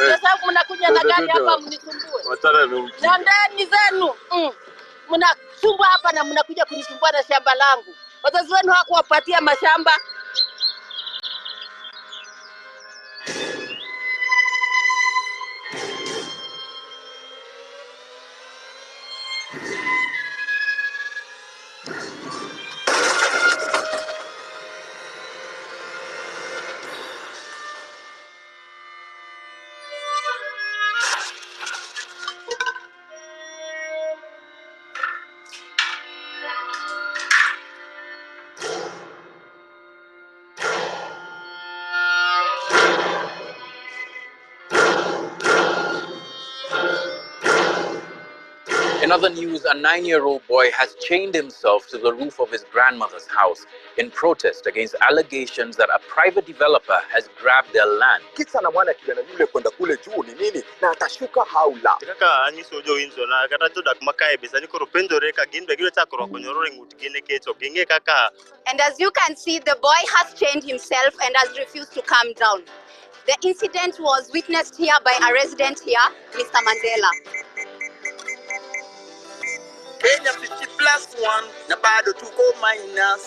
Kwa sababu mnakuja na gari hapa mnisumbue. Na ndani zenu. Mnasumbua hapa na mnakuja kunisumbua na shamba langu. Wazazi wenu hawakuwapatia mashamba. In other news, a 9-year-old boy has chained himself to the roof of his grandmother's house in protest against allegations that a private developer has grabbed their land. Kisa na mwana kijana yule kwenda kule juu ni nini na atashuka haula. Kaka anyiso jo inzo na kata to dak makae besani ko ropendo reka ginbe gile ta ko konyorore ngutigene keto ginge kaka. And as you can see, the boy has chained himself and has refused to come down. The incident was witnessed here by a resident here, Mr. Mandela. Kenya 50+1 na bado tuko minus.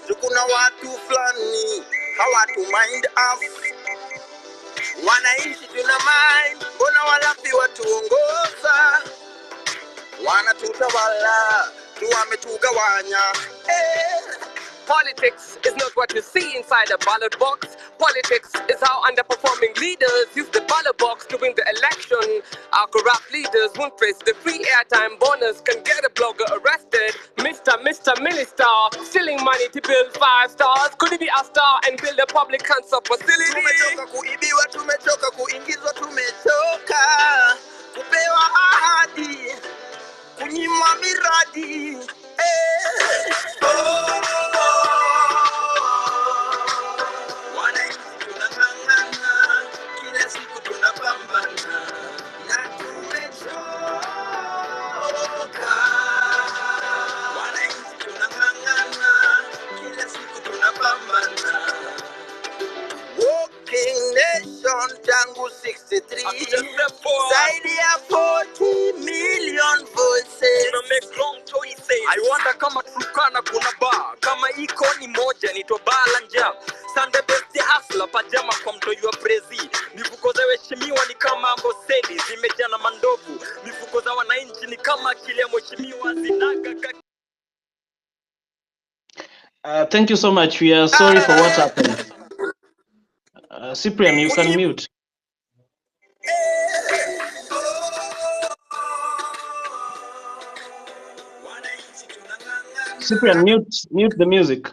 Tukuna watu flani hawatu mind us. Wanaishi tuna mind, mbona walafi watuongoza. Wanatutawala, tuwametugawanya. Politics is not what you see inside a ballot box. Politics is how underperforming leaders use the ballot box to win the election. Our corrupt leaders won't face the free airtime bonus, can get a blogger arrested. Mr. Minister, stealing money to build 5 stars. Could he be a star and build a public cancer facility? Tumechoka kuibiwa, tumechoka kuingizwa, tumechoka kupewa ahadi, kunyimwa miradi. Tangu 63 zaidi ya 40 million voices. Make wrong choices. I wonder kama Turkana kuna bar, kama iko ni moja nito balanja. Sunday best hustler pajama kwa mtoi wa prezi. Mifuko za waheshimiwa ni kama amboseli zimejaa na mandovu. Mifuko za wananchi ni kama kile mheshimiwa zinaga. Thank you so much. We are sorry for what happened. Cyprian, you can mute. Cyprian, mute the music.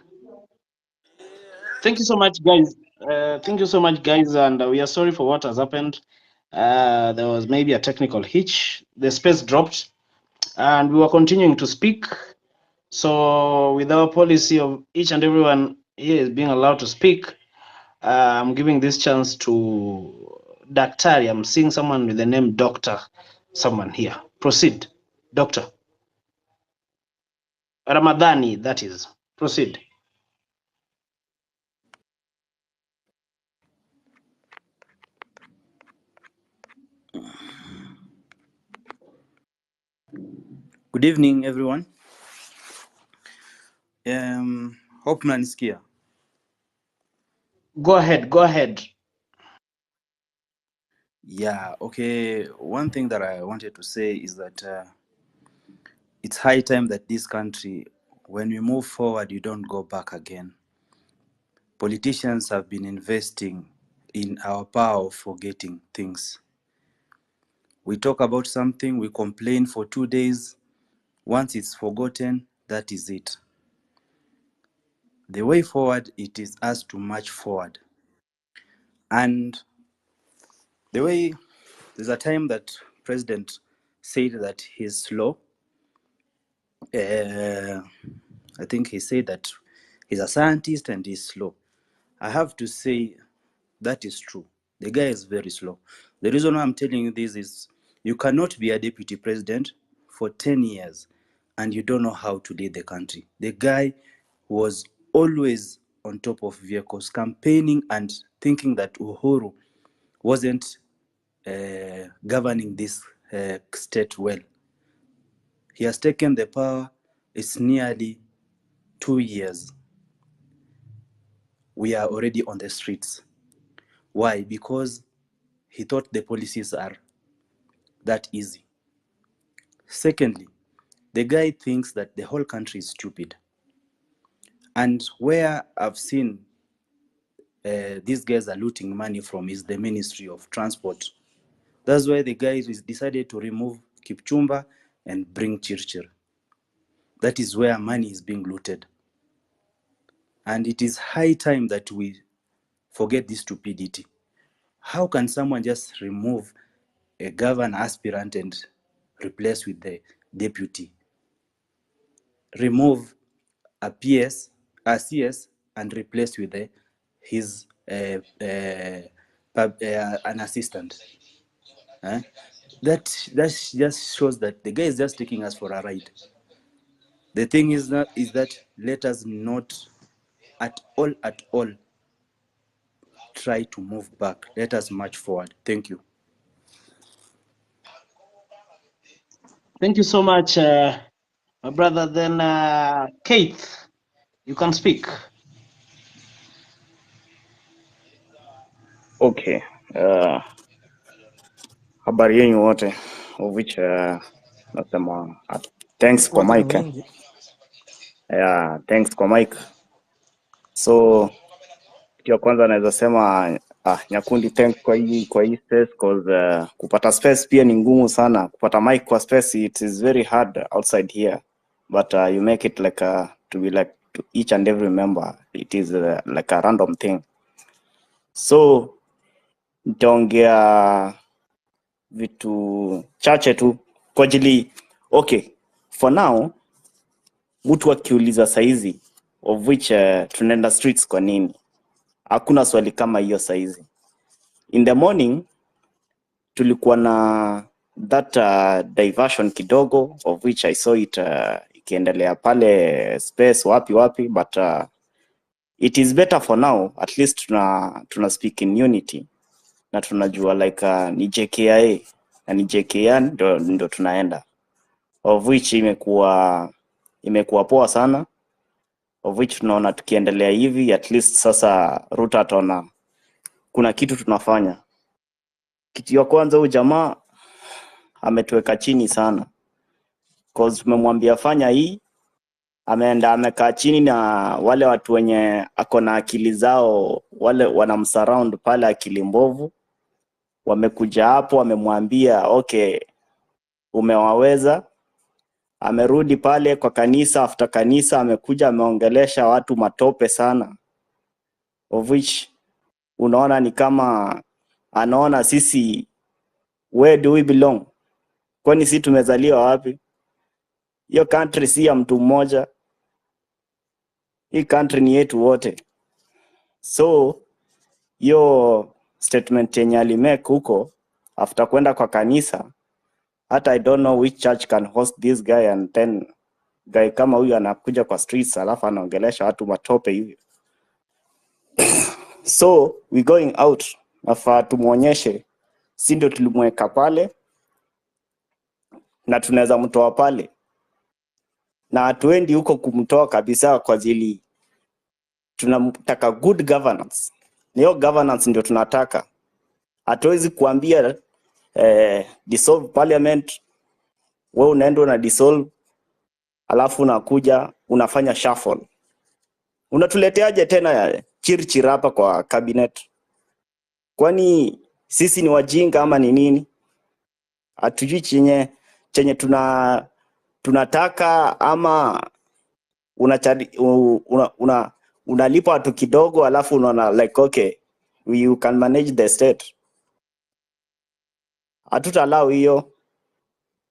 Thank you so much, guys. And we are sorry for what has happened. There was maybe a technical hitch. The space dropped, and we were continuing to speak. So, with our policy of each and everyone here is being allowed to speak, I'm giving this chance to Daktari. I'm seeing someone with the name Doctor. Someone here. Proceed, Doctor. Ramadhani, that is. Proceed. Good evening, everyone. Hope mnanisikia. Go ahead. Yeah, okay. One thing that I wanted to say is that it's high time that this country, when we move forward, you don't go back again. Politicians have been investing in our power of forgetting things. We talk about something, we complain for 2 days. Once it's forgotten, that is it. The way forward, it is us to march forward. And the way, there's a time that President said that he's slow. I think he said that he's a scientist and he's slow. I have to say that is true. The guy is very slow. The reason why I'm telling you this is you cannot be a deputy president for 10 years and you don't know how to lead the country. The guy was always on top of vehicles, campaigning and thinking that Uhuru wasn't governing this state well. He has taken the power. It's nearly 2 years. We are already on the streets. Why? Because he thought the policies are that easy. Secondly, the guy thinks that the whole country is stupid. And where I've seen these guys are looting money from is the Ministry of Transport. That's why the guy decided to remove Kipchumba and bring Chirchir. That is where money is being looted. And it is high time that we forget this stupidity. How can someone just remove a governor aspirant and replace with the deputy? Remove a PS, a CS, and replace with his an assistant. That just shows that the guy is just taking us for a ride. The thing is that let us not at all try to move back. Let us march forward. Thank you. Thank you so much, my brother. Then Keith, you can speak. Okay. Habari yenu wote, of which nasema thanks kwa Mike. Yeah, thanks kwa Mike. So kitu kwanza naweza sema Nyakundi, thanks kwa hii space cause kupata space pia ni ngumu sana. Kupata mic kwa space, it is very hard outside here, but you make it like to be like to each and every member. It is like a random thing. So nitaongea vitu chache tu kwa ajili. Okay, for now mtu akiuliza saizi of which tunaenda streets kwa nini, hakuna swali kama hiyo saizi. In the morning tulikuwa na that diversion kidogo of which I saw it ikiendelea pale space wapi but it is better for now. At least tuna speak in unity na tunajua like ni JKIA na ni JKIA ndo tunaenda, of which imekuwa poa sana, of which tunaona tukiendelea hivi at least sasa Ruto ataona kuna kitu tunafanya. Kitu ya kwanza, huyu jamaa ametuweka chini sana, cause tumemwambia fanya hii, ameenda amekaa chini na wale watu wenye akona akili zao, wale wanamsurround pale akili mbovu, wamekuja hapo wamemwambia okay umewaweza. Amerudi pale kwa kanisa, after kanisa amekuja ameongelesha watu matope sana, of which unaona ni kama anaona sisi where do we belong, kwani sisi tumezaliwa wapi? Hiyo country si ya mtu mmoja, hii country ni yetu wote. So hiyo statement yenye alimake huko after kwenda kwa kanisa, hata I don't know which church can host this guy, and then guy kama huyu anakuja kwa streets alafu anaongelesha watu matope hivi. So we going out, afa tumuonyeshe si ndio tulimweka pale na tunaweza mtoa pale, na hatuendi huko kumtoa kabisa kwa ajili tunataka good governance. Niyo governance ndio tunataka. Hatuwezi kuambia dissolve parliament, wewe unaenda na dissolve alafu unakuja unafanya shuffle. Unatuleteaje tena Chirchir hapa kwa cabinet? Kwani sisi ni wajinga ama ni nini? Hatujui chenye tunataka, ama unalipa watu kidogo alafu unaona like okay you can manage the state. Hatutalao hiyo.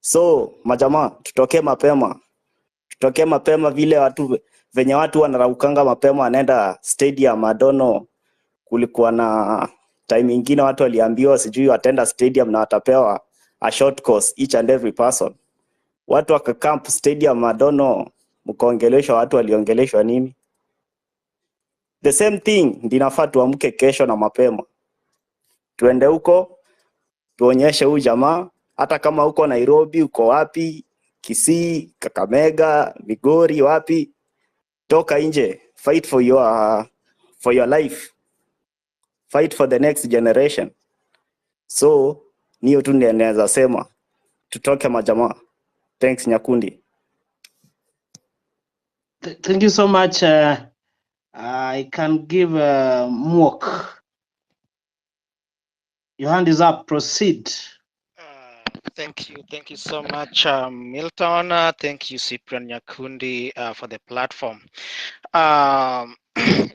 So majamaa, tutoke mapema vile watu venye watu wanaraukanga mapema anaenda stadium. Adono kulikuwa na time nyingine watu waliambiwa sijui watenda stadium na watapewa a short course each and every person. Watu wakacamp stadium. Adono mkaongeleshwa, watu waliongeleshwa nini? The same thing ndinafaa tuamke kesho na mapema. tuende huko tuonyeshe huyu jamaa, hata kama uko Nairobi, uko wapi, Kisii, Kakamega, Migori, wapi, toka nje, fight for your life, fight for the next generation. So niyo tu naweza sema, tutoke majamaa. Thanks Nyakundi. Thank you so much. I can give Mwok. Your hand is up. Proceed. Thank you so much, Milton. Thank you, Cyprian Nyakundi, for the platform.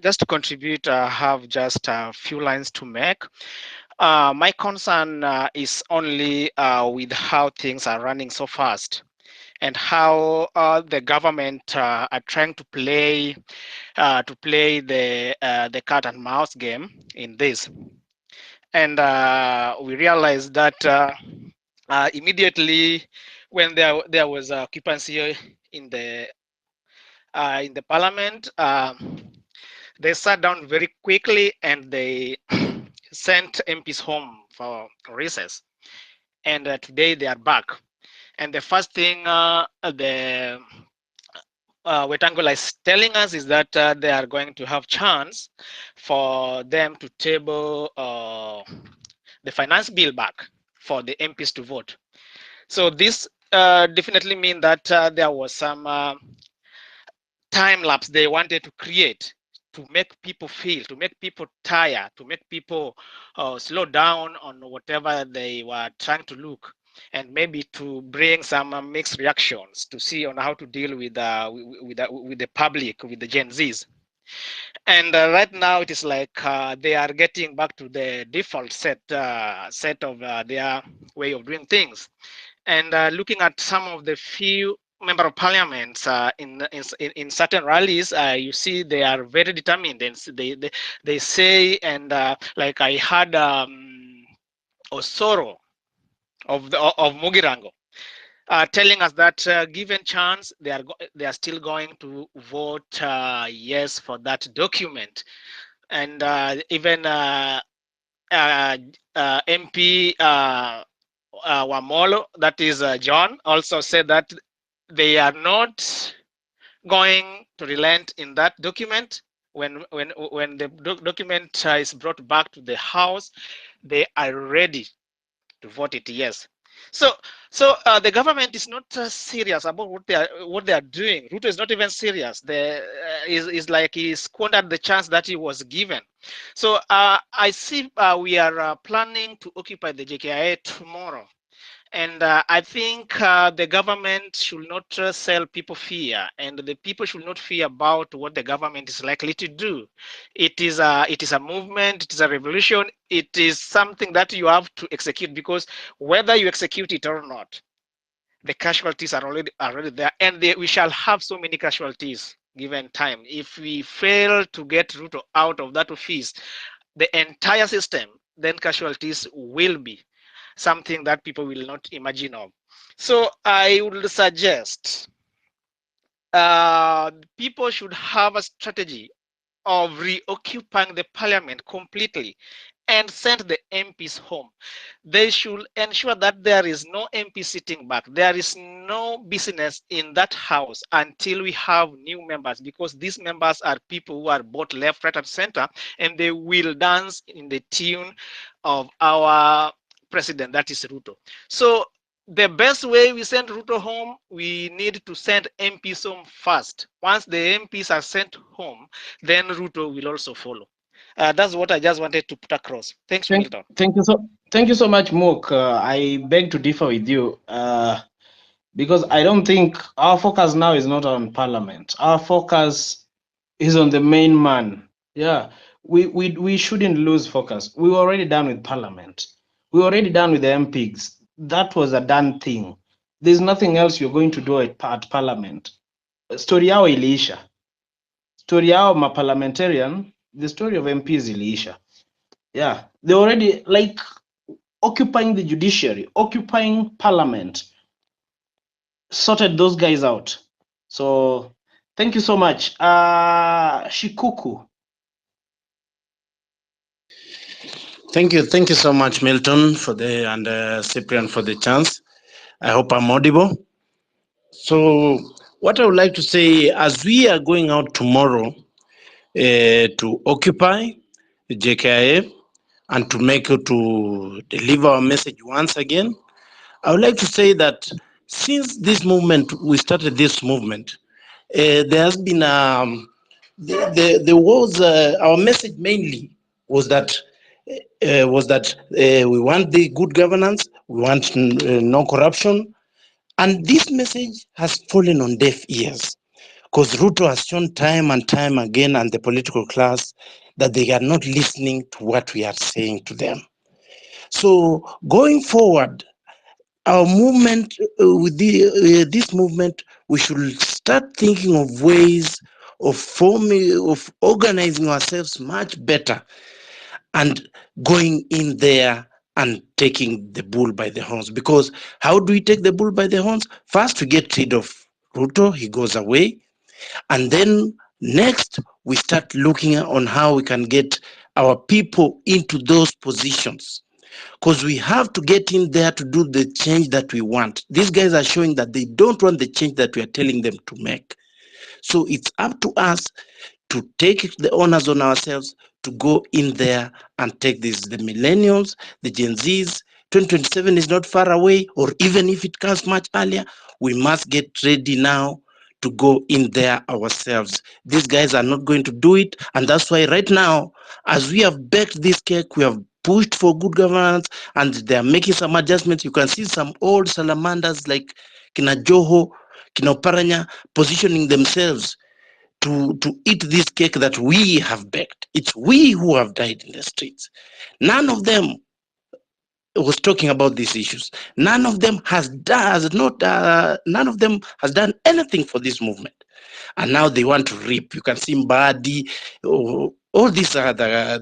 Just to contribute, I have just a few lines to make. My concern is only with how things are running so fast and how the government are trying to play the cat and mouse game in this. And we realized that immediately when there was occupancy in the parliament, they sat down very quickly and they sent MPs home for recess. And today they are back. And the first thing the Wetangula is telling us is that they are going to have chance for them to table the finance bill back for the MPs to vote. So this definitely means that there was some time lapse they wanted to create to make people feel, to make people tired, to make people slow down on whatever they were trying to look, and maybe to bring some mixed reactions to see on how to deal with the public, with the Gen Zs. And right now it is like they are getting back to the default set of their way of doing things. And looking at some of the few member of parliaments in certain rallies, you see they are very determined, and they say, and like I had Osoro of Mugirango telling us that given chance, they are still going to vote yes for that document. And even MP Wamolo, that is John, also said that they are not going to relent in that document. When the document is brought back to the House, they are ready to vote it yes. So the government is not serious about what they are doing. Ruto is not even serious. Is like he squandered the chance that he was given. So I see we are planning to occupy the JKIA tomorrow. And I think the government should not sell people fear, and the people should not fear about what the government is likely to do. It is a movement, it is a revolution, it is something that you have to execute, because whether you execute it or not, the casualties are already there, and we shall have so many casualties given time. If we fail to get Ruto out of that office, the entire system, then casualties will be something that people will not imagine of. So I would suggest people should have a strategy of reoccupying the parliament completely and send the MPs home. They should ensure that there is no MP sitting back. There is no business in that house until we have new members, because these members are people who are both left, right, and center, and they will dance in the tune of our president, that is Ruto. So the best way we send Ruto home, we need to send MPs home first. Once the MPs are sent home, then Ruto will also follow. That's what I just wanted to put across. Thanks, Milton. Thank you so much, Mook. I beg to differ with you because I don't think our focus now is not on Parliament. Our focus is on the main man. Yeah, we shouldn't lose focus. We were already done with Parliament. We were already done with the MPs. That was a done thing. There's nothing else you're going to do at Parliament. Story yao iliisha. Story yao ma parliamentarian, the story of MPs iliisha. Yeah, they already like occupying the judiciary, occupying Parliament, sorted those guys out. So thank you so much. Shikuku. Thank you so much, Milton, for the and Cyprian for the chance. I hope I'm audible. So, what I would like to say, as we are going out tomorrow to occupy JKIA and to make to deliver our message once again, I would like to say that since this movement, we started this movement, there has been there was our message mainly was that we want the good governance, we want no corruption, and this message has fallen on deaf ears because Ruto has shown time and time again, and the political class, that they are not listening to what we are saying to them. So going forward, our movement with this movement, we should start thinking of ways of forming, of organizing ourselves much better and going in there and taking the bull by the horns. Because how do we take the bull by the horns? First, we get rid of Ruto, he goes away. And then next, we start looking on how we can get our people into those positions. Because we have to get in there to do the change that we want. These guys are showing that they don't want the change that we are telling them to make. So it's up to us to take the honors on ourselves to go in there and take this. The millennials, the Gen Zs, 2027 is not far away, or even if it comes much earlier, we must get ready now to go in there ourselves. These guys are not going to do it, and that's why right now, as we have baked this cake, we have pushed for good governance, and they are making some adjustments. You can see some old salamanders like Kina Joho, Kina Oparanya positioning themselves to eat this cake that we have baked. It's we who have died in the streets. None of them was talking about these issues. None of them none of them has done anything for this movement. And now they want to reap. You can see Mbadi, all these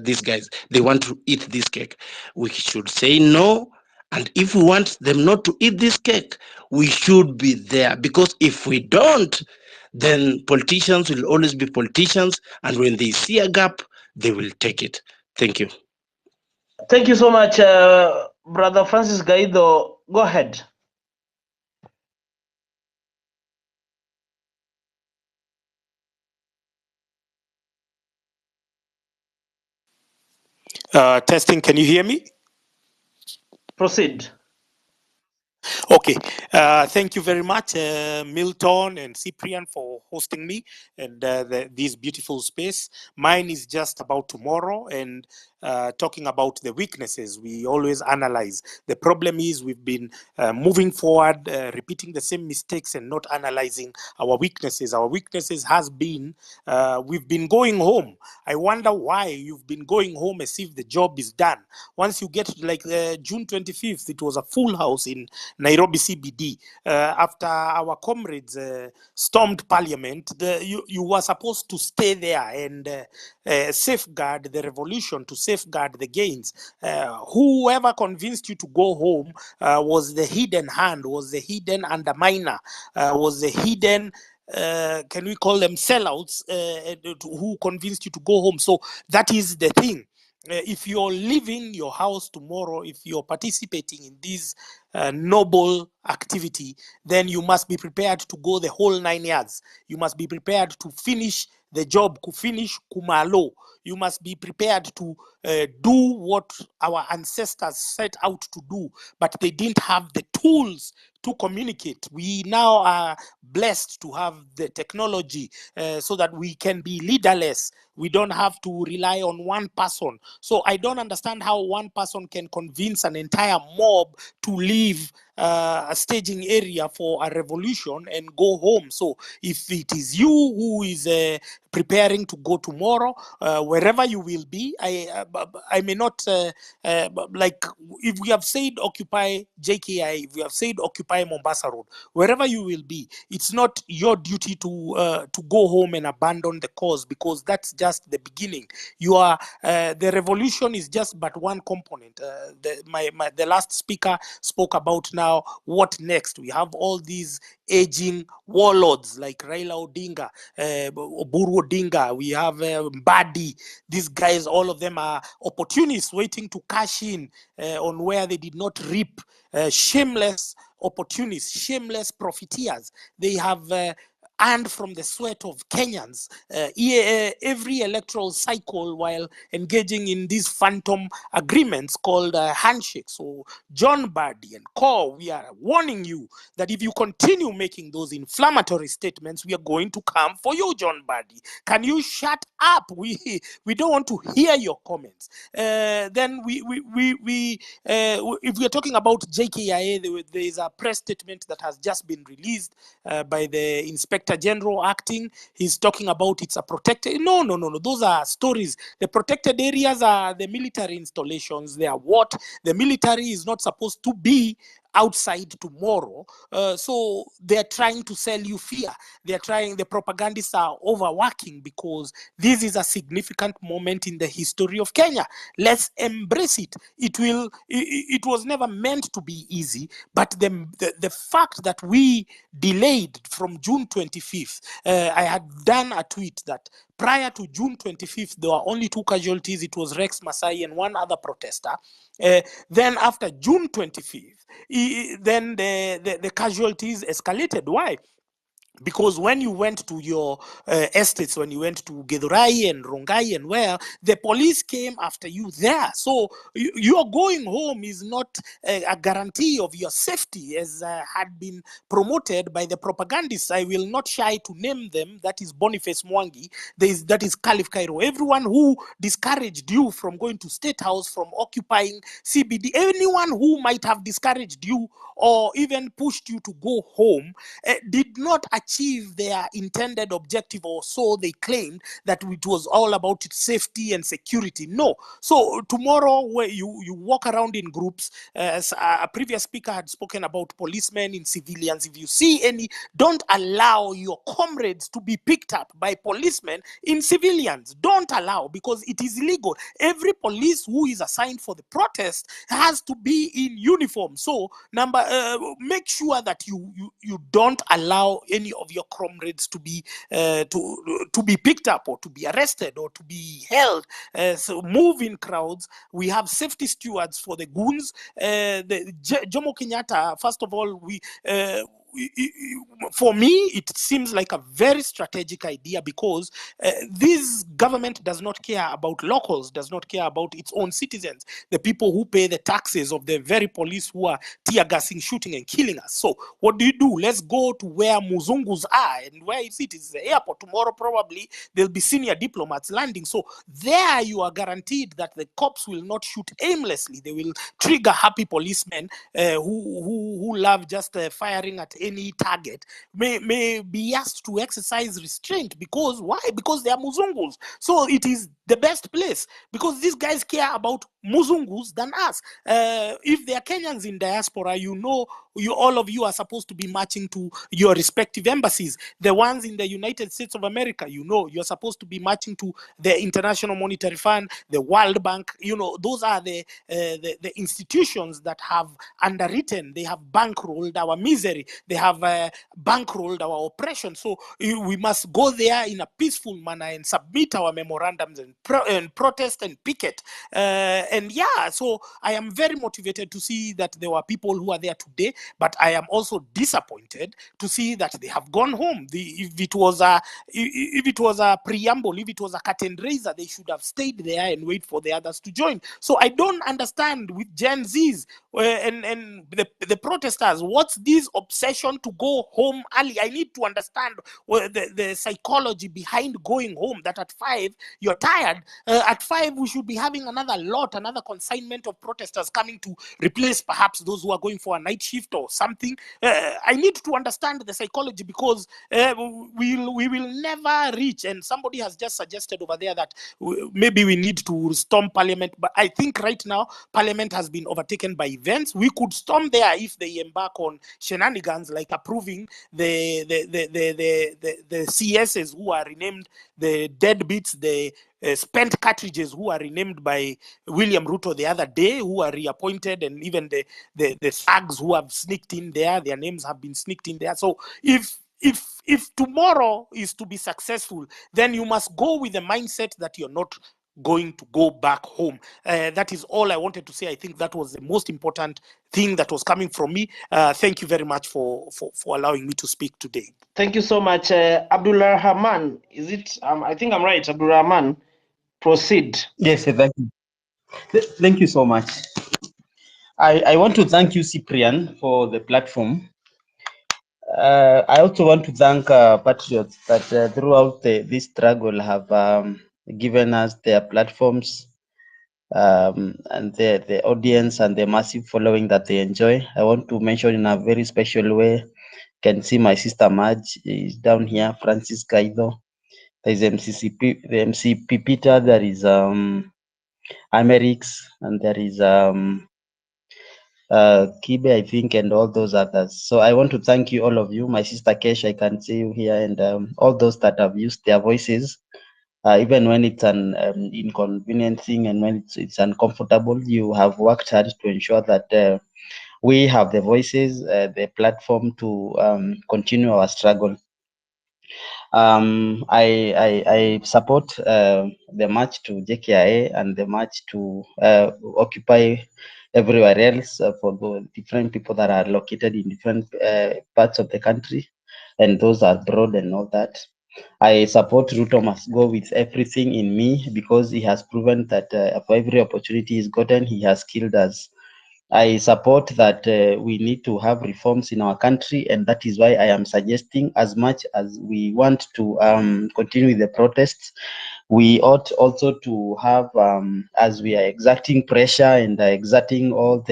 these guys, they want to eat this cake. We should say no. And if we want them not to eat this cake, we should be there. Because if we don't, then politicians will always be politicians. And when they see a gap, they will take it. Thank you. Thank you so much, Brother Francis Gaido. Go ahead. Testing, can you hear me? Proceed. Okay, thank you very much, Milton and Cyprian, for hosting me and this beautiful space. Mine is just about tomorrow and talking about the weaknesses. We always analyze. The problem is we've been moving forward, repeating the same mistakes and not analyzing our weaknesses. Our weaknesses has been, we've been going home. I wonder why you've been going home as if the job is done. Once you get to like June 25th, it was a full house in Nairobi CBD. After our comrades stormed parliament, you were supposed to stay there and safeguard the revolution, to safeguard the gains. Whoever convinced you to go home was the hidden hand, was the hidden underminer, was the hidden can we call them sellouts who convinced you to go home. So that is the thing. If you're leaving your house tomorrow, if you're participating in this noble activity, then you must be prepared to go the whole 9 yards. You must be prepared to finish the job, to finish kumalo. You must be prepared to do what our ancestors set out to do, but they didn't have the tools to communicate. We now are blessed to have the technology so that we can be leaderless. We don't have to rely on one person. So I don't understand how one person can convince an entire mob to leave a staging area for a revolution and go home. So if it is you who is preparing to go tomorrow, wherever you will be, I may not like, if we have said occupy JKI, if we have said occupy Mombasa Road, wherever you will be, it's not your duty to go home and abandon the cause, because that's just the beginning. You are the revolution is just but one component. The last speaker spoke about now what next. We have all these aging warlords like Raila Odinga, Oburu Odinga, we have Mbadi. These guys, all of them are opportunists waiting to cash in on where they did not reap. Shameless opportunists, shameless profiteers. They have earned from the sweat of Kenyans every electoral cycle while engaging in these phantom agreements called handshakes. So John Bardi and Co, we are warning you that if you continue making those inflammatory statements, we are going to come for you, John Bardi. Can you shut up? We don't want to hear your comments. Then if we are talking about JKIA, there is a press statement that has just been released by the Inspector General acting. He's talking about it's a protected. No. Those are stories. The protected areas are the military installations. They are what the military is not supposed to be outside tomorrow. So they're trying to sell you fear. The propagandists are overworking because this is a significant moment in the history of Kenya. Let's embrace it. It was never meant to be easy, but the fact that we delayed from June 25th, I had done a tweet that prior to June 25th, there were only 2 casualties. It was Rex Masai and one other protester. Then after June 25th, then the casualties escalated. Why? Because when you went to your estates, when you went to Githurai and Rongai and where, the police came after you there. So your going home is not a guarantee of your safety, as had been promoted by the propagandists. I will not shy to name them. That is Boniface Mwangi. That is Caliph Cairo. Everyone who discouraged you from going to State House, from occupying CBD, anyone who might have discouraged you or even pushed you to go home did not achieve their intended objective, or so they claimed, that it was all about safety and security. No. So tomorrow, where you walk around in groups, as a previous speaker had spoken about policemen in civilians, if you see any, don't allow your comrades to be picked up by policemen in civilians. Don't allow, because it is illegal. Every police who is assigned for the protest has to be in uniform. So make sure that you don't allow any of your comrades to be picked up or to be arrested or to be held. So move in crowds. We have safety stewards for the goons. Jomo Kenyatta, first of all, for me, it seems like a very strategic idea, because this government does not care about locals, does not care about its own citizens, the people who pay the taxes of the very police who are tear gassing, shooting and killing us. So what do? Let's go to where Muzungus are, and where is it? It's the airport. Tomorrow probably there'll be senior diplomats landing. So there you are guaranteed that the cops will not shoot aimlessly. They will trigger happy policemen who love just firing at any target, may be asked to exercise restraint. Because why? Because they are Muzungus. So it is the best place, because these guys care about Muzungus than us. If they are Kenyans in diaspora, all of you are supposed to be marching to your respective embassies. The ones in the United States of America, you're supposed to be marching to the International Monetary Fund, the World Bank. Those are the institutions that have underwritten, they have bankrolled our misery, they have bankrolled our oppression. So we must go there in a peaceful manner and submit our memorandums and protest and picket. So I am very motivated to see that there were people who are there today, but I am also disappointed to see that they have gone home. If it was a preamble, if it was a curtain raiser, they should have stayed there and wait for the others to join. So I don't understand with Gen Zs and the protesters, what's this obsession to go home early? I need to understand the psychology behind going home, that at 5 you're tired. At 5 we should be having another consignment of protesters coming to replace perhaps those who are going for a night shift or something. I need to understand the psychology, because we will never reach, and somebody has just suggested over there that maybe we need to storm parliament, but I think right now parliament has been overtaken by events. We could storm there if they embark on shenanigans like approving the CSs who are renamed the deadbeats, the spent cartridges who are renamed by William Ruto the other day, who are reappointed, and even the thugs who have sneaked in there, their names have been sneaked in there. So if tomorrow is to be successful, then you must go with the mindset that you're not going to go back home. That is all I wanted to say. I think that was the most important thing that was coming from me. Thank you very much for allowing me to speak today. Thank you so much, Abdullah Rahman. Is it? I think I'm right, Abdullah Rahman. Proceed. Yes, thank you. Thank you so much. I want to thank you, Cyprian, for the platform. I also want to thank Patriots that throughout this struggle have given us their platforms and the audience and the massive following that they enjoy. I want to mention in a very special way, can see my sister Madge is down here, Francis Gaido. There's MCCP, the MCP Peter, there is Amerix, and there is Kibe, I think, and all those others. So I want to thank you, all of you. My sister Kesh, I can see you here, and all those that have used their voices, even when it's an inconvenient thing and when it's uncomfortable, you have worked hard to ensure that we have the voices, the platform to continue our struggle. I support the march to JKIA and the march to Occupy everywhere else for the different people that are located in different parts of the country and those are abroad and all that. I support Ruto must go with everything in me because he has proven that for every opportunity he's gotten, he has killed us. I support that we need to have reforms in our country, and that is why I am suggesting, as much as we want to continue with the protests, we ought also to have, as we are exerting pressure and exerting all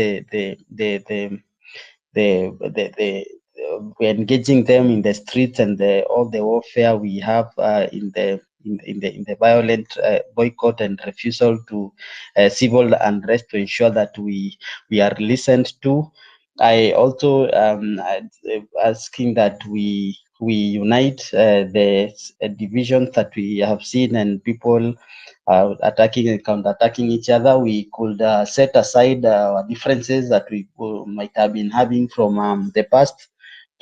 we're engaging them in the streets and all the warfare we have in the violent boycott and refusal to civil unrest to ensure that we are listened to. I also asking that we unite the divisions that we have seen and people attacking and counter-attacking each other. We could set aside our differences that we might have been having from the past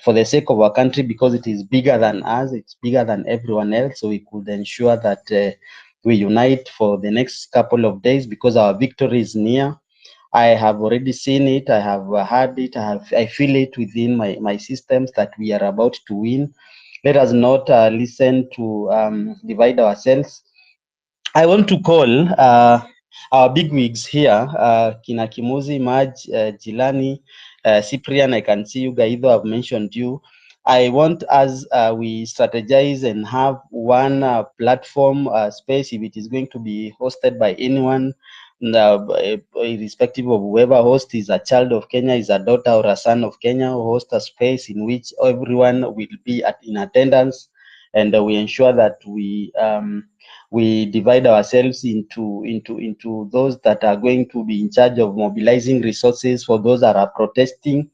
for the sake of our country, because it is bigger than us, it's bigger than everyone else. So we could ensure that we unite for the next couple of days because our victory is near. I have already seen it, I have heard it, I feel it within my systems that we are about to win. Let us not listen to divide ourselves. I want to call our bigwigs here, Kina Kimuzi, Maj, Jilani, Cyprian, I can see you, Gaido, I've mentioned you. I want us, we strategize and have one platform space, if it is going to be hosted by anyone, irrespective of whoever host is a child of Kenya, is a daughter or a son of Kenya, host a space in which everyone will be in attendance, and we ensure that we divide ourselves into those that are going to be in charge of mobilizing resources for those that are protesting.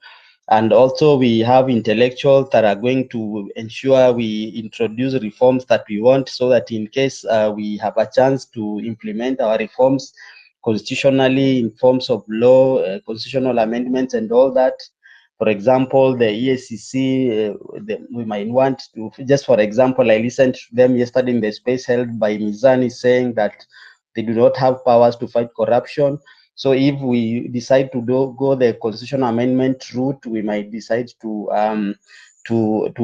And also we have intellectuals that are going to ensure we introduce reforms that we want, so that in case we have a chance to implement our reforms constitutionally in forms of law, constitutional amendments and all that. For example, the EACC, we might want to, just for example, I listened to them yesterday in the space held by Mizani saying that they do not have powers to fight corruption. So if we decide to go the constitutional amendment route, we might decide to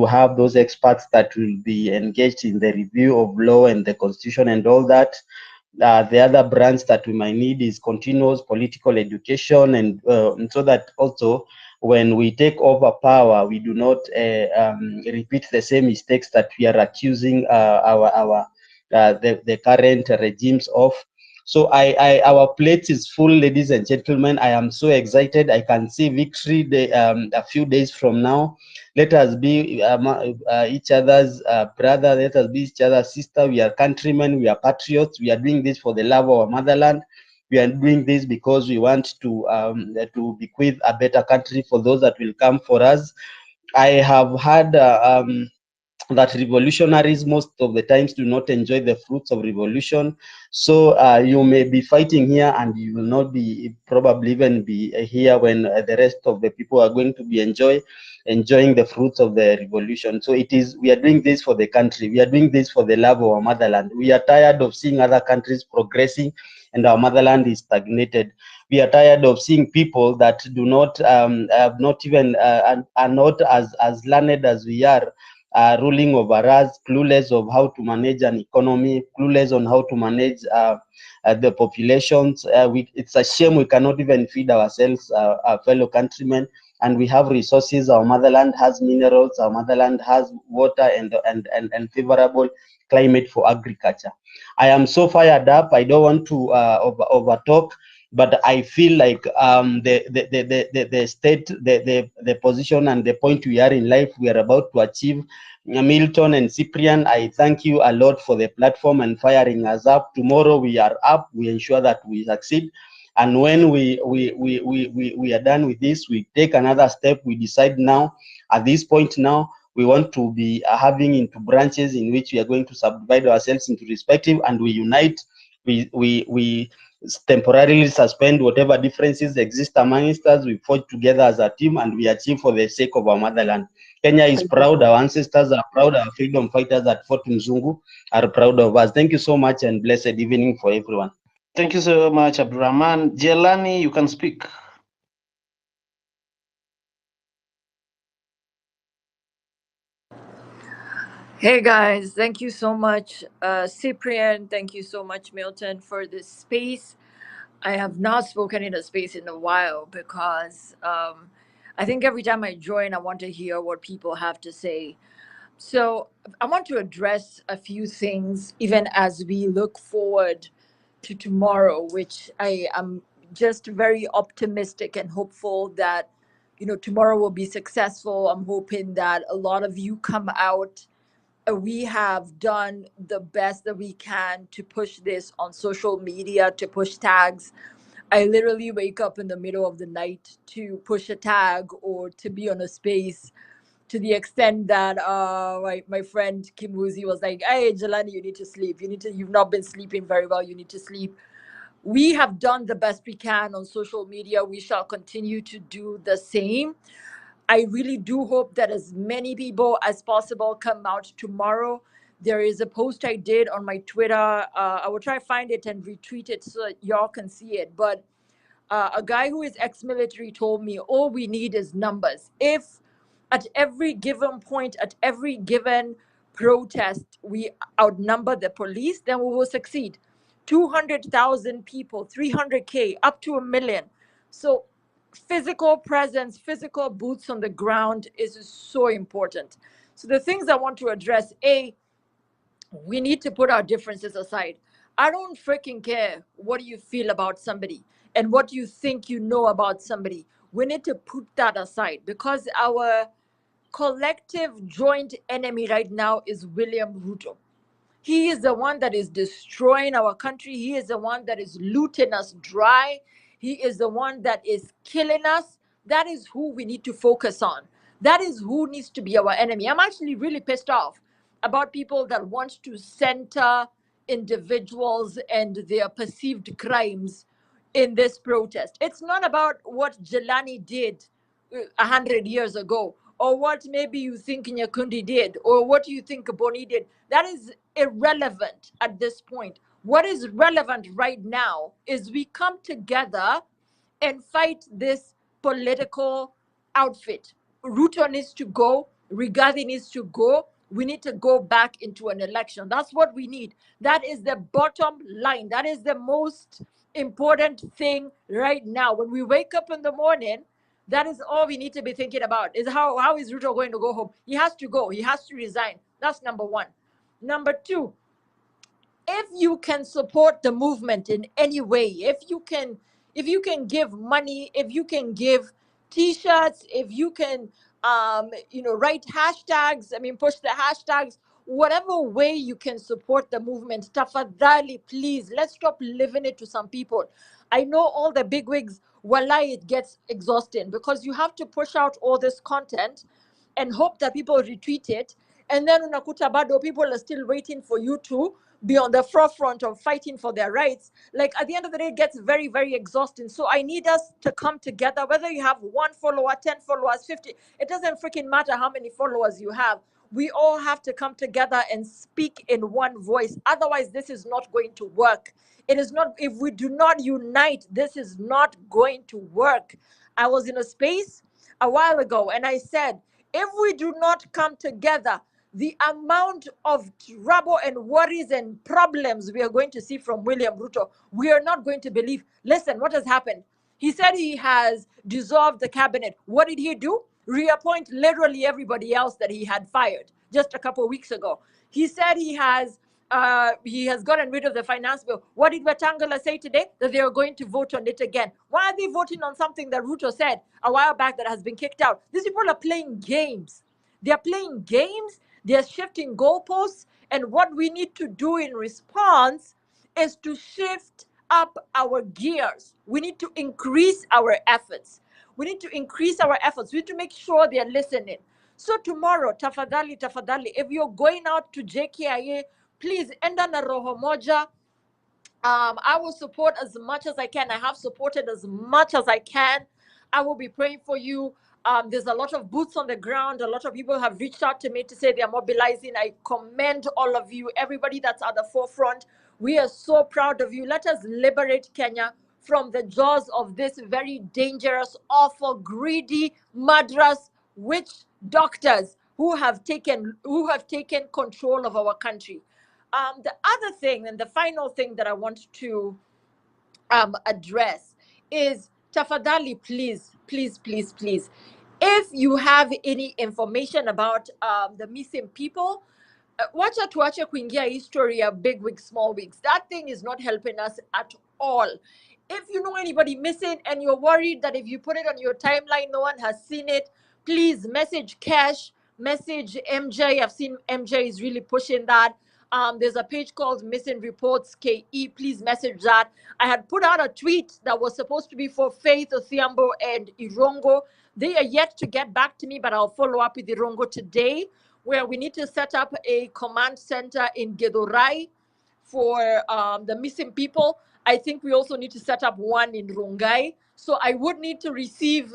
have those experts that will be engaged in the review of law and the constitution and all that. The other branch that we might need is continuous political education, and so that also when we take over power, we do not repeat the same mistakes that we are accusing the current regimes of. So our plate is full, ladies and gentlemen. I am so excited. I can see victory a few days from now. Let us be each other's brother. Let us be each other's sister. We are countrymen. We are patriots. We are doing this for the love of our motherland. We are doing this because we want to bequeath a better country for those that will come for us. I have had that revolutionaries most of the times do not enjoy the fruits of revolution. So you may be fighting here and you will not be probably even be here when the rest of the people are going to be enjoying the fruits of the revolution. So we are doing this for the country. We are doing this for the love of our motherland. We are tired of seeing other countries progressing and our motherland is stagnated. We are tired of seeing people that do not have not even are not as learned as we are, ruling over us, clueless of how to manage an economy, clueless on how to manage the populations. It's a shame we cannot even feed ourselves, our fellow countrymen, and we have resources. Our motherland has minerals, our motherland has water and favorable climate for agriculture. I am so fired up. I don't want to over talk, but I feel like the state, the position and the point we are in life, we are about to achieve. Milton and Cyprian, I thank you a lot for the platform and firing us up. Tomorrow we are up, we ensure that we succeed. And when we are done with this, we take another step. We decide now, at this point now, we want to be having into branches in which we are going to subdivide ourselves into respective, and we unite. We temporarily suspend whatever differences exist amongst us. We forge together as a team and we achieve for the sake of our motherland. Kenya is proud, our ancestors are proud, our freedom fighters at Fort Mzungu are proud of us. Thank you so much and blessed evening for everyone. Thank you so much, Abdurrahman. Jelani, you can speak. Hey guys, thank you so much, Cyprian. Thank you so much, Milton, for this space. I have not spoken in a space in a while because I think every time I join, I want to hear what people have to say. So I want to address a few things, even as we look forward to tomorrow, which I am just very optimistic and hopeful that, tomorrow will be successful. I'm hoping that a lot of you come out. We have done the best that we can to push this on social media, to push tags. I literally wake up in the middle of the night to push a tag or to be on a space, to the extent that my friend Kim Woozy was like, "Hey, Jelani, you need to sleep. You've not been sleeping very well. You need to sleep." We have done the best we can on social media. We shall continue to do the same. I really do hope that as many people as possible come out tomorrow. There is a post I did on my Twitter. I will try to find it and retweet it so that y'all can see it. But a guy who is ex-military told me all we need is numbers. If at every given point, at every given protest, we outnumber the police, then we will succeed. 200,000 people, 300K, up to 1 million. So physical presence, physical boots on the ground is so important. So the things I want to address, we need to put our differences aside. I don't freaking care what you feel about somebody and what you think you know about somebody. We need to put that aside because our collective joint enemy right now is William Ruto. He is the one that is destroying our country. He is the one that is looting us dry. He is the one that is killing us. That is who we need to focus on. That is who needs to be our enemy. I'm actually really pissed off about people that want to center individuals and their perceived crimes in this protest. It's not about what Jelani did 100 years ago, or what maybe you think Nyakundi did, or what you think Boni did. That is irrelevant at this point. What is relevant right now is we come together and fight this political outfit. Ruto needs to go. Rigathi needs to go. We need to go back into an election. That's what we need. That is the bottom line. That is the most important thing right now. When we wake up in the morning, that is all we need to be thinking about, is how is Ruto going to go home? He has to go. He has to resign. That's number one. Number two, if you can support the movement in any way, if you can give money, if you can give t-shirts, if you can write hashtags, push the hashtags, whatever way you can support the movement, tafadhali, please, let's stop living it to some people. I know all the bigwigs, wallahi, it gets exhausting because you have to push out all this content and hope that people retweet it and then unakuta bado people are still waiting for you to be on the forefront of fighting for their rights. Like at the end of the day, it gets very, very exhausting. So I need us to come together, whether you have 1 follower, 10 followers, 50, it doesn't freaking matter how many followers you have. We all have to come together and speak in one voice. Otherwise, this is not going to work. It is not, if we do not unite, this is not going to work. I was in a space a while ago and I said, if we do not come together, the amount of trouble and worries and problems we are going to see from William Ruto, we are not going to believe. Listen, what has happened? He said he has dissolved the cabinet. What did he do? Reappoint literally everybody else that he had fired just a couple of weeks ago. He said he has gotten rid of the finance bill. What did Wetangula say today? That they are going to vote on it again. Why are they voting on something that Ruto said a while back that has been kicked out? These people are playing games. They are playing games. They are shifting goalposts. And what we need to do in response is to shift up our gears. We need to increase our efforts. We need to increase our efforts. We need to make sure they are listening. So tomorrow, tafadhali, tafadhali, if you're going out to JKIA, please enda na roho moja. I will support as much as I can. I have supported as much as I can. I will be praying for you. There's a lot of boots on the ground. A lot of people have reached out to me to say they're mobilizing. I commend all of you, everybody that's at the forefront. We are so proud of you. Let us liberate Kenya from the jaws of this very dangerous, awful, greedy, murderous witch doctors who have taken control of our country. The other thing and the final thing that I want to address is tafadhali, please, please, please, please, if you have any information about the missing people, wacha tuache kuingia history of big wigs, small wigs. That thing is not helping us at all. If you know anybody missing and you're worried that if you put it on your timeline, no one has seen it, please message Cash, message MJ. I've seen MJ is really pushing that. There's a page called Missing Reports KE. Please message that. I had put out a tweet that was supposed to be for Faith, Othiambo, and Irongo. They are yet to get back to me, but I'll follow up with Irongo today, where we need to set up a command center in Gedurai for the missing people. I think we also need to set up one in Rongai. So I would need to receive,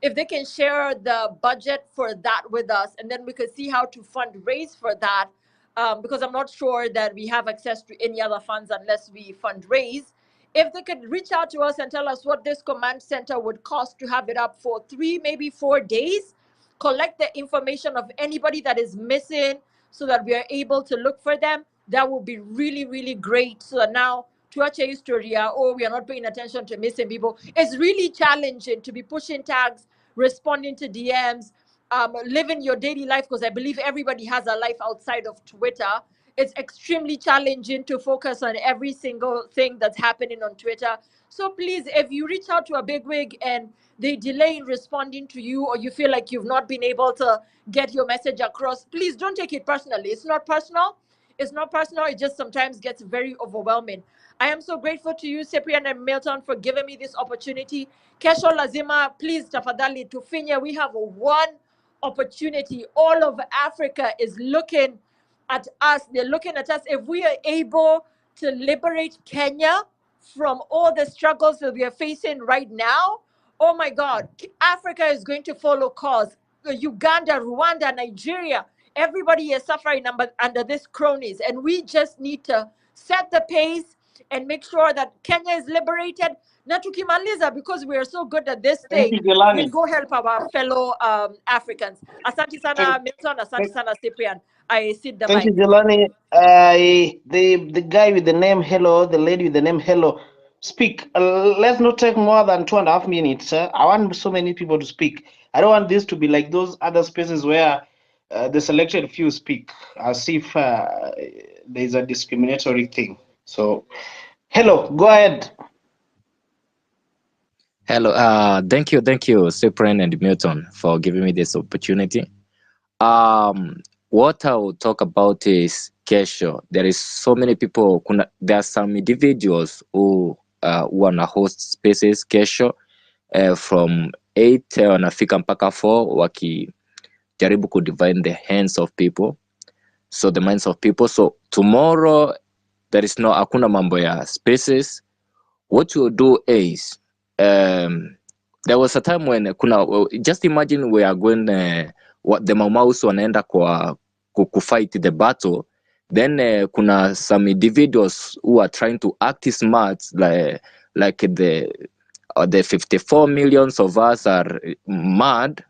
if they can share the budget for that with us, and then we could see how to fundraise for that, because I'm not sure that we have access to any other funds unless we fundraise. If they could reach out to us and tell us what this command center would cost to have it up for 3, maybe 4 days, collect the information of anybody that is missing so that we are able to look for them, that would be really, really great. So that now, tuache historia, oh, we are not paying attention to missing people. It's really challenging to be pushing tags, responding to DMs, living your daily life, because I believe everybody has a life outside of Twitter. It's extremely challenging to focus on every single thing that's happening on Twitter. So please, if you reach out to a bigwig and they delay in responding to you, or you feel like you've not been able to get your message across, please don't take it personally. It's not personal. It's not personal. It just sometimes gets very overwhelming. I am so grateful to you, Cyprian and Milton, for giving me this opportunity. Kesho lazima, please, tafadhali, tufinye. We have one opportunity. All of Africa is looking at us. They're looking at us. If we are able to liberate Kenya from all the struggles that we are facing right now, oh my God, Africa is going to follow cause. Uganda, Rwanda, Nigeria, everybody is suffering under this cronies. And we just need to set the pace and make sure that Kenya is liberated. Na tukimaliza, because we are so good at this thing, we'll go help our fellow Africans. Asante sana, Milton. Asante sana, Cyprian. I cede the Thank you, mic. Jelani. The guy with the name Hello, the lady with the name Hello, speak. Let's not take more than 2.5 minutes. I want so many people to speak. I don't want this to be like those other spaces where the selected few speak as if there's a discriminatory thing. So, Hello, go ahead. Hello, thank you, Cyprian and Milton, for giving me this opportunity. What I will talk about is kesho. There is so many people. There are some individuals who wanna host spaces kesho from 8 wanafika mpaka 4 kujaribu kudivide the hands of people, so the minds of people. So tomorrow there is no hakuna mambo ya spaces. What you'll do is, there was a time when just imagine we are going what the Mamaus wanaenda kwa kufight the battle, then kuna some individuals who are trying to act smart, like the 54 millions of us are mad.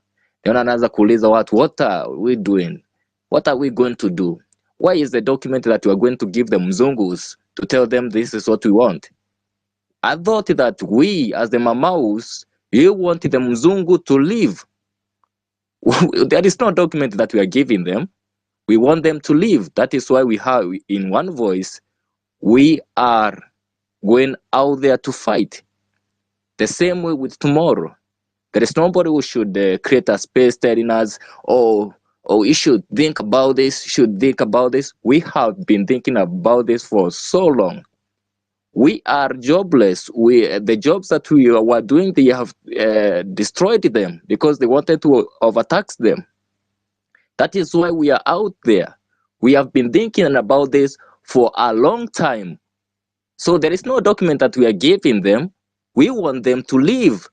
Then anaanza kuuliza what are we doing, what are we going to do, why is the document that we are going to give the mzungus to tell them this is what we want? I thought that we, as the Mamaus, you want the Mzungu to leave. There is no document that we are giving them. We want them to leave. That is why we have, in one voice, we are going out there to fight. The same way with tomorrow. There is nobody who should create a space telling us, oh, you should think about this, you should think about this. We have been thinking about this for so long. We are jobless. The jobs that we were doing, they have destroyed them because they wanted to overtax them. That is why we are out there. We have been thinking about this for a long time. So there is no document that we are giving them. We want them to leave.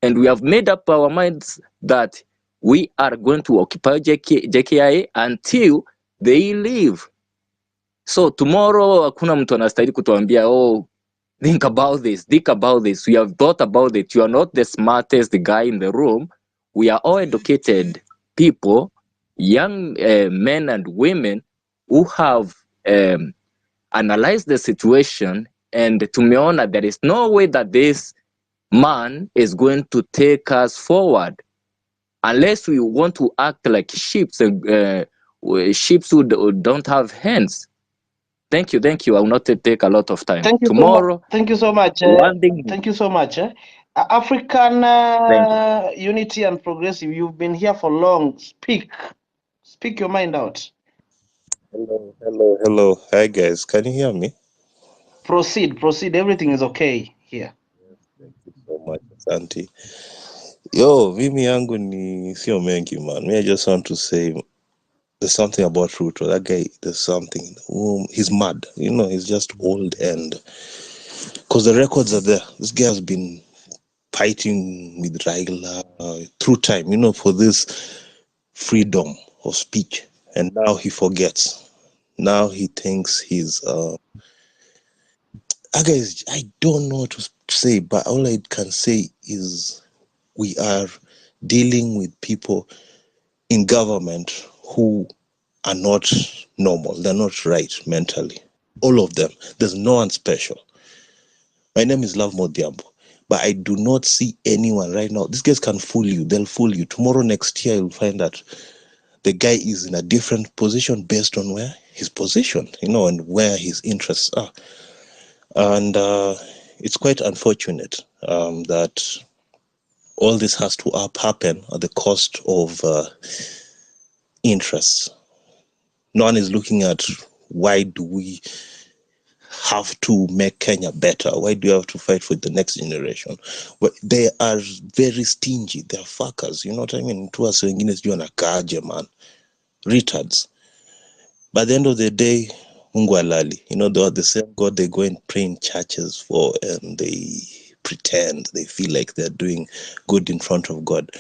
And we have made up our minds that we are going to occupy JKIA until they leave. So tomorrow, hakuna mtu anastahili kutuambia, oh, think about this, think about this. We have thought about it. You are not the smartest guy in the room. We are all educated people, young men and women who have analyzed the situation, and tumeona there is no way that this man is going to take us forward unless we want to act like sheep and sheep who don't have hands. Thank you. I will not take a lot of time. Thank you Tomorrow, Thank you so much. one thing. Thank you so much. African Thank you. Unity and Progressive, you've been here for long. Speak your mind out. Hello. Hi guys, can you hear me? Proceed. Everything is okay here. Thank you so much, Asante. Yo, mimi yangu ni sio mengi, man. Me, I just want to say there's something about Ruto. That guy, there's something. He's mad. He's just old, and because the records are there. This guy has been fighting with Raila through time, for this freedom of speech, and now he forgets. Now he thinks he's guys, I don't know what to say, but all I can say is we are dealing with people in government who are not normal. They're not right mentally. All of them. There's no one special. My name is Love Modiambo, but I do not see anyone right now. These guys can fool you. They'll fool you. Tomorrow, next year, you'll find that the guy is in a different position based on where his position, and where his interests are. And it's quite unfortunate that all this has to happen at the cost of interests. No one is looking at why do we have to make Kenya better? Why do you have to fight for the next generation? But they are very stingy. They are fuckers. You know what I mean? Tu wase wengine sijui wanakaaje, man. Retards. By the end of the day, Mungu halali. They are the same God they go and pray in churches for, and they pretend they feel like they're doing good in front of God.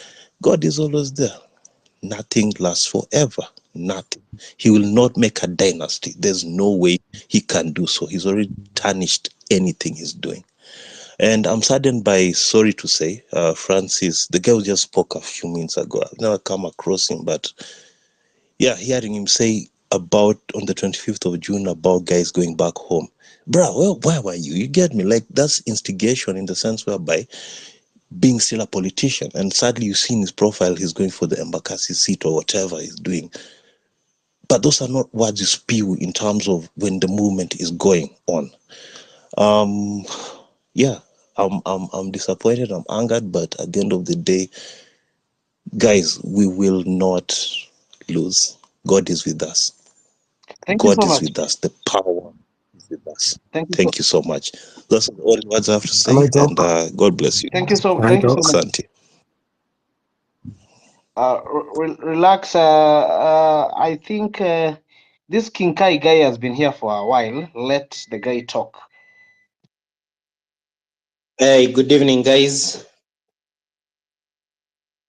God is always there. Nothing lasts forever. Nothing. He will not make a dynasty. There's no way he can do so. He's already tarnished anything he's doing. And I'm saddened by, sorry to say, Francis, the guy who just spoke a few minutes ago. I've never come across him, but yeah, hearing him say about on the 25th of June about guys going back home. Bruh, well, why were you? You get me? Like, that's instigation in the sense whereby being still a politician, and sadly you see in his profile he's going for the Embakasi seat or whatever he's doing. But those are not words you spew in terms of when the movement is going on. Yeah, I'm disappointed, I'm angered, but at the end of the day, guys, we will not lose. God is with us. Thank you God so is much. with us. The power is with us. Thank You so much. That's all the words I have to Can I say, and talk? God bless you. Thank you so Can I much. talk? Asante. Relax. I think this Kinkai guy has been here for a while. Let the guy talk. Hey, good evening, guys.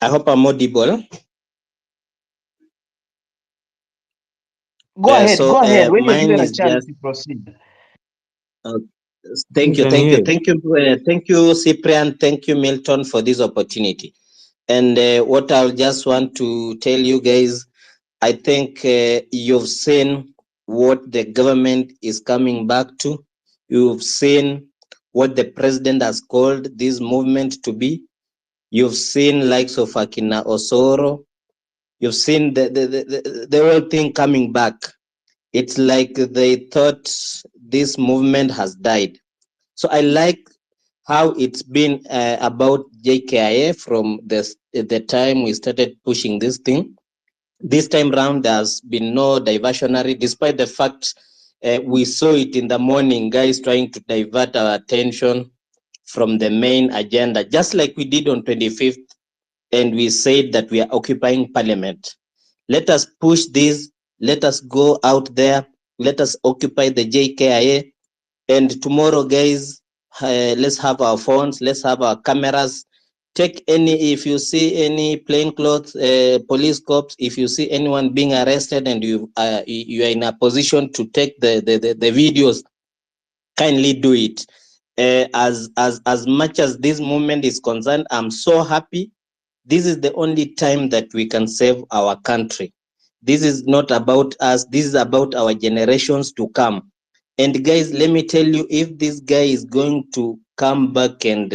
I hope I'm audible. Go ahead. Go ahead. When you're Mine given a is chance, just you proceed. thank We you, can thank hear you, you. thank you, Cyprian, thank you, Milton, for this opportunity. And what I'll just want to tell you guys, I think you've seen what the government is coming back to. You've seen what the president has called this movement to be. You've seen likes of Akina Osoro. You've seen the whole thing coming back. It's like they thought this movement has died. So I like how it's been about JKIA from the time we started pushing this thing. This time round, there's been no diversionary, despite the fact we saw it in the morning, guys trying to divert our attention from the main agenda, just like we did on 25th, and we said that we are occupying parliament. Let us push this, let us go out there, let us occupy the JKIA, and tomorrow, guys, let's have our phones, let's have our cameras. Take any, if you see any plainclothes, police cops, if you see anyone being arrested and you are in a position to take the videos, kindly do it. As much as this movement is concerned, I'm so happy. This is the only time that we can save our country. This is not about us. This is about our generations to come. And guys, let me tell you, if this guy is going to come back and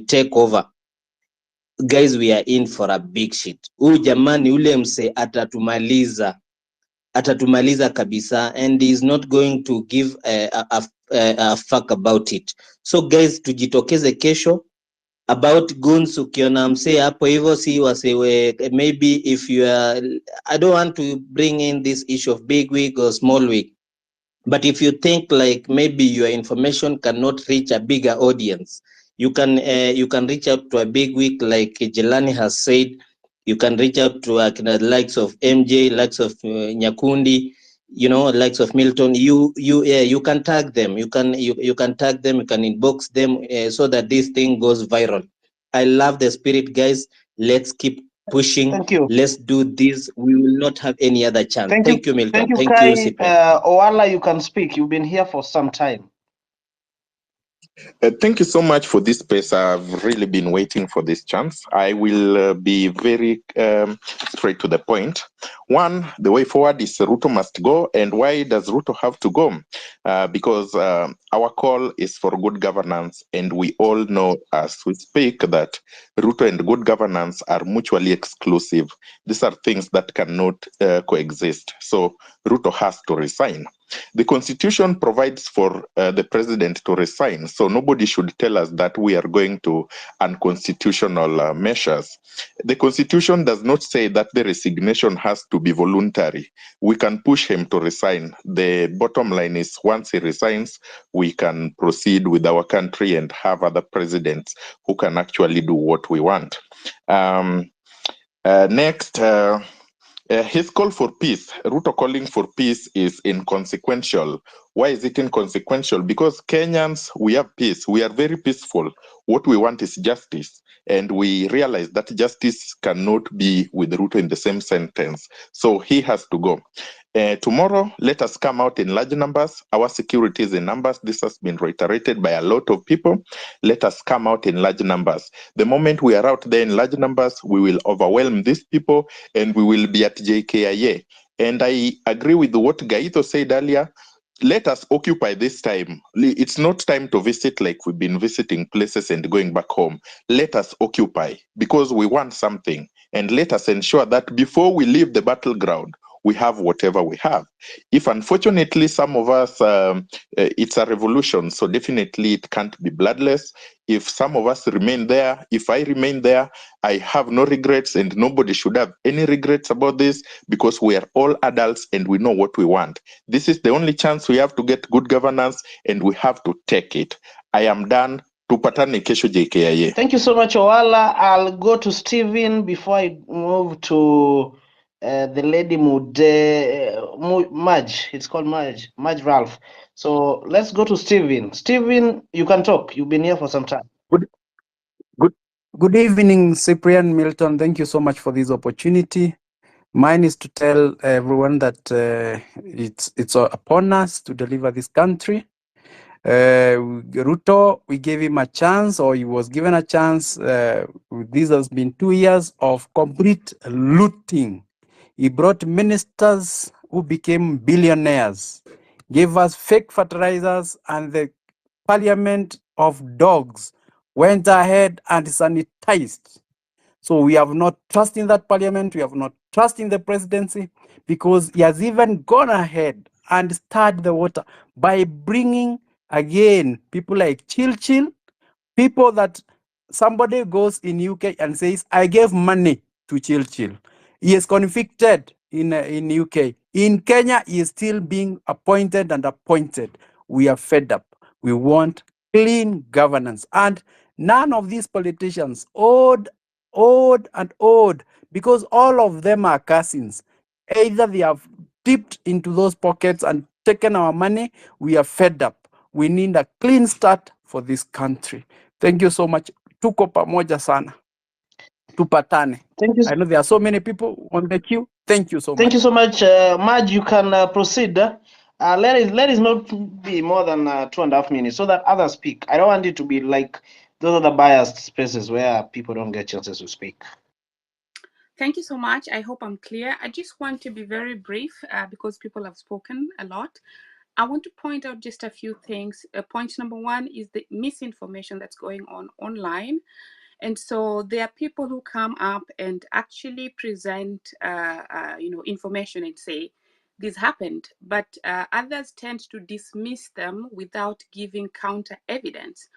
take over, guys, we are in for a big shit. Huyu jamani ule mse atatumaliza kabisa, and he is not going to give a fuck about it. So guys, tujitokeze kesho. About guns, ukiona mse hapo hivyo si wasewe, maybe if you are, I don't want to bring in this issue of big wig or small wig, but if you think like maybe your information cannot reach a bigger audience, you can reach out to a big wig like Jelani has said. You can reach out to the likes of MJ, likes of Nyakundi, you know, likes of Milton. You can tag them. You can tag them. You can inbox them so that this thing goes viral. I love the spirit, guys. Let's keep pushing. Thank you. Let's do this. We will not have any other chance. Thank Thank you. you, Milton. Thank you, Thank you, Kai. Cyprian. Owala, you can speak. You've been here for some time. Thank you so much for this space. I've really been waiting for this chance. I will be very straight to the point. One, the way forward is Ruto must go. And why does Ruto have to go? Because our call is for good governance. And we all know as we speak that Ruto and good governance are mutually exclusive. These are things that cannot coexist. So Ruto has to resign. The Constitution provides for the president to resign, so nobody should tell us that we are going to unconstitutional measures. The Constitution does not say that the resignation has to be voluntary. We can push him to resign. The bottom line is once he resigns, we can proceed with our country and have other presidents who can actually do what we want. Next, his call for peace, Ruto calling for peace, is inconsequential. Why is it inconsequential? Because Kenyans, we have peace. We are very peaceful. What we want is justice. And we realize that justice cannot be with Ruto in the same sentence. So he has to go. Tomorrow, let us come out in large numbers. Our security is in numbers. This has been reiterated by a lot of people. Let us come out in large numbers. The moment we are out there in large numbers, we will overwhelm these people and we will be at JKIA. And I agree with what Gaito said earlier. Let us occupy this time. It's not time to visit like we've been visiting places and going back home. Let us occupy because we want something. And let us ensure that before we leave the battleground, we have whatever we have. If unfortunately some of us, it's a revolution, so definitely it can't be bloodless. If some of us remain there, if I remain there, I have no regrets and nobody should have any regrets about this because we are all adults and we know what we want. This is the only chance we have to get good governance and we have to take it. I am done. Tupatane kesho JKIA. Thank you so much, Owala. I'll go to Stephen before I move to the lady Maj. It's called Maj Ralph. So let's go to Stephen. Stephen, you can talk. You've been here for some time. Good evening, Cyprian, Milton. Thank you so much for this opportunity. Mine is to tell everyone that it's upon us to deliver this country. Ruto, we gave him a chance, or he was given a chance. This has been 2 years of complete looting. He brought ministers who became billionaires, gave us fake fertilizers, and the parliament of dogs went ahead and sanitized. So we have not trust in that parliament, we have not trust in the presidency, because he has even gone ahead and stirred the water by bringing again people like Chil, people that somebody goes in UK and says, I gave money to Chil. He is convicted in UK. In Kenya, he is still being appointed and appointed. We are fed up. We want clean governance. And none of these politicians owed, because all of them are cousins. Either they have dipped into those pockets and taken our money. We are fed up. We need a clean start for this country. Thank you so much. Tuko pamoja sana. Tupatane. Thank you. I know there are so many people on the queue. Thank you so much. Thank you so much, Maj. You can proceed. Let it not be more than 2.5 minutes so that others speak. I don't want it to be like those are the biased spaces where people don't get chances to speak. Thank you so much. I hope I'm clear. I just want to be very brief because people have spoken a lot. I want to point out just a few things. Point number one is the misinformation that's going on online. And so there are people who come up and actually present information and say, this happened, but others tend to dismiss them without giving counter evidence.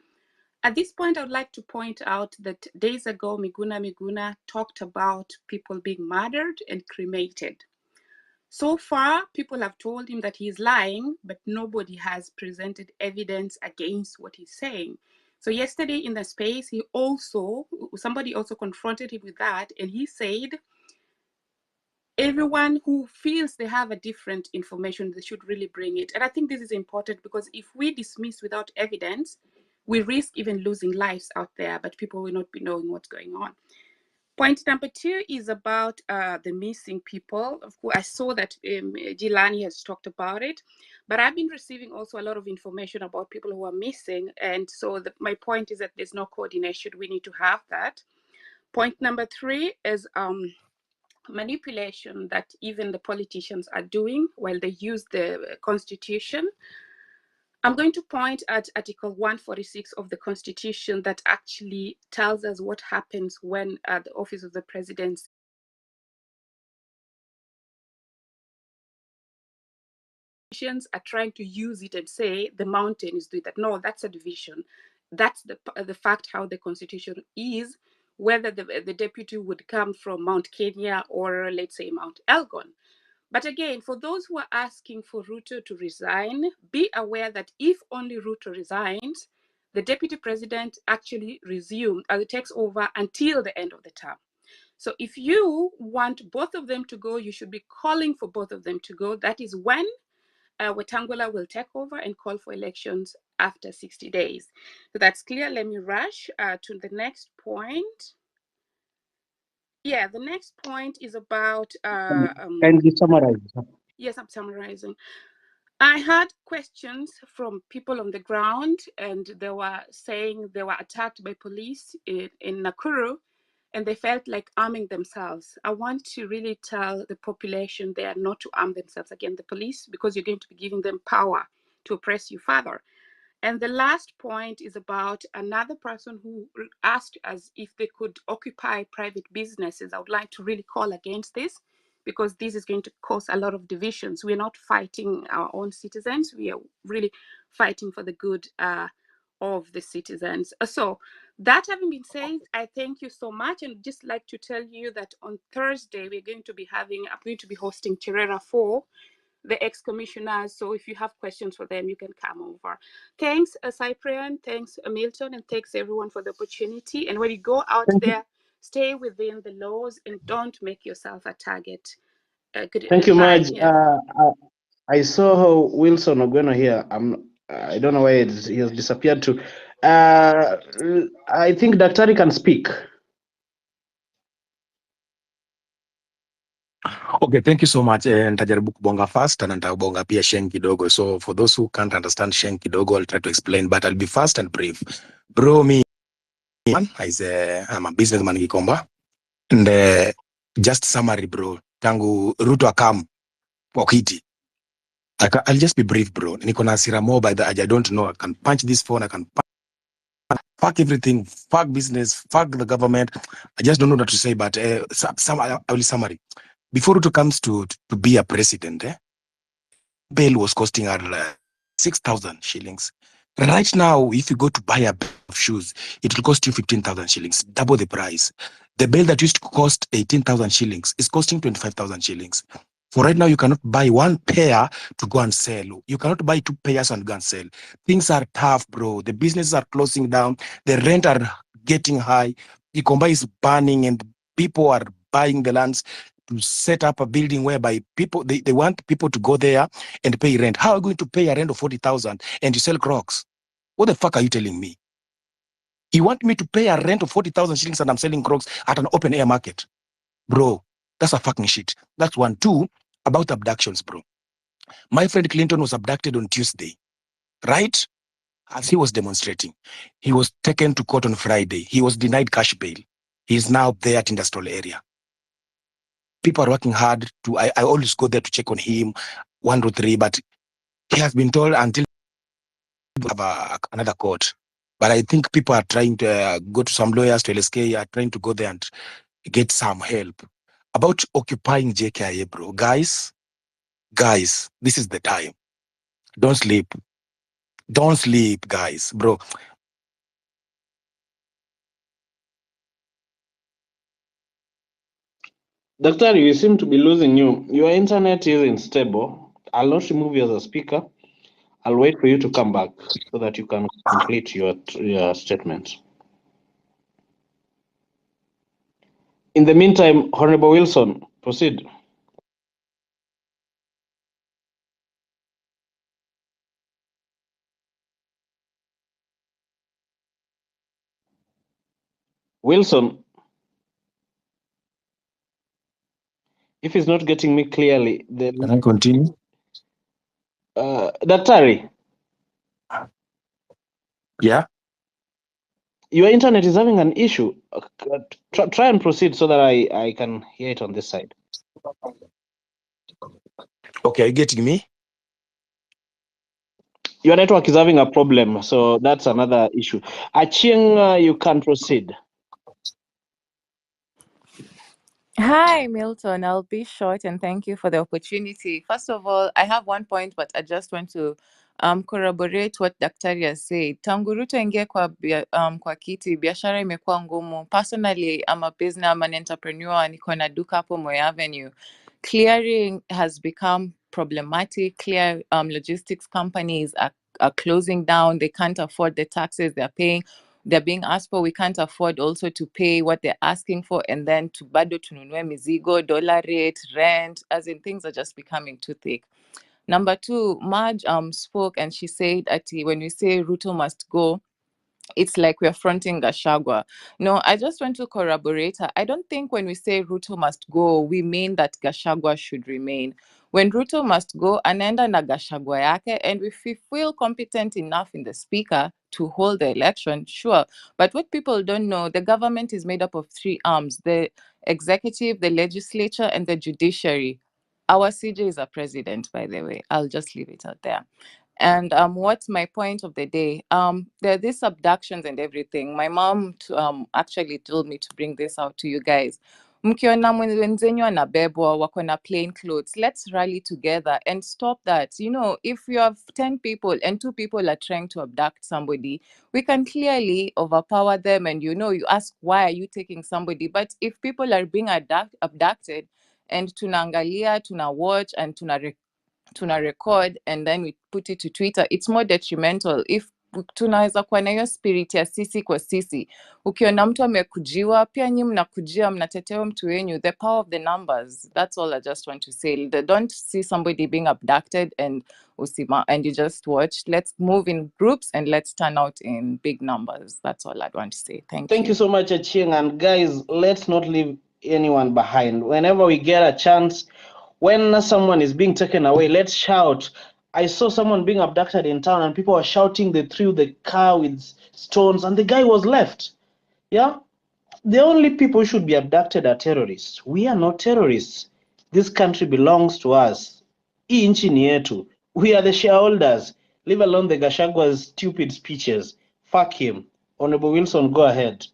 At this point, I would like to point out that days ago, Miguna talked about people being murdered and cremated. So far, people have told him that he's lying, but nobody has presented evidence against what he's saying. So yesterday in the space, somebody also confronted him with that, and he said, everyone who feels they have a different information, they should really bring it. And I think this is important because if we dismiss without evidence, we risk even losing lives out there, but people will not be knowing what's going on. Point number two is about the missing people. Of course, I saw that Jilani has talked about it, but I've been receiving also a lot of information about people who are missing. And so my point is that there's no coordination. We need to have that. Point number three is manipulation that even the politicians are doing while they use the Constitution. I'm going to point at Article 146 of the Constitution that actually tells us what happens when the office of the president are trying to use it and say the mountain is doing that. No, that's a division. That's the fact how the Constitution is, whether the deputy would come from Mount Kenya or let's say Mount Elgon. But again, for those who are asking for Ruto to resign, be aware that if only Ruto resigns, the deputy president actually takes over until the end of the term. So if you want both of them to go, you should be calling for both of them to go. That is when Wetangula will take over and call for elections after 60 days. So that's clear. Let me rush to the next point. Yeah, the next point is about... Can you summarize? Yes, I'm summarizing. I had questions from people on the ground, and they were saying they were attacked by police in Nakuru, and they felt like arming themselves. I want to really tell the population they are not to arm themselves against the police, because you're going to be giving them power to oppress you further. And the last point is about another person who asked us if they could occupy private businesses. I would like to really call against this, because this is going to cause a lot of divisions. We're not fighting our own citizens. We are really fighting for the good of the citizens. So that having been said, I thank you so much, and just like to tell you that on Thursday I'm going to be hosting Cherera 4. the ex-commissioners. So if you have questions for them, you can come over. Thanks, Cyprian. Thanks, Milton, and thanks everyone for the opportunity. And when you go out there, stay within the laws and don't make yourself a target. Thank you, Bye. Maj. Yeah. I saw Wilson Ogweno here. I don't know where he has disappeared to. I think Daktari can speak. Okay, thank you so much. Nitajaribu kubonga fast na nitabonga pia Sheng kidogo. So for those who can't understand Sheng kidogo, I'll try to explain, but I'll be fast and brief. Bro, I'm a businessman Gikomba. And just summary, bro. Tangu Ruto akam kwa kiti. I'll just be brief, bro. Niko na hasira more by the I don't know. I can punch this phone. I can fuck everything. Fuck business. Fuck the government. I just don't know what to say, but I will summary. Before Ruto comes to be a president, bail was costing her 6,000 shillings. Right now, if you go to buy a pair of shoes, it will cost you 15,000 shillings, double the price. The bail that used to cost 18,000 shillings is costing 25,000 shillings. For right now, you cannot buy one pair to go and sell. You cannot buy two pairs and go and sell. Things are tough, bro. The businesses are closing down. The rent are getting high. Ikomba is burning and people are buying the lands to set up a building whereby people, they want people to go there and pay rent. How are you going to pay a rent of 40,000 and you sell Crocs? What the fuck are you telling me? You want me to pay a rent of 40,000 shillings and I'm selling Crocs at an open air market? Bro, that's a fucking shit. That's one. Two, about abductions, bro. My friend Clinton was abducted on Tuesday, right? As he was demonstrating. He was taken to court on Friday. He was denied cash bail. He's now there at industrial area. People are working hard to, I always go there to check on him, 1 to 3, but he has been told until have another court. But I think people are trying to go to some lawyers to LSK, are trying to go there and get some help. About occupying JKIA, bro. Guys, this is the time. Don't sleep. Don't sleep, guys, bro. Daktari, you seem to be losing you. Your internet isn't stable. I'll not remove you as a speaker. I'll wait for you to come back so that you can complete your statement. In the meantime, Honorable Wilson, proceed. Wilson, if he's not getting me clearly, then Can I continue? Daktari. Yeah. Your internet is having an issue. Try and proceed so that I can hear it on this side. Okay, are you getting me? Your network is having a problem, so that's another issue. Achieng, you can proceed. Hi, Milton. I'll be short and thank you for the opportunity. First of all, I have one point, but I just want to corroborate what Daktari has said. Tangu Ruto ingie kwa kiti, biashara imekuwa ngumu. Personally, I'm an entrepreneur, niko na duka hapo Moi Avenue. Clearing has become problematic. Logistics companies are closing down. They can't afford the taxes they're paying. They're being asked for, we can't afford also to pay what they're asking for, and then to bado tununue mizigo, dollar rate, rent, as in things are just becoming too thick. Number two, Marge spoke and she said, when we say Ruto must go, it's like we're fronting Gachagua. No, I just want to corroborate her. I don't think when we say Ruto must go, we mean that Gachagua should remain. When Ruto must go, anaenda na Gachagua yake, and if we feel competent enough in the speaker to hold the election, sure. But what people don't know, the government is made up of 3 arms: the executive, the legislature, and the judiciary. Our CJ is a president, by the way. I'll just leave it out there. And what's my point of the day? There are these abductions and everything. My mom actually told me to bring this out to you guys. Mkiona wenzenyu anabebwa wako na plain clothes, let's rally together and stop that. You know, if you have 10 people and 2 people are trying to abduct somebody, we can clearly overpower them, and you ask, why are you taking somebody? But if people are being abducted and tunaangalia, tuna watch and tuna record and then we put it to Twitter, it's more detrimental. If tunaweza kuwa na hiyo spirit ya sisi kwa sisi, ukiona mtu amekujiwa pia nyinyi mnakujia, mnatetea mtu wenyu, the power of the numbers. That's all I just want to say. Don't see somebody being abducted and you just watch. Let's move in groups and let's turn out in big numbers. That's all I'd want to say. Thank Thank you so much, Achieng. And guys, let's not leave anyone behind. Whenever we get a chance, when someone is being taken away, let's shout. I saw someone being abducted in town and people were shouting. They threw the car with stones and the guy was left. Yeah? The only people who should be abducted are terrorists. We are not terrorists. This country belongs to us. Hii nchi ni yetu. We are the shareholders. Leave alone the Gashagwa's stupid speeches. Fuck him. Honorable Wilson, go ahead.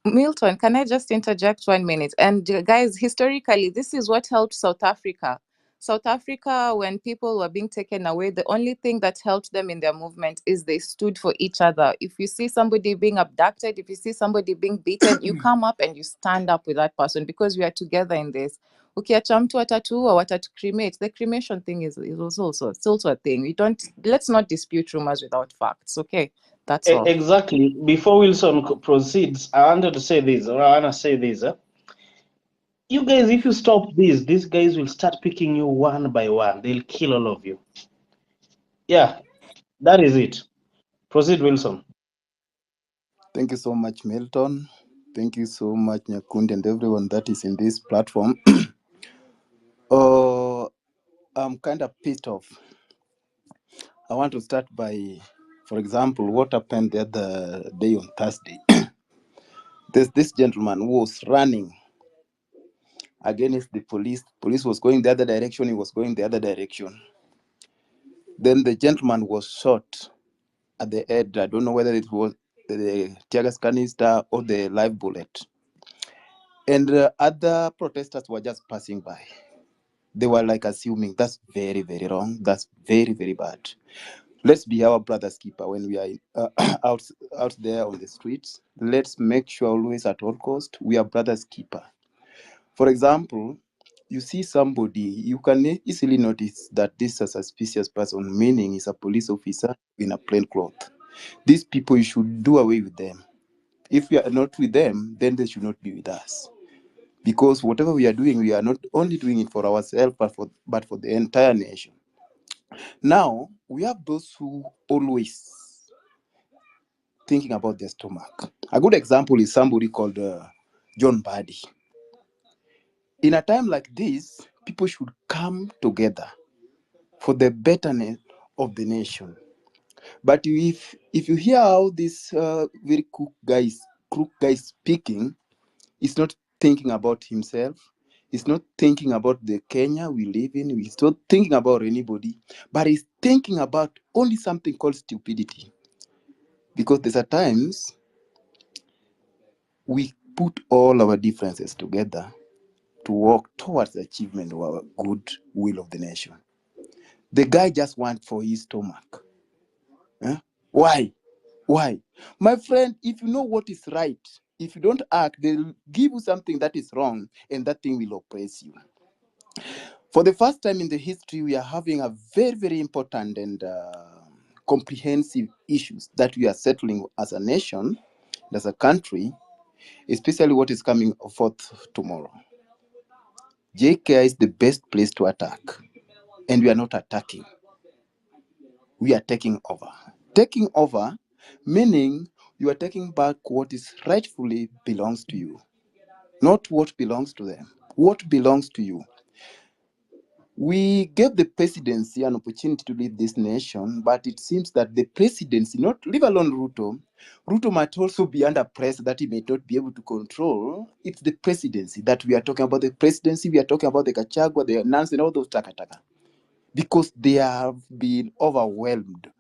Milton, can I just interject 1 minute? And guys, historically, this is what helped South Africa. South Africa, when people were being taken away, the only thing that helped them in their movement is they stood for each other. If you see somebody being abducted, if you see somebody being beaten, you come up and you stand up with that person because we are together in this. Ukiacha mtu watatu or watatu cremate, the cremation thing is also a thing. Let's not dispute rumors without facts, okay? That's all. Exactly. Before Wilson proceeds, I wanted to say this, or I want to say this. You guys, if you stop this, these guys will start picking you one by one. They'll kill all of you. Yeah, that is it. Proceed, Wilson. Thank you so much, Milton. Thank you so much, Nyakundi, and everyone that is in this platform. I'm kind of pissed off. I want to start by, for example, what happened the other day on Thursday. There's this gentleman who was running against the police. Police was going the other direction. He was going the other direction. Then the gentleman was shot at the head. I don't know whether it was the tear gas canister or the live bullet. And other protesters were just passing by. They were like assuming that's very, very wrong. That's very, very bad. Let's be our brother's keeper when we are out there on the streets. Let's make sure always at all cost we are brother's keeper. For example, you see somebody, you can easily notice that this is a suspicious person, meaning he's a police officer in a plain cloth. These people, you should do away with them. If we are not with them, then they should not be with us. Because whatever we are doing, we are not only doing it for ourselves, but for the entire nation. Now, we have those who always thinking about their stomach. A good example is somebody called John Badi. In a time like this, people should come together for the betterment of the nation. But if you hear how this very crook guy speaking, he's not thinking about himself. He's not thinking about the Kenya we live in. He's not thinking about anybody, but he's thinking about only something called stupidity. Because there's at times we put all our differences together to work towards the achievement of our good will of the nation. The guy just wants for his stomach. Why? Why? My friend, if you know what is right, if you don't act, they'll give you something that is wrong, and that thing will oppress you. For the first time in the history, we are having a very, very important and comprehensive issues that we are settling as a nation, as a country, especially what is coming forth tomorrow. JKIA is the best place to attack, and we are not attacking. We are taking over. Taking over, meaning you are taking back what is rightfully belongs to you, not what belongs to them. What belongs to you. We gave the presidency an opportunity to lead this nation, but it seems that the presidency, not leave alone Ruto might also be under pressure that he may not be able to control. It's the presidency that we are talking about. The presidency, we are talking about the Gachagua, the Nance, and all those taka. Because they have been overwhelmed.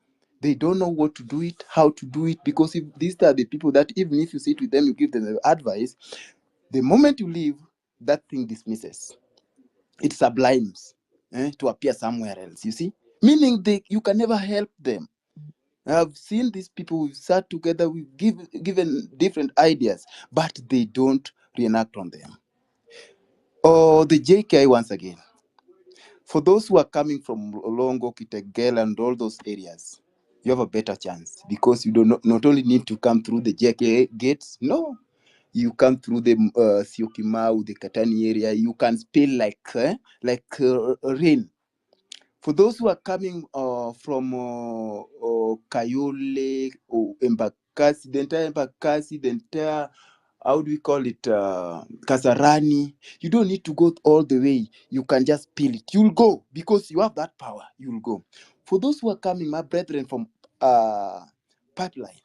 They don't know what to do it, how to do it, because if these are the people that even if you sit with them, you give them the advice, the moment you leave, that thing dismisses. It sublimes to appear somewhere else, you see? Meaning you can never help them. I've seen these people, we've sat together, we've given different ideas, but they don't reenact on them. Or the JKI once again. For those who are coming from Olongo, Kitegel, and all those areas, you have a better chance because you do not only need to come through the JKA gates, no, you come through the Syokimau, the Katani area, you can spill like rain. For those who are coming from Kayole, or Embakasi, the entire, how do we call it, Kasarani, you don't need to go all the way. You can just peel it. You'll go because you have that power. You'll go. For those who are coming, my brethren, from Pipeline,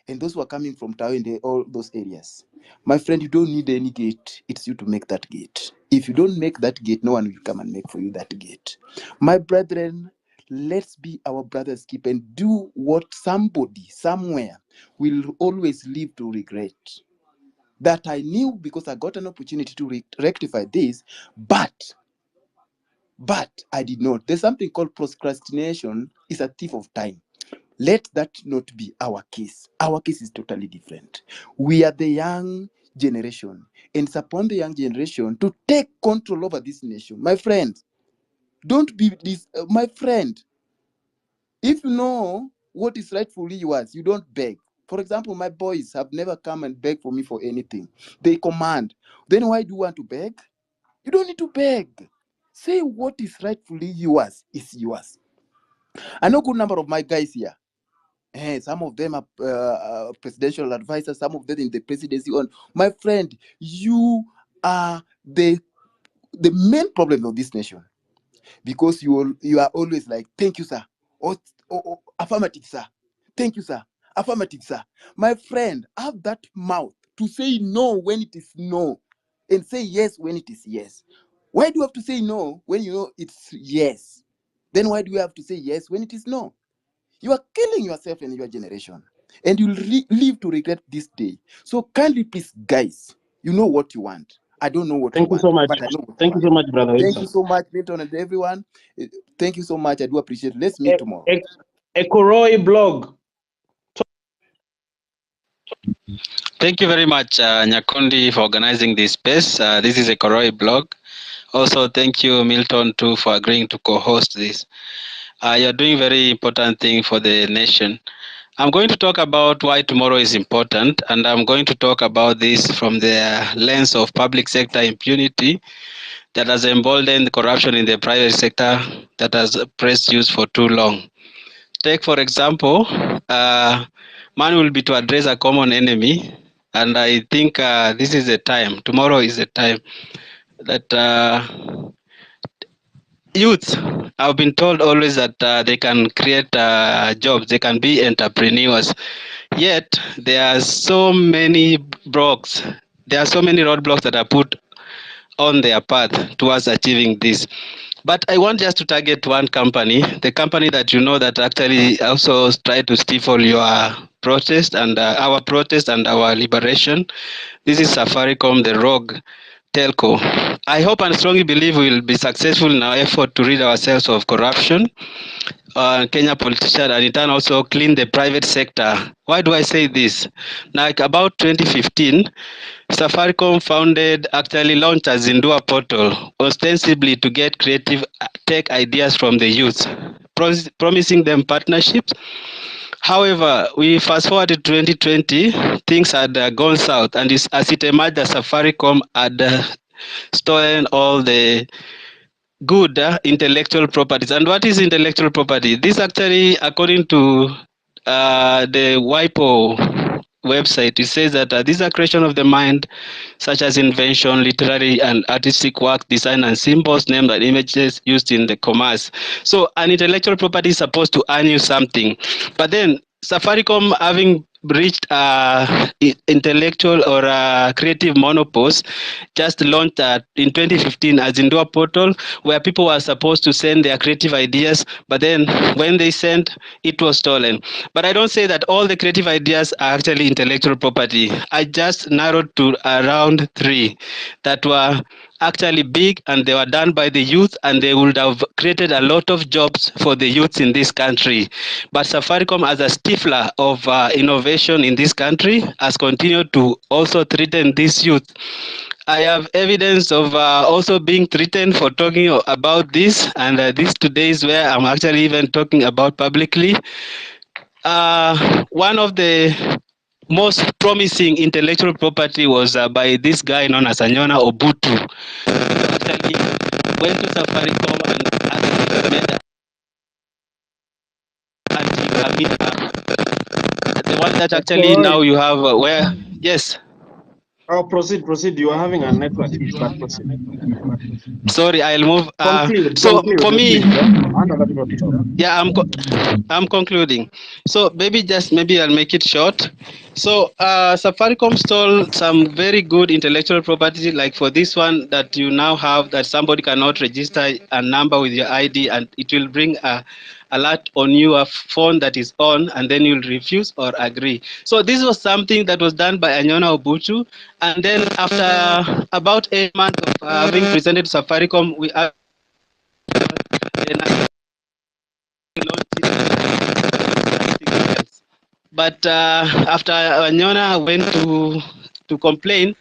and those who are coming from Tao and all those areas, my friend, you don't need any gate. It's you to make that gate. If you don't make that gate, no one will come and make for you that gate. My brethren, let's be our brother's keeper and do what somebody somewhere will always live to regret. That I knew because I got an opportunity to rectify this, but I did not. There's something called procrastination is a thief of time. Let that not be our case. Our case is totally different. We are the young generation, and it's upon the young generation to take control over this nation. My friend, don't be this. My friend, if you know what is rightfully yours, you don't beg. For example, my boys have never come and beg for me for anything. They command. Then why do you want to beg? You don't need to beg. Say what is rightfully yours is yours. I know a good number of my guys here. Some of them are presidential advisors, some of them in the presidency. On my friend, you are the main problem of this nation because you are always like, thank you, sir, or affirmative, sir, thank you, sir, affirmative, sir. My friend, have that mouth to say no when it is no, and say yes when it is yes. Why do you have to say no when you know it's yes? Then why do you have to say yes when it is no? You are killing yourself and your generation, and you'll live to regret this day. So kindly, please, guys, you know what you want. I don't know what you Thank you so want, much. but I know what you Thank you want. so much, Brother Thank you Wilson. so much, Milton, and everyone. Thank you so much. I do appreciate it. Let's meet tomorrow. Ekoroi blog. Thank you very much, Nyakundi, for organizing this space. This is a Koroi blog. Also, thank you, Milton, too, for agreeing to co-host this. You're doing very important thing for the nation. I'm going to talk about why tomorrow is important, and I'm going to talk about this from the lens of public sector impunity that has emboldened corruption in the private sector that has pressed use for too long. Take, for example, man will be to address a common enemy, and I think this is the time, tomorrow is the time that youth, I've been told always that they can create jobs, they can be entrepreneurs. Yet there are so many blocks, there are so many roadblocks that are put on their path towards achieving this. But I want just to target one company, the company that you know that actually also try to stifle your protest and our protest and our liberation. This is Safaricom, the rogue telco. I hope and strongly believe we will be successful in our effort to rid ourselves of corruption, Kenya politicians, and in turn also clean the private sector. Why do I say this? Like about 2015, Safaricom actually launched a Zindua portal, ostensibly to get creative tech ideas from the youth, promising them partnerships. However, we fast forward to 2020, things had gone south, and as it emerged that Safaricom had stolen all the good intellectual properties. And what is intellectual property? This actually, according to the WIPO website, it says that these are creation of the mind, such as invention, literary and artistic work, design and symbols, names and images used in the commerce. So an intellectual property is supposed to earn you something. But then Safaricom, having reached intellectual or creative monopoles, just launched in 2015 a Zindua portal where people were supposed to send their creative ideas, but then when they sent, it was stolen. But I don't say that all the creative ideas are actually intellectual property. I just narrowed to around 3 that were actually big, and they were done by the youth, and they would have created a lot of jobs for the youth in this country. But Safaricom, as a stifler of innovation in this country, has continued to also threaten this youth. I have evidence of also being threatened for talking about this, and this today is where I'm actually even talking about publicly. One of the most promising intellectual property was by this guy known as Anyona Obutu. Actually went to Safaricom and actually made the one that actually Sorry. now you have where yes. Oh, proceed. You are having a network issue, but proceed. Sorry, I'll move. So Conclude, for me, please. I want other people to talk. yeah, I'm concluding. So maybe I'll make it short. So Safaricom stole some very good intellectual property, like for this one that you now have, that somebody cannot register a number with your ID, and it will bring a alert on your phone that is on, and then you'll refuse or agree. So this was something that was done by Anyona Obutu, and then after about 8 months of having presented to Safaricom, we then but after Anyona went to complain,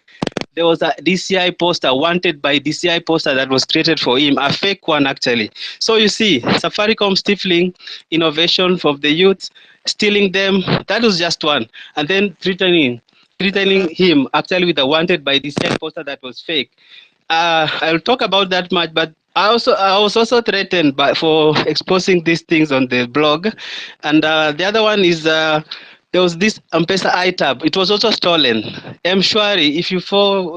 there was a DCI poster, wanted by DCI poster that was created for him, a fake one actually. So you see, Safaricom stifling innovation of the youth, stealing them, that was just one. And then threatening him actually with a wanted by DCI poster that was fake. I'll talk about that much, but I was also threatened for exposing these things on the blog, and the other one is there was this M-Pesa iTab. It was also stolen. M-Shwari, if you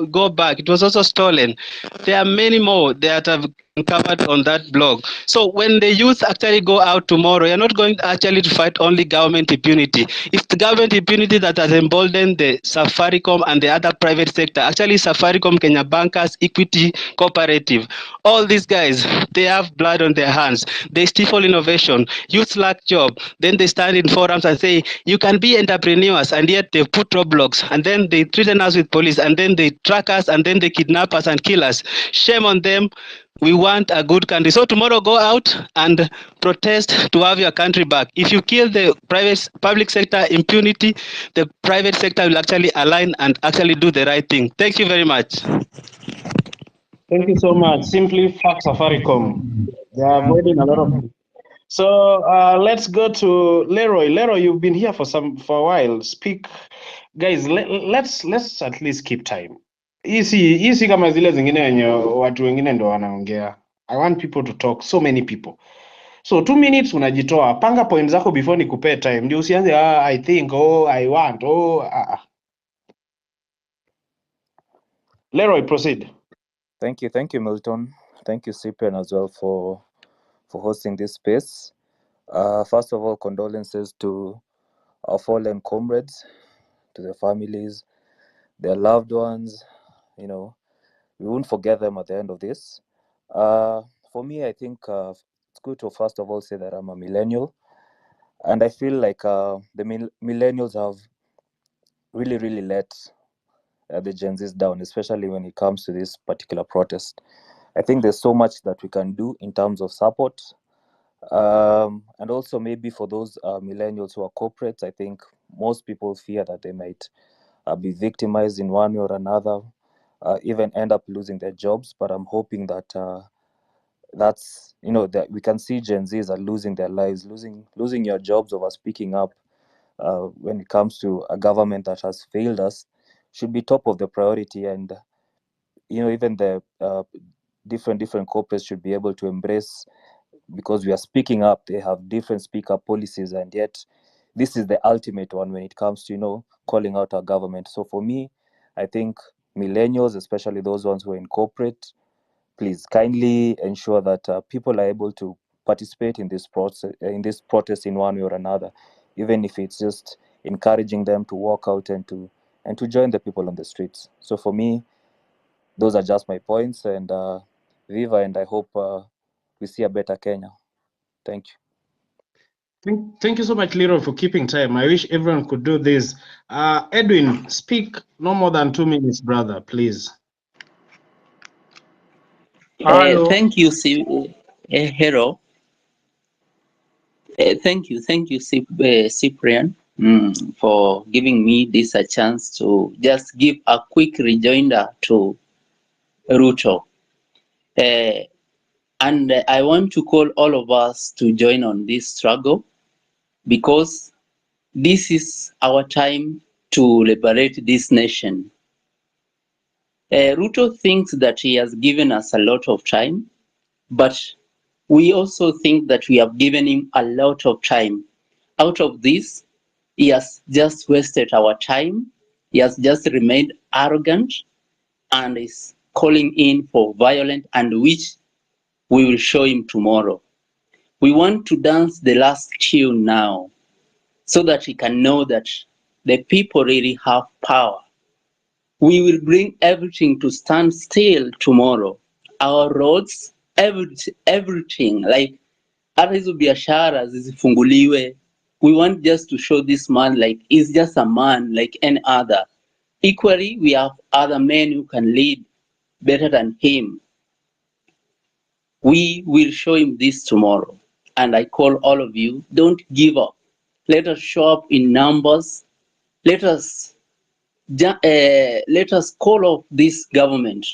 go back, it was also stolen. There are many more that have been covered on that blog. So when the youth actually go out tomorrow, you're not going actually to fight only government impunity. It's the government impunity that has emboldened the Safaricom and the other private sector. Actually, Safaricom, Kenya Bankers, Equity Cooperative, all these guys, they have blood on their hands. They stifle innovation. Youth lack job. Then they stand in forums and say, you can be entrepreneurs, and yet they put roadblocks, and then they threaten us with police, and then they track us, and then they kidnap us and kill us. Shame on them. We want a good country. So tomorrow, go out and protest to have your country back. If you kill the public sector impunity, the private sector will actually align and actually do the right thing. Thank you very much. Thank you so much. Simply fuck Safaricom. They are avoiding a lot of things. So let's go to Leroy. Leroy, you've been here for a while. Speak, guys. Let's at least keep time. Hii si kama zile zingine wenye watu wengine ndo wanaongea. I want people to talk, so many people. So 2 minutes unajitoa, panga point zako before nikupee time, ndio usianze I think, I want, Leroy, proceed. Thank you, Milton. Thank you, Cyprian, as well for hosting this space. First of all, condolences to our fallen comrades, to their families, their loved ones. You know, we won't forget them at the end of this. For me, I think it's good to first of all say that I'm a millennial, and I feel like the millennials have really let the Gen Zs down, especially when it comes to this particular protest. I think there's so much that we can do in terms of support. And also maybe for those millennials who are corporates, I think most people fear that they might be victimized in one way or another, even end up losing their jobs. But I'm hoping that that's, that we can see Gen Zs are losing their lives, losing your jobs over speaking up when it comes to a government that has failed us should be top of the priority. And even the different corporates should be able to embrace, because we are speaking up. They have different speak up policies, and yet this is the ultimate one when it comes to calling out our government. So for me, I think millennials, especially those ones who are in corporate, please kindly ensure that people are able to participate in this protest in one way or another, even if it's just encouraging them to walk out and to join the people on the streets. So for me, those are just my points, and viva, and I hope we see a better Kenya. Thank you. Thank you so much, Leroy, for keeping time. I wish everyone could do this. Edwin, speak no more than 2 minutes, brother, please. Thank you, Hero. Thank you, Cyprian, for giving me this a chance to just give a quick rejoinder to Ruto. And I want to call all of us to join on this struggle, because this is our time to liberate this nation. Ruto thinks that he has given us a lot of time, but we also think that we have given him a lot of time. Out of this, he has just wasted our time. He has just remained arrogant and is calling in for violence, and which we will show him tomorrow. We want to dance the last tune now, so that he can know that the people really have power. We will bring everything to stand still tomorrow. Our roads, everything, like hata hizo biashara zisifunguliwe. We want just to show this man like he's just a man like any other. Equally, we have other men who can lead better than him. We will show him this tomorrow. And I call all of you, don't give up. Let us show up in numbers. Let us call off this government.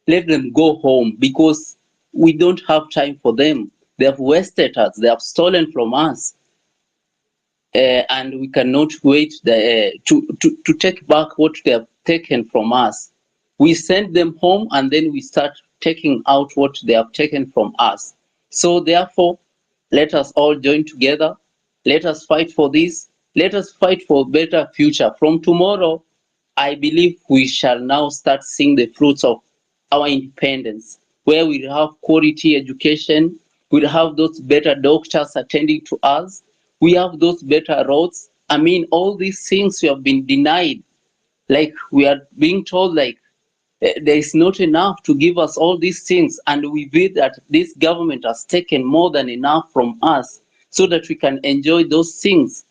Let them go home, because we don't have time for them. They have wasted us. They have stolen from us. And we cannot wait to take back what they have taken from us. We send them home, and then we start taking out what they have taken from us. So therefore, let us all join together. Let us fight for this. Let us fight for a better future. From tomorrow, I believe we shall now start seeing the fruits of our independence, where we have quality education, we'll have those better doctors attending to us, we have those better roads. I mean, all these things we have been denied. Like we are being told, like there is not enough to give us all these things, and we feel that this government has taken more than enough from us, so that we can enjoy those things.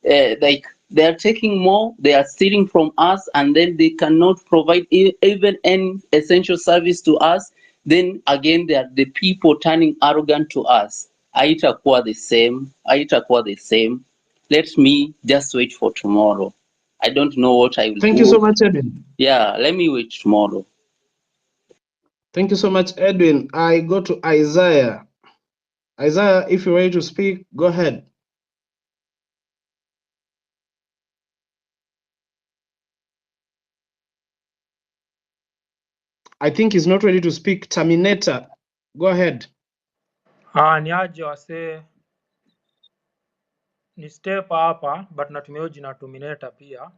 Like they are taking more, they are stealing from us, and then they cannot provide even any essential service to us. Then again, they are the people turning arrogant to us. Haitakuwa the same. Haitakuwa the same. Let me just wait for tomorrow. I don't know what I will Thank you do. so much, Edwin. Yeah, let me wait tomorrow. Thank you so much, Edwin. I go to Isaiah. Isaiah, if you're ready to speak, go ahead. I think he's not ready to speak. Terminator, go ahead. Ni aje wasee, ni step hapa but natumia jina Terminator pia.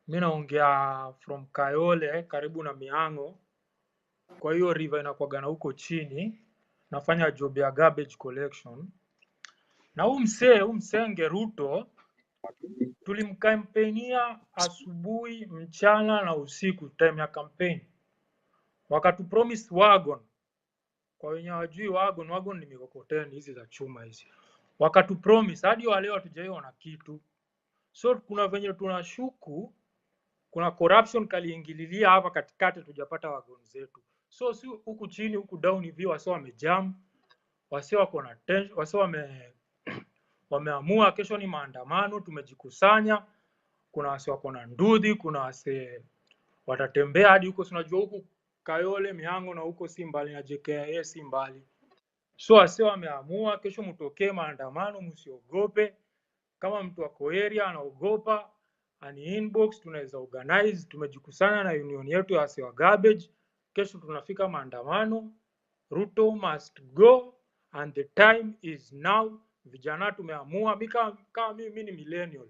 Mimi naongea from Kayole karibu na Miango. Kwa hiyo river inakuwaga na huko chini. Nafanya job ya garbage collection. Na huyu msenge Ruto tulimkampenia asubuhi, mchana na usiku time ya campaign. Wakatu promise wagon. Kwa wenye wajui wagon ni mikokoteni hizi za chuma hizi. Wakatu promise hadi wa leo hatujaiona kitu. So kuna venye tunashuku kuna corruption kaliingililia hapa katikati, tujapata wagon zetu. So si huku chini huku down hivi wase wamejam, wase wako na tension, wase wameamua kesho ni maandamano, tumejikusanya. Kuna wase wako na ndudhi, kuna wase watatembea hadi huko, unajua huku Kayole, Miango na huko si mbali na JKIA si mbali. So wase wameamua kesho mtokee maandamano, msiogope. Kama mtu wako area anaogopa, ani inbox, tunaweza organize. Tumejikusanya na union yetu ya wase wa garbage. Kesho tunafika maandamano. Ruto must go and the time is now. Vijana tumeamua. Kama mimi ni millennial,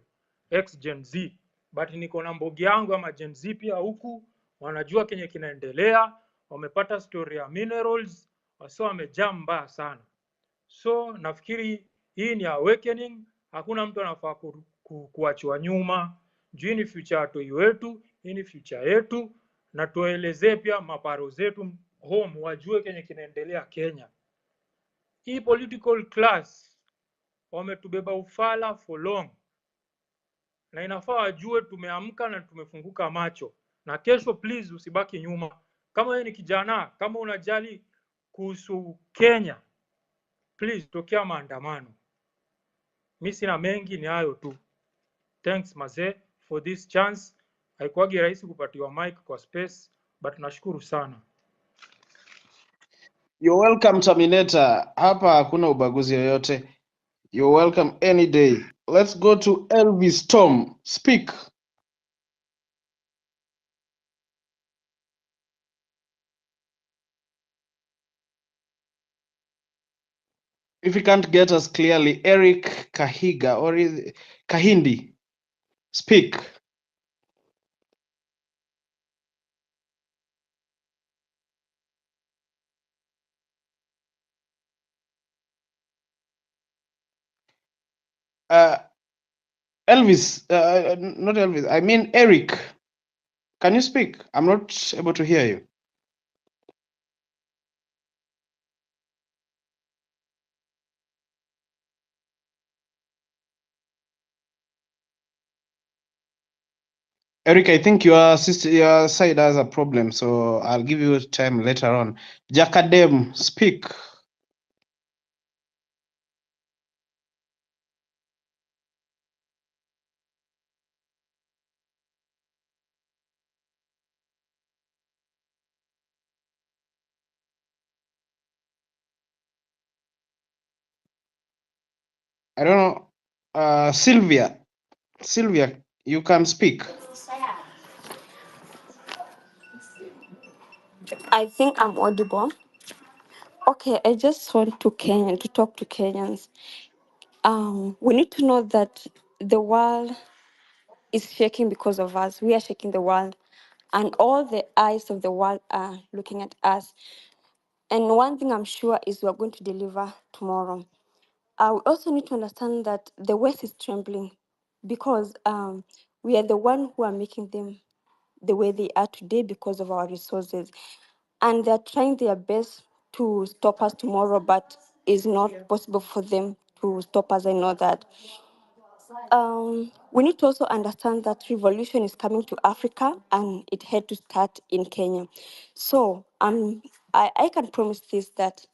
ex Gen Z, but niko na mbogi yangu ama Gen Z pia huku, wanajua kenye kinaendelea, wamepata story ya minerals, wase wamejaa mbaya sana. So nafikiri hii ni awakening. Hakuna mtu anafaa kuachwa nyuma. Juu ni future watoi wetu, hii ni future yetu, na tuelezee pia maparo zetu home, wajue kenye kinaendelea Kenya. Hii political class wametubeba ufala for long, na inafaa wajue tumeamka na tumefunguka macho. Na kesho please usibaki nyuma. Kama wewe ni kijana, kama unajali kuhusu Kenya, please tokea maandamano. Mimi sina mengi, ni hayo tu. Thanks mazee for this chance. Haikuwagi rahisi kupatiwa mic kwa space. but nashukuru sana. You're welcome Terminator. Hapa hakuna ubaguzi yoyote. You're welcome any day. Let's go to Elvis Tom. Speak. If you can't get us clearly, Eric Kahiga or Kahindi, speak. Elvis, not Elvis, I mean Eric. Can you speak? I'm not able to hear you. Eric, I think your side has a problem, so I'll give you time later on. Jakadem, speak. I don't know. Sylvia, you can speak. I think I'm audible. Okay, I just want to talk to Kenyans. We need to know that the world is shaking because of us. We are shaking the world, and all the eyes of the world are looking at us. And one thing I'm sure is we're going to deliver tomorrow. We also need to understand that the West is trembling because we are the one who are making them the way they are today because of our resources. And they're trying their best to stop us tomorrow, but it's not possible for them to stop us. I know that. We need to also understand that revolution is coming to Africa and it had to start in Kenya. So I can promise this, that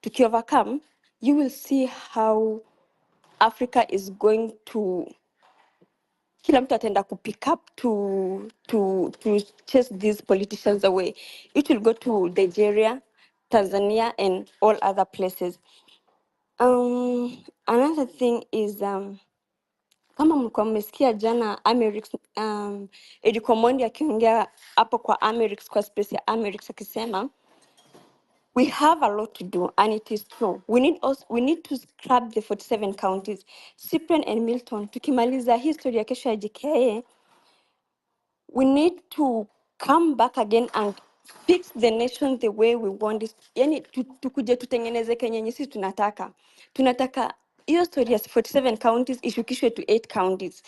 to overcome, you will see how Africa is going to kila mtu ataenda kupick up to chase these politicians away. It will go to Nigeria, Tanzania, and all other places. Another thing is kama mlikuwa mmesikia jana Amerix, Eric Omondi akiongea hapo kwa Amerix, kwa space ya Amerix, akisema we have a lot to do, and it is true. We need to scrub the 47 counties. Cyprian and Milton, tukimaliza history ya kesho ya JKIA, we need to come back again and fix the nation the way we want it. Yani tukuje tutengeneze Kenya yenye sisi tunataka. Tunataka hiyo story ya 47 counties ishukishwe to 8 counties.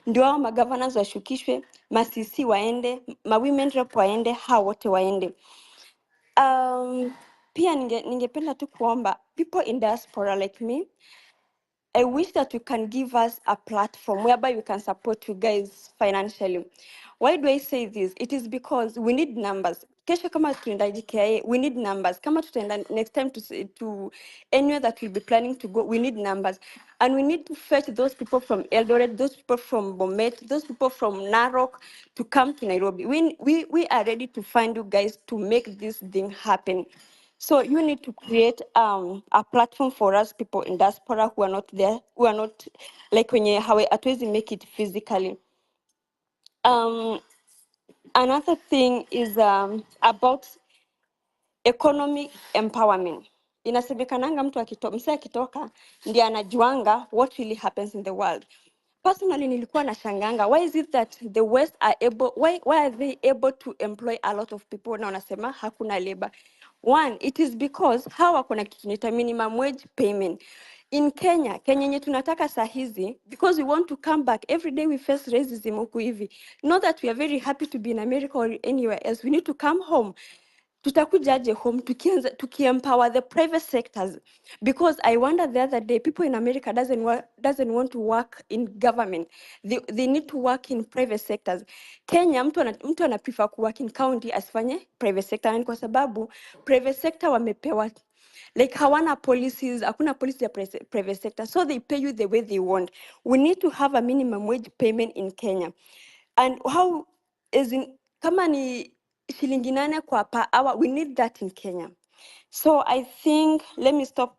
Ndio hao magovernors washukishwe, masisi waende, women rep waende, hao wote waende. Pia ningependa tu kuomba people in diaspora like me, I wish that you can give us a platform whereby we can support you guys financially. Why do I say this? It is because we need numbers. Kesho kama tuenda JKIA, we need numbers. Kama tutaenda next time to anywhere that we'll be planning to go, we need numbers. And we need to fetch those people from Eldoret, those people from Bomet, those people from Narok to come to Nairobi. We are ready to find you guys to make this thing happen. So you need to create a platform for us people in diaspora who are not there, who are not like when you how hatuwezi make it physically. Another thing is about economic empowerment. Inasemekananga mtu msee akitoka ndiye anajuanga what really happens in the world. Personally, nilikuwa nashanganga, why is it that the West are able, why are they able to employ a lot of people na wanasema hakuna labor? One, it is because hawa kuna kitu tunaita minimum wage payment. In Kenya yenye tunataka saa hizi, because we want to come back, every day we face racism huku hivi. Not that we are very happy to be in America or anywhere else, we need to come home. Tutakujaje home tukiempower the private sectors, because I wonder the other day people in America doesn't want to work in government, they need to work in private sectors. Kenya mtu ana prefer ku work in county asifanye private sector, na kwa sababu private sector wamepewa like hawana policies, hakuna policy ya private sector, so they pay you the way they want. We need to have a minimum wage payment in Kenya. And how is in kama ni shilingi 8 kwa per hour. We need that in Kenya. So I think, let me stop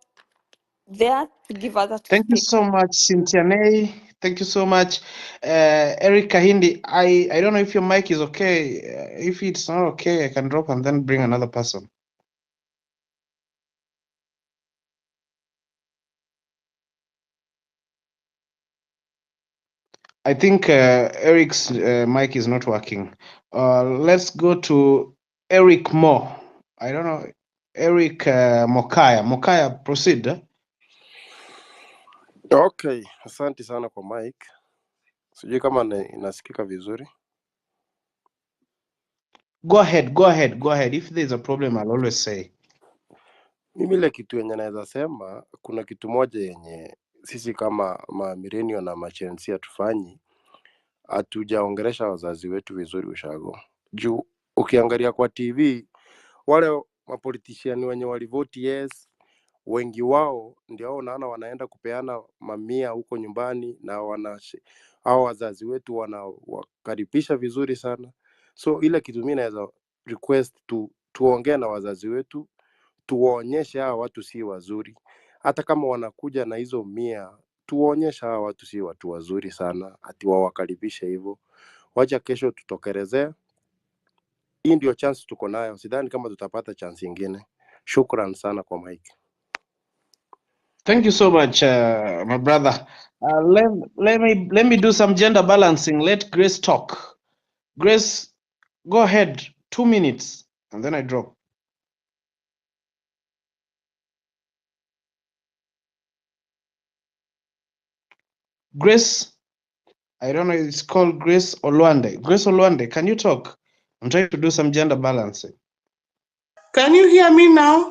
there to give others to Thank you speak. so much, Cynthia Ney. Thank you so much, Eric Kahindi. I don't know if your mic is okay. If it's not okay, I can drop and then bring another person. I think Eric's mic is not working. Let's go to Eric Moore. I don't know. Eric Mokaya. Mokaya, proceed. Okay, asante sana kwa mic. Sijui kama inasikika vizuri. Go ahead. If there's a problem, I'll always say. Mimi ile kitu yenye naweza sema, kuna kitu moja yenye sisi kama mamirenio na machensi hatufanyi, hatujaongelesha wazazi wetu vizuri ushago. Juu ukiangalia kwa TV, wale mapolitician wenye walivoti yes, wengi wao ndio naona wanaenda kupeana mamia huko nyumbani na hao wazazi wetu wanawakaribisha vizuri sana. So ile kitu mimi naweza request tuongee na wazazi wetu, tuwaonyeshe hawa watu si wazuri. Hata kama wanakuja na hizo 100, tuwaonyeshe hawa watu si watu wazuri sana, ati wawakaribishe hivyo. Wacha kesho tutokelezee. Hii ndio chance tuko nayo. Sidhani kama tutapata chance nyingine. Shukran sana kwa mic. Thank you so much, my brother. Let me do some gender balancing. Let Grace talk. Grace, go ahead. 2 minutes, and then I drop. Grace, I don't know. It's called Grace Olwande. Grace Olwande, can you talk? I'm trying to do some gender balancing. Can you hear me now?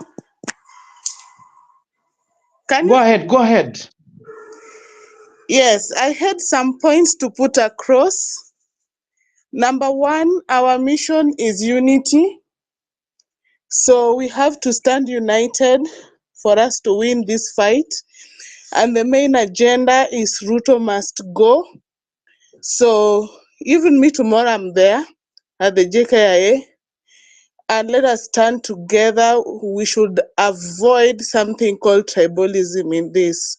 Go ahead. Yes, I had some points to put across. Number one, our mission is unity. So we have to stand united for us to win this fight. And the main agenda is Ruto must go. So even me tomorrow, I'm there at the JKIA. And let us stand together. We should avoid something called tribalism in this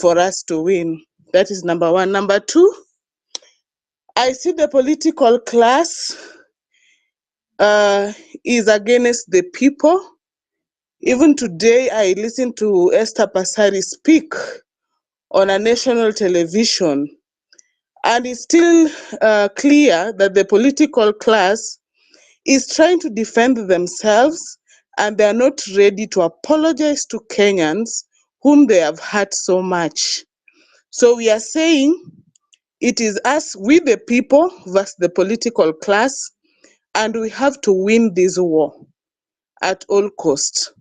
for us to win. That is number one. Number two, I see the political class is against the people. Even today, I listened to Esther Pasari speak on a national television. And it's still clear that the political class is trying to defend themselves, and they are not ready to apologize to Kenyans whom they have hurt so much. So we are saying it is us, we the people, versus the political class, and we have to win this war at all cost.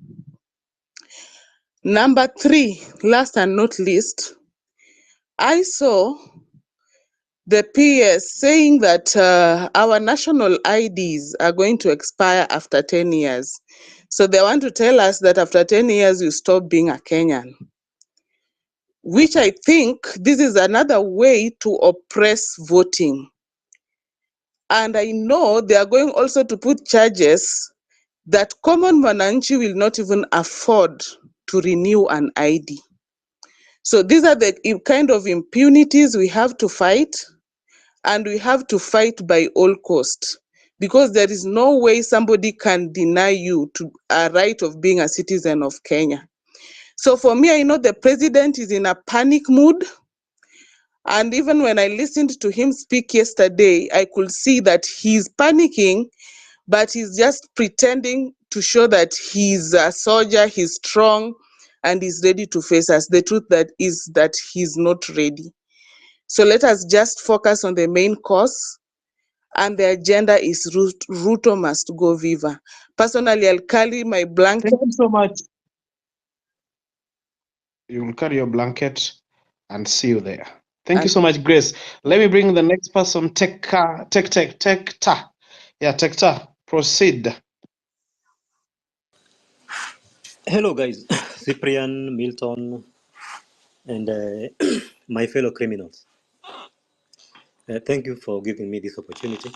Number three, last and not least, I saw the PS saying that our national IDs are going to expire after 10 years. So they want to tell us that after 10 years, you stop being a Kenyan, which I think this is another way to oppress voting. And I know they are going also to put charges that common Mananchi will not even afford to renew an ID. So these are the kind of impunities we have to fight. And we have to fight by all cost, because there is no way somebody can deny you to a right of being a citizen of Kenya. So for me, I know the president is in a panic mood. And even when I listened to him speak yesterday, I could see that he's panicking, but he's just pretending to show that he's a soldier, he's strong, and he's ready to face us. The truth is that he's not ready. So let us just focus on the main cause, and the agenda is Ruto must go viva. Personally, I'll carry my blanket. Thank you so much. You will carry your blanket and see you there. Thank you so much, Grace. Let me bring the next person, Tekta. Yeah, Tekta, proceed. Hello, guys. Cyprian, Milton, and my fellow criminals. Thank you for giving me this opportunity.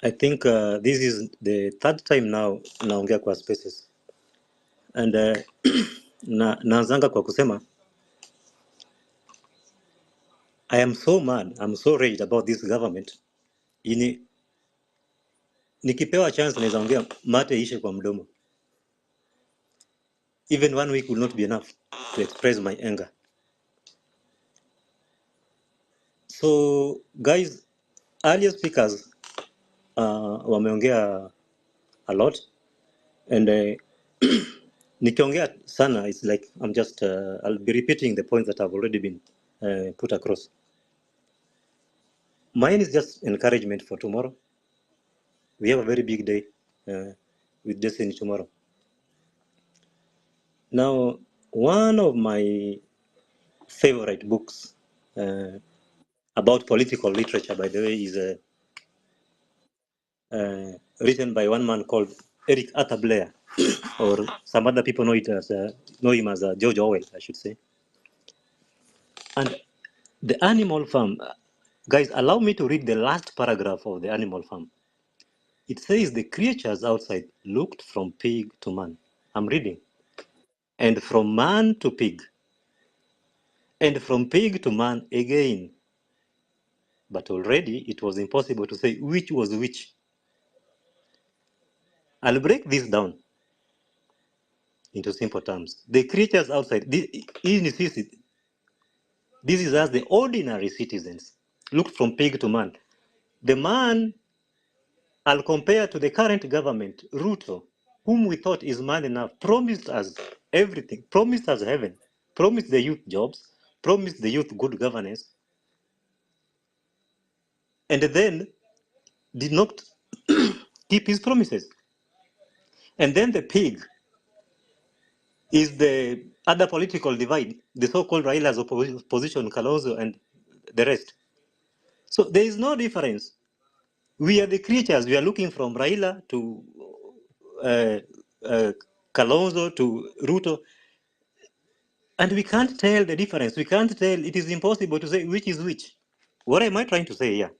I think this is the third time now naongea kwa spaces and naanzanga kwa kusema I am so mad, I'm so raged about this government. Nikipewa chance naweza ongea mate ishe kwa mdomo. Even 1 week will not be enough to express my anger. So guys, earlier speakers wameongea a lot and nikiongea sana it's like I'm just I'll be repeating the points that have already been put across. Mine is just encouragement for tomorrow. We have a very big day with Destiny tomorrow. Now, one of my favorite books about political literature, by the way, is written by one man called Eric Arthur Blair, or some other people know him as George Orwell, I should say. And the Animal Farm, guys, allow me to read the last paragraph of the Animal Farm. It says the creatures outside looked from pig to man. I'm reading. And from man to pig. And from pig to man again. But already it was impossible to say which was which. I'll break this down into simple terms. The creatures outside, this is as the ordinary citizens, looked from pig to man. The man, I'll compare to the current government, Ruto, whom we thought is man enough, promised us everything, promised us heaven, promised the youth jobs, promised the youth good governance, and then did not keep his promises. And then the pig is the other political divide, the so-called Raila's opposition, Kalonzo and the rest. So there is no difference. We are the creatures. We are looking from Raila to Kalonzo to Ruto, and we can't tell the difference. We can't tell. It is impossible to say which is which. What am I trying to say here?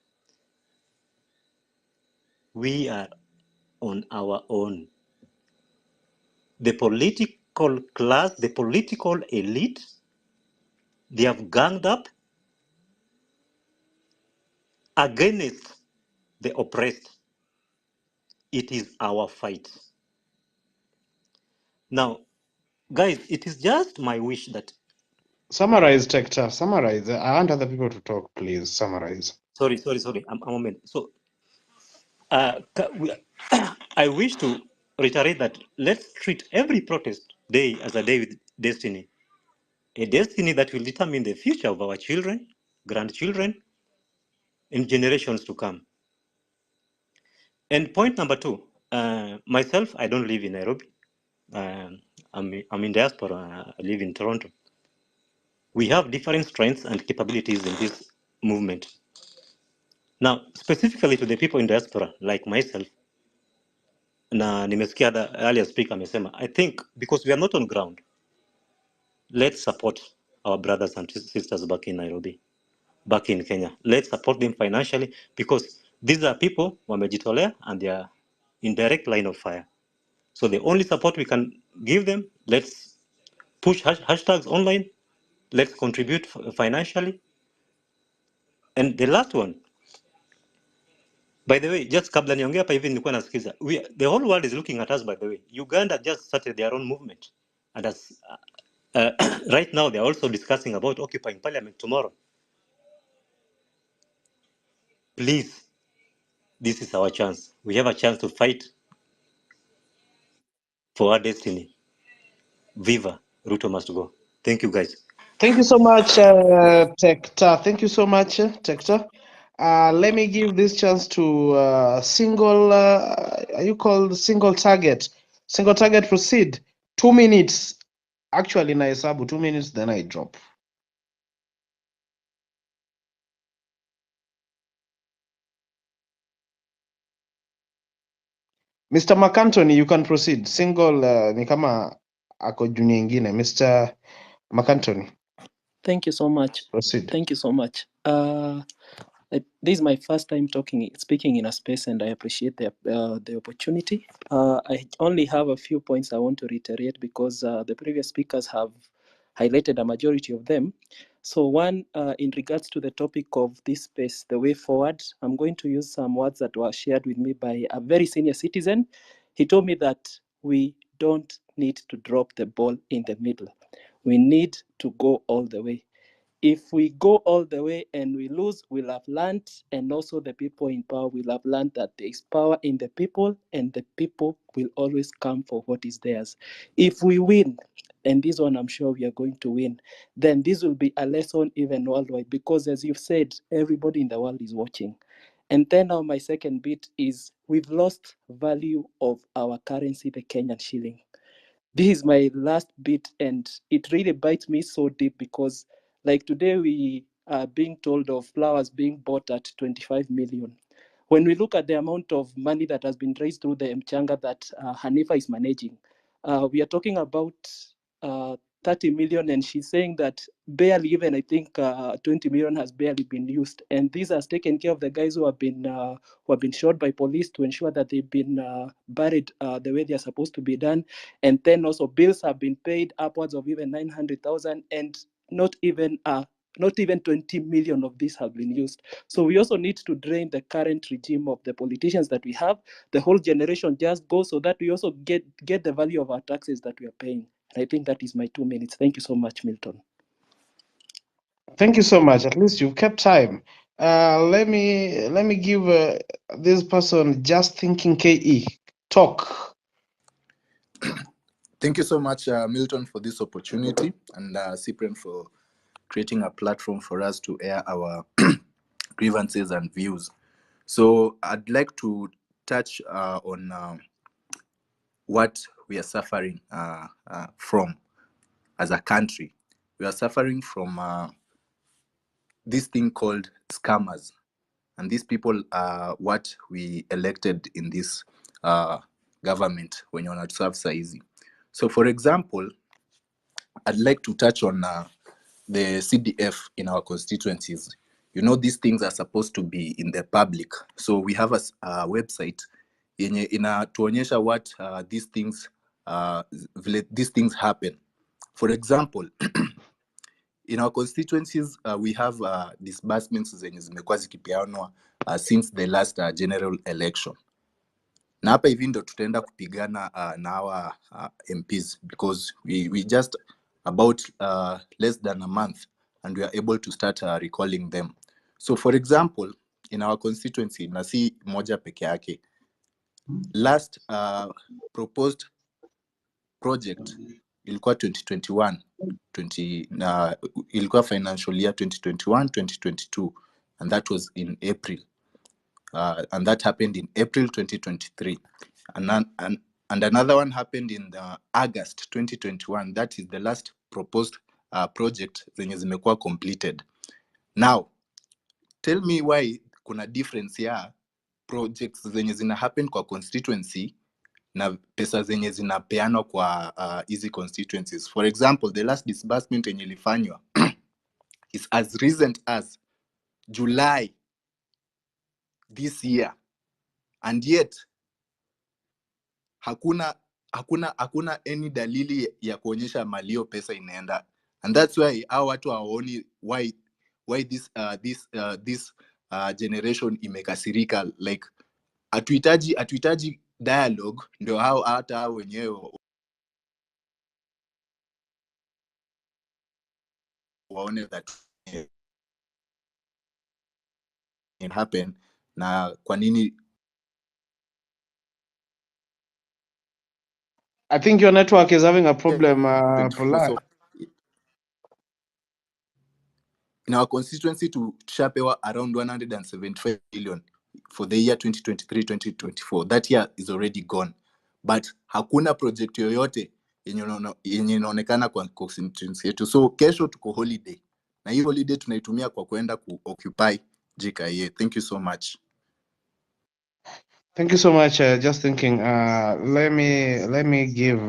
We are on our own. The political class, the political elite, they have ganged up against the oppressed. It is our fight. Now, guys, it is just my wish that. Summarize, Tector. Summarize. I want other people to talk, please. Summarize. Sorry. A moment. So, I wish to reiterate that let's treat every protest day as a day with destiny. A destiny that will determine the future of our children, grandchildren, and generations to come. And point number 2, myself, I don't live in Nairobi. I'm in diaspora. I live in Toronto. We have different strengths and capabilities in this movement. Now, specifically to the people in diaspora, like myself, na nimesikia the earlier speaker amesema, I think because we are not on ground, let's support our brothers and sisters back in Nairobi, back in Kenya. Let's support them financially because these are people wamejitolea and they are in direct line of fire. So the only support we can give them, let's push hashtags online, let's contribute financially. And the last one, by the way, just kabla niongea hapa hivi nilikuwa nasikiza, the whole world is looking at us. By the way, Uganda just started their own movement, and as right now they are also discussing about occupying parliament tomorrow. Please, this is our chance. We have a chance to fight for our destiny. Viva Ruto must go. Thank you, guys. Thank you so much, Tector. Thank you so much, Tector. Let me give this chance to single, are you called single target? Single target, proceed. 2 minutes. Actually, naisabu 2 minutes, then I drop. Mr. McAntony, you can proceed. Single, ni kama ako junior ingine. Mr. McAntony. Thank you so much. Proceed. Thank you so much. This is my first time speaking in a space, and I appreciate the opportunity. I only have a few points I want to reiterate because the previous speakers have highlighted a majority of them. So one, in regards to the topic of this space, the way forward, I'm going to use some words that were shared with me by a very senior citizen. He told me that we don't need to drop the ball in the middle. We need to go all the way. If we go all the way and we lose, we'll have learned, and also the people in power will have learned that there is power in the people, and the people will always come for what is theirs. If we win, and this one I'm sure we are going to win, then this will be a lesson even worldwide, because as you've said, everybody in the world is watching. And then now my second bit is we've lost value of our currency, the Kenyan shilling. This is my last bit, and it really bites me so deep because, like today, we are being told of flowers being bought at 25 million. When we look at the amount of money that has been raised through the Mchanga that Hanifa is managing, we are talking about 30 million, and she's saying that barely even, I think, 20 million has barely been used. And this has taken care of the guys who have been shot by police to ensure that they've been buried the way they are supposed to be done. And then also bills have been paid upwards of even 900,000, and not even 20 million of these have been used. So we also need to drain the current regime of the politicians that we have. The whole generation just goes so that we also get the value of our taxes that we are paying. And I think that is my 2 minutes. Thank you so much, Milton. Thank you so much. At least you've kept time. Let me give this person just thinking KE talk. Thank you so much, Milton, for this opportunity, and Cyprian for creating a platform for us to air our grievances and views. So I'd like to touch on what we are suffering from as a country. We are suffering from this thing called scammers. And these people are what we elected in this government when you're not serve easy. So for example, I'd like to touch on the CDF in our constituencies. You know, these things are supposed to be in the public. So we have a website yenye inatuonyesha what these things happen. For example, in our constituencies, we have disbursements zenye zimekuwa zikipeanwa since the last general election. Na hapa hivi ndo tutaenda kupigana na our MPs because we just about less than a month and we are able to start recalling them. So for example, in our constituency, na si moja peke yake, last proposed project ilikuwa 2021 ilikuwa financial year 2021-2022, and that was in April, and that happened in April 2023, and another one happened in August 2021. That is the last proposed project zenye zimekuwa completed. Now tell me why kuna difference ya projects zenye zina happen kwa constituency na pesa zenye zinapeanwa kwa hizi constituencies. For example, the last disbursement yenye ilifanywa is as recent as July this year, and yet hakuna any dalili ya kuonyesha malio pesa inaenda, and that's why hao watu hawaoni why this generation imekasirika. Like hatuhitaji dialogue ndio hata hao wenyewe waone that it happen na kwa nini. I think your network is having a problem, So in our constituency tushapewa around 175 billion for the year 2023-2024. That year is already gone, but hakuna project yoyote yenye inaonekana kwa constituency yetu. So kesho tuko holiday, na hii holiday tunaitumia kwa kwenda ku occupy JKIA. Thank you so much. Thank you so much. Just thinking. Let me give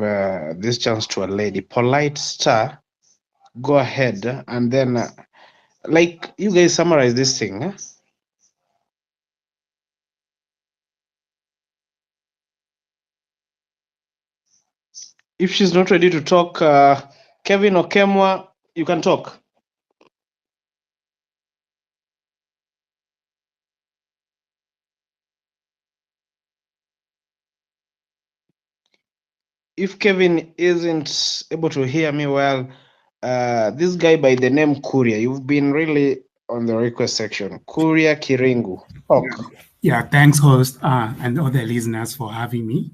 this chance to a lady. Polite Star, go ahead, and then like you guys summarize this thing. If she's not ready to talk, Kevin Okemwa, you can talk. If Kevin isn't able to hear me well, this guy by the name Kuria, you've been really on the request section. Kuria Kiringu, talk. Yeah, thanks, host, and other listeners for having me.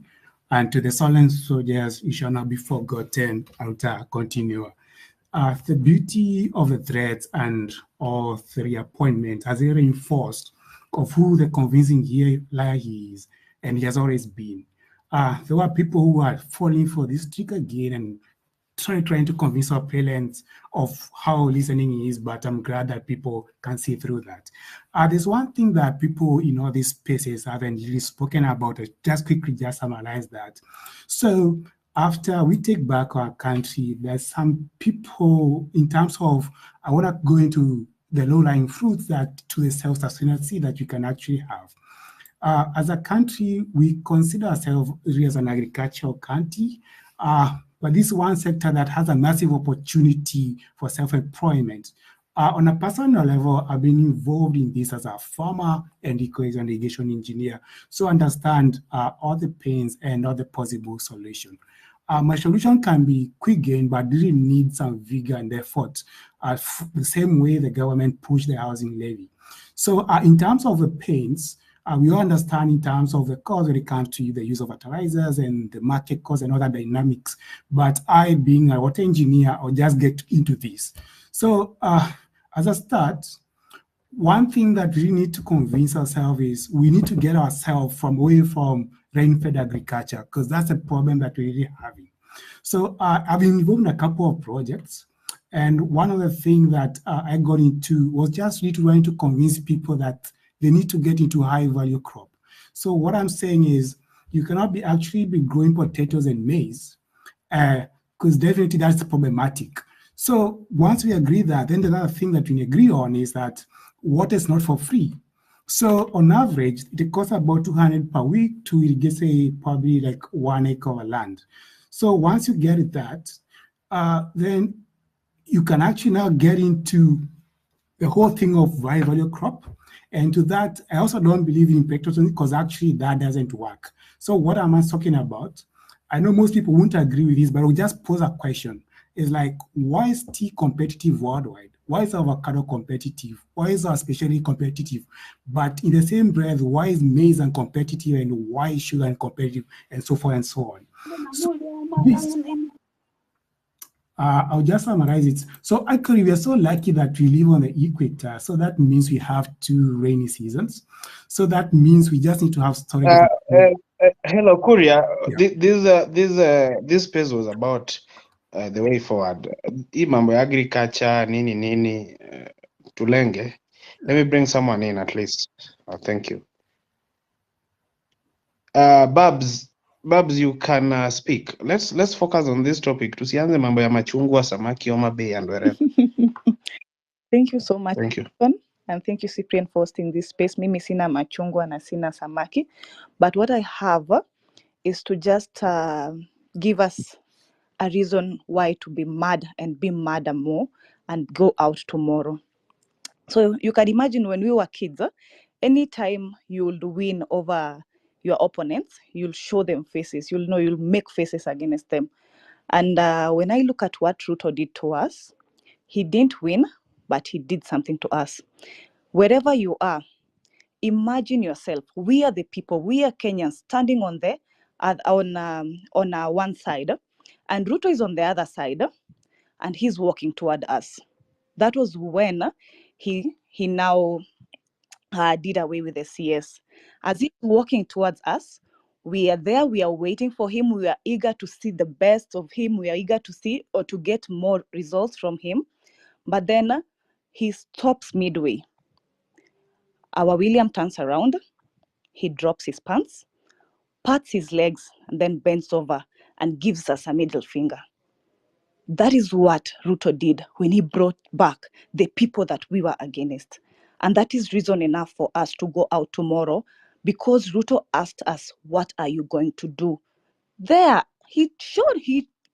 And to the silent soldiers, you shall not be forgotten. I'll continue. The beauty of the threats and all three appointments has reinforced of who the convincing liar he is, and he has always been. There were people who are falling for this trick again and trying to convince our parents of how listening is, but I'm glad that people can see through that. There's one thing that people in all these spaces haven't really spoken about. Just quickly, just summarize that. So after we take back our country, there's some people in terms of, I want to go into the low-lying fruits that to the self-sustainability that you can actually have. As a country, we consider ourselves really as an agricultural country, but this is one sector that has a massive opportunity for self-employment. On a personal level, I've been involved in this as a farmer and equation irrigation engineer, so understand all the pains and all the possible solutions. My solution can be quick gain, but really need some vigor and effort, the same way the government pushed the housing levy. So in terms of the pains, we all understand in terms of the cost when it comes to the use of fertilizers and the market cost and other dynamics. But I, being a water engineer, I'll just get into this. So as a start, one thing that we need to convince ourselves is we need to get ourselves away from rain-fed agriculture, because that's a problem that we're really having. So I've been involved in a couple of projects. And one of the things that I got into was just really trying to convince people that they need to get into high value crop. So what I'm saying is you cannot actually be growing potatoes and maize, because definitely that's problematic. So once we agree that, then the other thing that we agree on is that water is not for free. So on average, it costs about 200 per week to irrigate, say, probably like 1 acre of land. So once you get it that, then you can actually now get into the whole thing of high value crop. And to that, I also don't believe in pectoration because actually that doesn't work. So what am I talking about? I know most people won't agree with this, but I'll just pose a question. It's like, why is tea competitive worldwide? Why is avocado competitive? Why is our specialty competitive? But in the same breath, why is maize uncompetitive and why is sugar uncompetitive and so forth and so on? So this, I'll just summarize it. So actually, we are so lucky that we live on the equator. So that means we have 2 rainy seasons. So that means we just need to have storage. Hello, Kuria. Yeah. This space was about the way forward. Hii mambo ya agriculture nini tulenge. Let me bring someone in at least. Thank you. Babs, you can speak. Let's focus on this topic. Tusianze mambo ya machungwa, samaki, Homa Bay and wherever. Thank you so much. Thank you. And thank you, Cyprian, for hosting this space. Mimi sina machungwa na sina samaki. But what I have is to just give us a reason why to be mad and be madder more and go out tomorrow. So you can imagine when we were kids, anytime you'll win over your opponents, you'll show them faces. You'll make faces against them. And when I look at what Ruto did to us, he didn't win, but he did something to us. Wherever you are, imagine yourself. We are the people. We are Kenyans standing on one side, and Ruto is on the other side, and he's walking toward us. That was when he now did away with the CS. As he's walking towards us, we are there. We are waiting for him. We are eager to see the best of him. We are eager to see or to get more results from him. But then he stops midway. Our William turns around, he drops his pants, pats his legs, and then bends over and gives us a middle finger. That is what Ruto did when he brought back the people that we were against. And that is reason enough for us to go out tomorrow, because Ruto asked us, what are you going to do? There he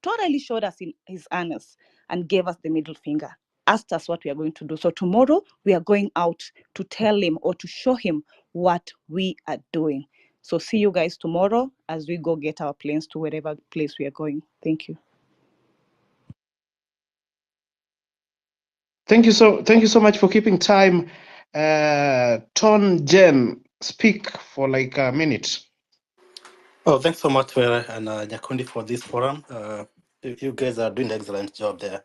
totally showed us in his anus and gave us the middle finger, asked us what we are going to do. So tomorrow we are going out to tell him or to show him what we are doing. So see you guys tomorrow as we go get our planes to wherever place we are going. Thank you. Thank you so much for keeping time. Ton Jen, speak for like a minute. Oh, thanks so much, Were and Nyakundi, for this forum. You guys are doing an excellent job there.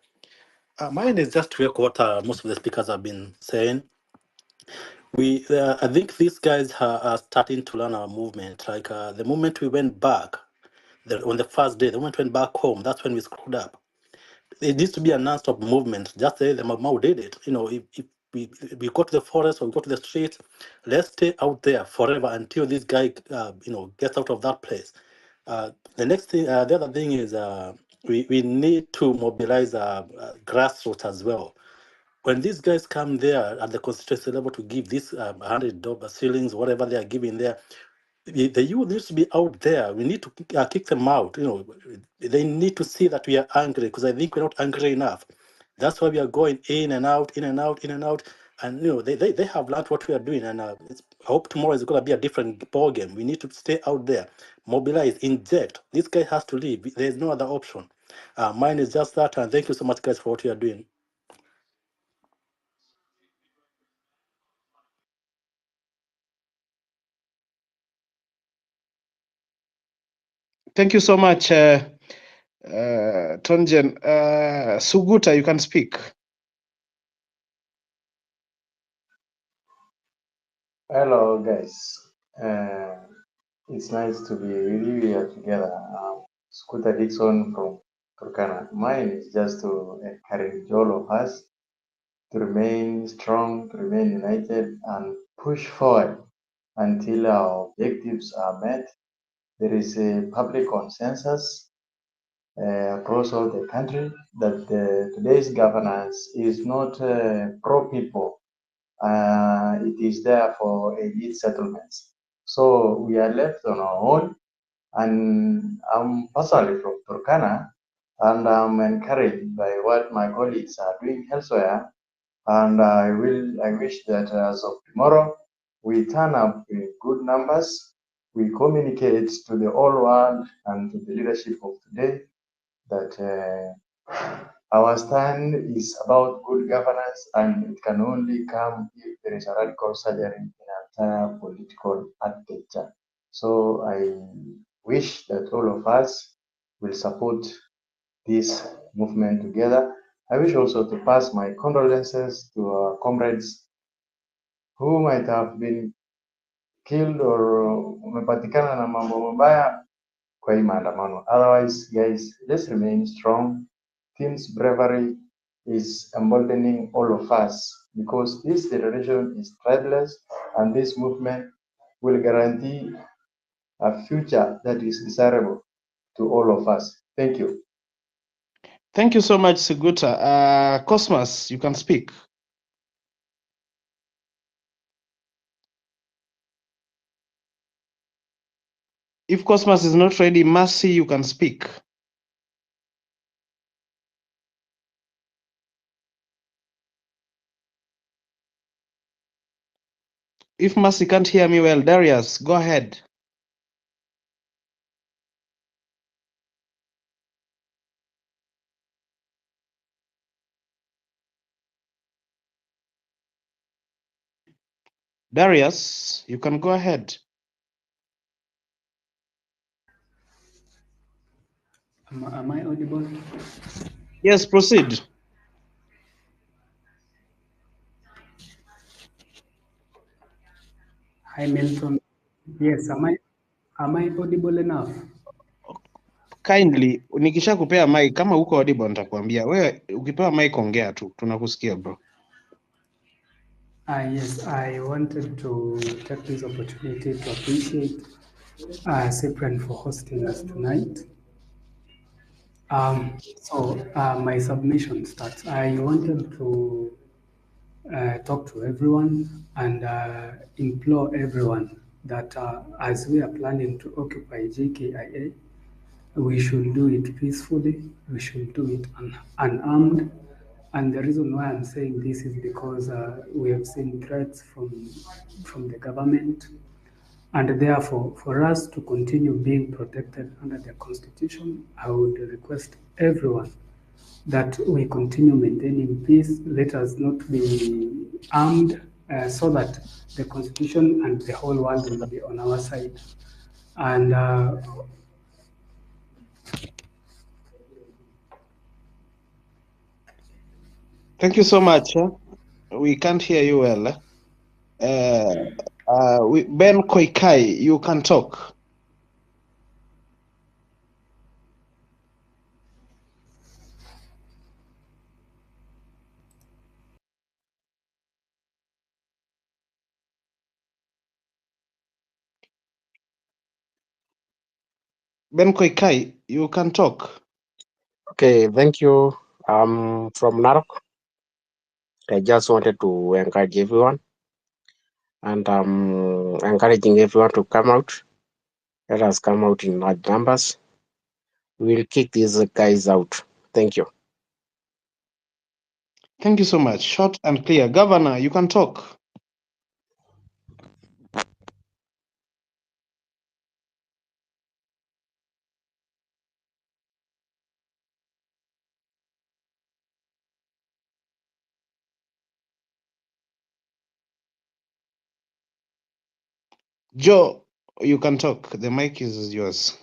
Mine is just to echo what most of the speakers have been saying. I think these guys are starting to learn our movement. Like the moment we went back, on the first day, the moment we went back home, that's when we screwed up. It needs to be a non-stop movement. Just say the Mau did it. You know, if we go to the forest or we go to the street, let's stay out there forever until this guy, gets out of that place. The next thing, the other thing is we need to mobilize grassroots as well. When these guys come there at the constituency level to give this $100 ceilings, whatever they are giving there, the youth needs to be out there. We need to kick them out. You know, they need to see that we are angry, because I think we're not angry enough. That's why we are going in and out, in and out, in and out. And they have learned what we are doing, and I hope tomorrow is going to be a different ball game. We need to stay out there, mobilize, inject. This guy has to leave. There's no other option. Mine is just that, and thank you so much, guys, for what you are doing. Thank you so much, Tonjen. Suguta, you can speak. Hello, guys. It's nice to be with you here together. Scooter Dixon from Turkana. Mine is just to encourage all of us to remain strong, to remain united, and push forward until our objectives are met. There is a public consensus across all the country that today's governance is not pro-people. It is there for elite settlements. So we are left on our own, and I'm personally from Turkana, and I'm encouraged by what my colleagues are doing elsewhere. And I wish that as of tomorrow, we turn up in good numbers. We communicate to the whole world and to the leadership of today that our stand is about good governance, and it can only come if there is a radical surgery in entire political architecture. So I wish that all of us will support this movement together. I wish also to pass my condolences to our comrades who might have been killed or wamepatikana na mambo mabaya kwa hii maandamano. Otherwise, guys, let's remain strong. Team's bravery is emboldening all of us, because this generation is tribeless, and this movement will guarantee a future that is desirable to all of us. Thank you. Thank you so much, Suguta. Cosmas, you can speak. If Cosmas is not ready, Mercy, you can speak. If Mercy can't hear me well, Darius, go ahead. Darius, you can go ahead. Am I audible? Yes, proceed. Hi, Milton. Yes, am I audible enough? Kindly, nikisha kupea mic, kama uko audible nitakwambia. Wewe ukipewa mic ongea tu, tunakusikia bro. Yes, I wanted to take this opportunity to appreciate Cyprian for hosting us tonight. My submission starts. I wanted to talk to everyone and implore everyone that as we are planning to occupy JKIA, We should do it peacefully. We should do it unarmed. And the reason why I'm saying this is because we have seen threats from the government. And therefore, for us to continue being protected under the Constitution, I would request everyone that we continue maintaining peace. Let us not be armed so that the Constitution and the whole world will be on our side. And Thank you so much. We can't hear you well. Ben Koikai, you can talk. Ben Koikai, you can talk. Okay, thank you. I'm from Narok. I just wanted to encourage everyone, and I'm encouraging everyone to come out. Let us come out in large numbers. We'll kick these guys out. Thank you. Thank you so much. Short and clear. Governor, you can talk. Joe, you can talk. The mic is yours.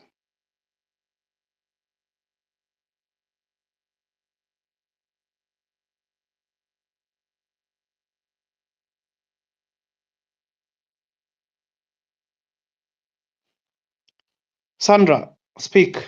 Sandra, speak.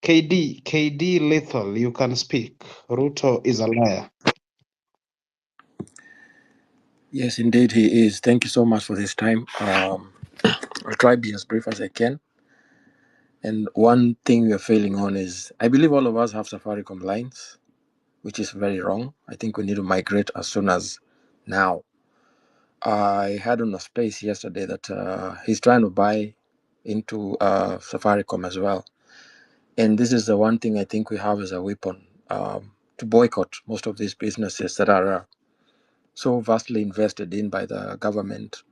KD Lethal, you can speak. Ruto is a liar. Yes, indeed, he is. Thank you so much for this time. I'll try to be as brief as I can. And one thing we are failing on is I believe all of us have Safaricom lines, which is very wrong. I think we need to migrate as soon as now. I had on a space yesterday that he's trying to buy into Safaricom as well. And this is the one thing I think we have as a weapon to boycott most of these businesses that are so vastly invested in by the government.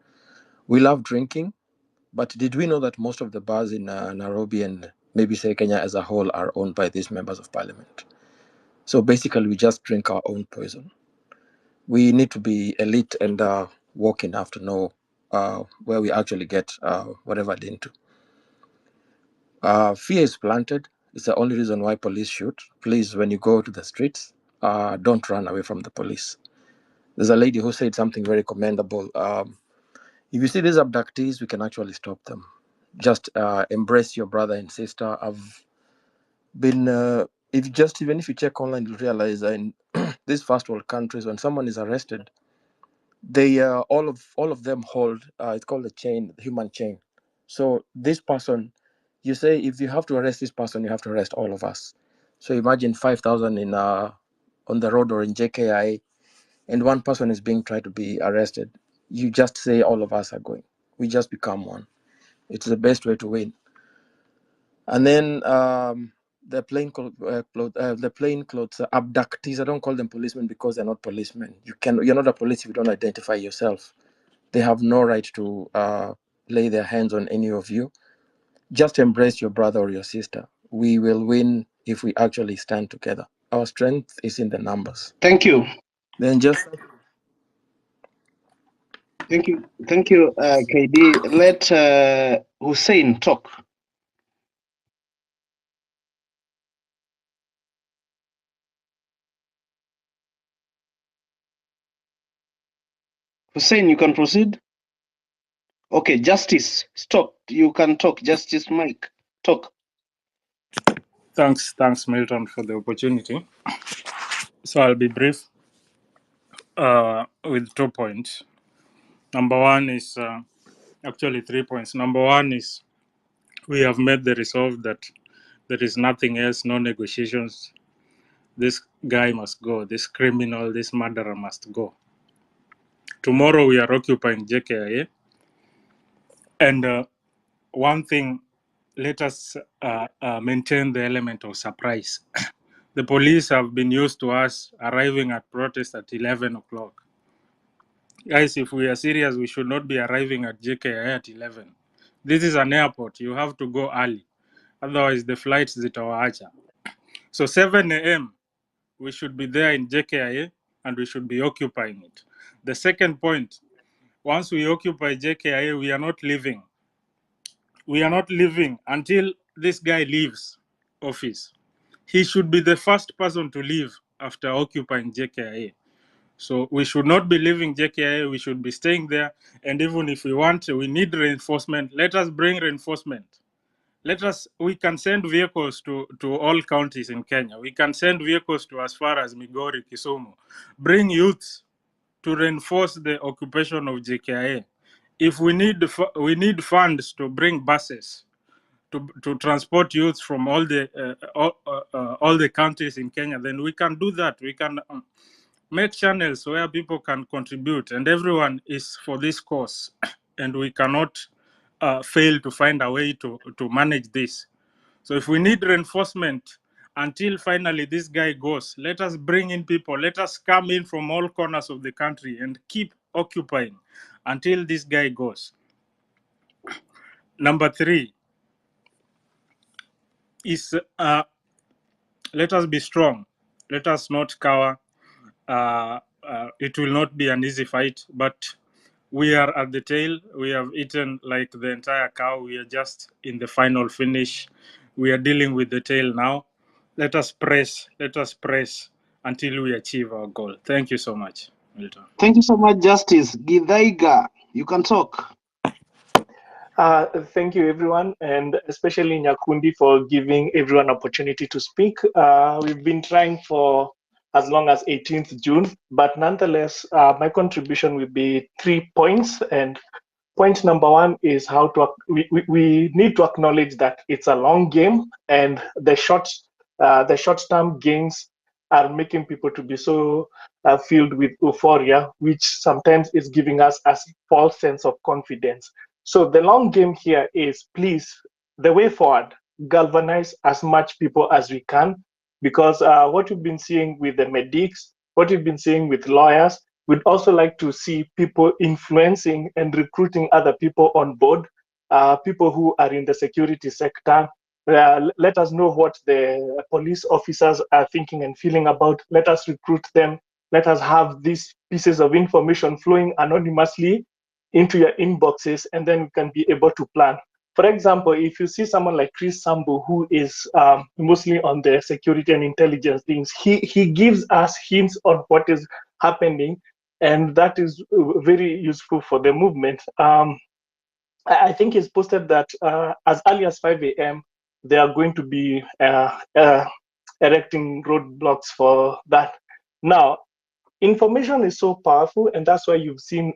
We love drinking, but did we know that most of the bars in Nairobi and maybe say Kenya as a whole are owned by these members of parliament? So basically, we just drink our own poison. We need to be elite and walk enough to know where we actually get whatever they're into. Fear is planted. It's the only reason why police shoot. Please, when you go to the streets, don't run away from the police. There's a lady who said something very commendable. If you see these abductees, we can actually stop them. Just embrace your brother and sister. I've been, even if you check online, you'll realize in these first world countries, when someone is arrested, they all of them hold. It's called a chain, the human chain. So this person, you say if you have to arrest this person, you have to arrest all of us. So imagine 5,000 in on the road or in JKIA, and one person is being tried to be arrested. You just say all of us are going. We just become one. It's the best way to win. And then the plainclothes abductees. I don't call them policemen because they're not policemen. You're not a police if you don't identify yourself. They have no right to lay their hands on any of you. Just embrace your brother or your sister. We will win if we actually stand together. Our strength is in the numbers. Thank you. Then just Thank you, KD. Let Hussein talk. Hussein, you can proceed. Okay, Justice, stop. You can talk. Justice, Mike, talk. Thanks, Milton, for the opportunity. So I'll be brief with 2 points. Number one is actually 3 points. Number one is we have made the resolve that there is nothing else, no negotiations This guy must go. This criminal, this murderer must go. Tomorrow we are occupying JKIA. And one thing, let us maintain the element of surprise. The police have been used to us arriving at protest at 11 o'clock. Guys, if we are serious, we should not be arriving at JKIA at 11. This is an airport. You have to go early. Otherwise, the flights zitawaacha. So 7 a.m., we should be there in JKIA and we should be occupying it. The second point, once we occupy JKIA, we are not leaving. We are not leaving until this guy leaves office. He should be the first person to leave after occupying JKIA. So we should not be leaving JKIA, we should be staying there. And even if we need reinforcement, let us bring reinforcement. We can send vehicles to all counties in Kenya. We can send vehicles to as far as Migori, Kisumu. Bring youths to reinforce the occupation of JKIA. If we need funds to bring buses to transport youths from all the counties in Kenya, then we can do that. We can make channels where people can contribute, and everyone is for this cause, and we cannot fail to find a way to manage this. So if we need reinforcement until finally this guy goes, let us bring in people, let us come in from all corners of the country and keep occupying until this guy goes. Number 3 is let us be strong. Let us not cower. It will not be an easy fight, but we are at the tail. We have eaten like the entire cow. We are just in the final finish. We are dealing with the tail now. Let us press until we achieve our goal. Thank you so much, Milton. Thank you so much, Justice Githaiga. You can talk. Thank you, everyone, and especially Nyakundi for giving everyone opportunity to speak. We've been trying for as long as 18th June, but nonetheless, my contribution will be 3 points. And point number 1 is how to we need to acknowledge that it's a long game, and the short-term gains are making people to be so filled with euphoria, which sometimes is giving us a false sense of confidence. So the long game here is, please, the way forward, galvanize as much people as we can, because what we've been seeing with the medics, what we've been seeing with lawyers, we'd also like to see people influencing and recruiting other people on board, people who are in the security sector. Let us know what the police officers are thinking and feeling about. Let us recruit them. Let us have these pieces of information flowing anonymously into your inboxes, and then we can be able to plan. For example, if you see someone like Chris Sambu, who is mostly on the security and intelligence things, he gives us hints on what is happening, and that is very useful for the movement. I think he's posted that as early as 5 a.m., they are going to be erecting roadblocks for that. Now, information is so powerful, and that's why you've seen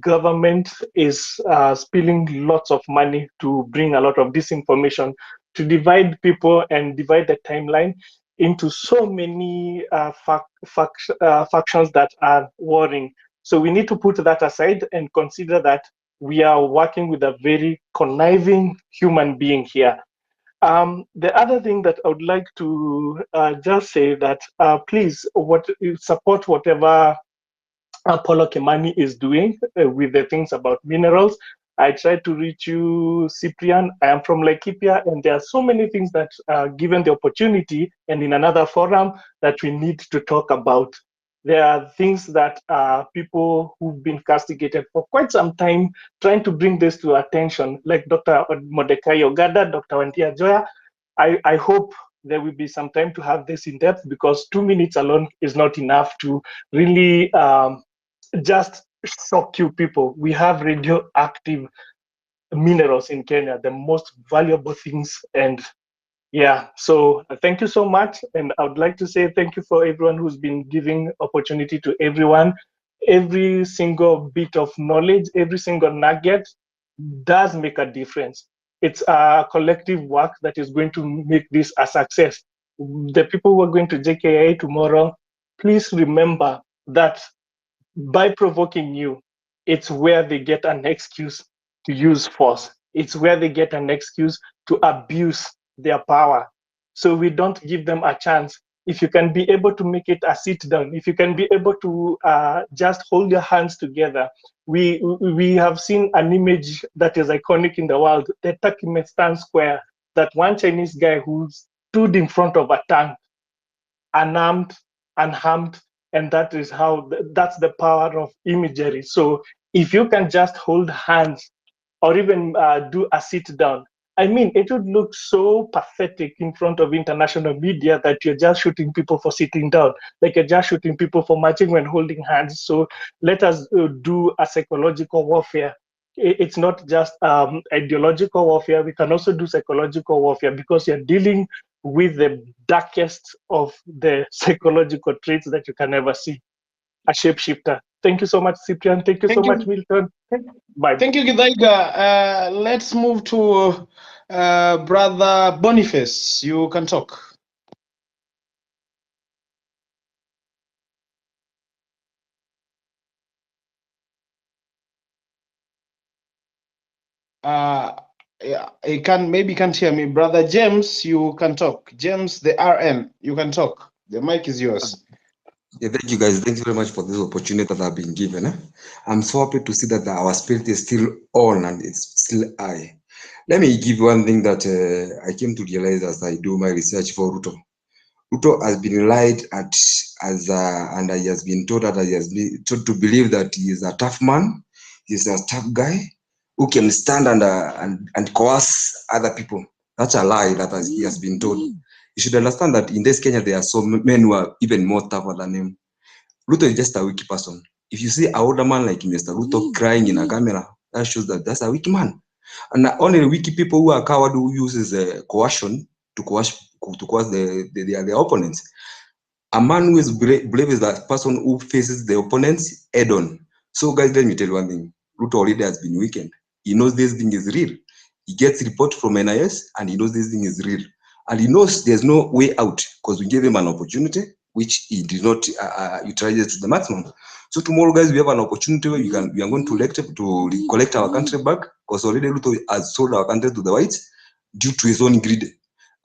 government is spilling lots of money to bring a lot of disinformation, to divide people and divide the timeline into so many factions that are warring. So we need to put that aside and consider that we are working with a very conniving human being here. The other thing that I would like to just say that please support whatever Apollo Kimani is doing with the things about minerals. I tried to reach you, Cyprian. I am from Laikipia, and there are so many things that given the opportunity and in another forum that we need to talk about. There are things that people who've been castigated for quite some time trying to bring this to attention, like Dr. Mordecai Ogada, Dr. Wantia Joya. I hope there will be some time to have this in depth, because 2 minutes alone is not enough to really just shock you people. We have radioactive minerals in Kenya, the most valuable things. And yeah, so thank you so much. And I would like to say thank you for everyone who's been giving opportunity to everyone. Every single bit of knowledge, every single nugget does make a difference. It's a collective work that is going to make this a success. the people who are going to JKIA tomorrow, please remember that by provoking you, it's where they get an excuse to use force. It's where they get an excuse to abuse their power. So we don't give them a chance. If you can be able to make it a sit down, if you can be able to just hold your hands together, we have seen an image that is iconic in the world, the Turkmenistan Square, that one Chinese guy who stood in front of a tank, unarmed, unharmed, and that's the power of imagery. So if you can just hold hands or even do a sit down, I mean, it would look so pathetic in front of international media that you're just shooting people for sitting down, like you're just shooting people for marching when holding hands. So let us do a psychological warfare. It's not just ideological warfare. We can also do psychological warfare because you're dealing with the darkest of the psychological traits that you can ever see, a shapeshifter. Thank you so much, Cyprian. Thank you so much, Milton. Bye. Thank you, Githaiga. Let's move to Brother Boniface. You can talk. Yeah, he can't hear me. Brother James, you can talk. James, the RN, you can talk. The mic is yours. Yeah, thank you guys. Thank you very much for this opportunity that I've been given. I'm so happy to see that our spirit is still on and it's still high. Let me give one thing that I came to realize as I do my research for Ruto. Ruto has been lied at and he has been told that he has been told to believe that he is a tough man, he's a tough guy who can stand and coerce other people. That's a lie that he has been told. You should understand that in this Kenya there are some men who are even more tougher than him. Ruto is just a weak person. If you see an older man like Mr. Ruto crying in a camera, that shows that that's a weak man. And only weak people who are coward who uses coercion to coerce their opponents. A man who is brave is that person who faces the opponents head on. So guys, let me tell you one thing. Ruto already has been weakened. He knows this thing is real. He gets report from NIS and he knows this thing is real. And he knows there's no way out because we gave him an opportunity, which he did not utilize it to the maximum. So tomorrow, guys, we have an opportunity where we are going to collect our country back because already Ruto has sold our country to the whites due to his own greed.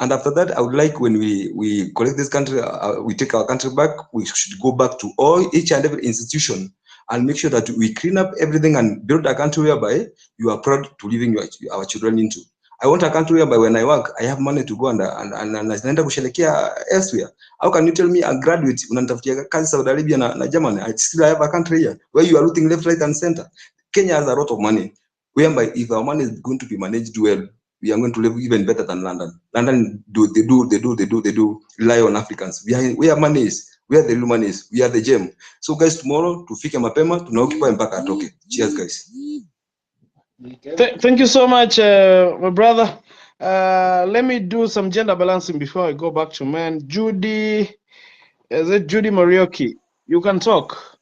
And after that, I would like when we collect this country, we take our country back, we should go back to each and every institution and make sure that we clean up everything and build a country whereby you are proud to leaving our children into. I want a country whereby when I work, I have money to go and naenda kusherekea elsewhere. How can you tell me a graduate unanitafutia kazi Saudi Arabia na Germany? I still have a country here where you are looting left, right, and center. Kenya has a lot of money, whereby if our money is going to be managed well, we are going to live even better than London. London they rely on Africans. Where money is, where the real money is, we are the gem. So guys, tomorrow tufike mapema, tunaoccupy mpaka atoke. Cheers guys. Thank you so much, my brother. Let me do some gender balancing before I go back to men. Judy, is it Judy Morioki? You can talk.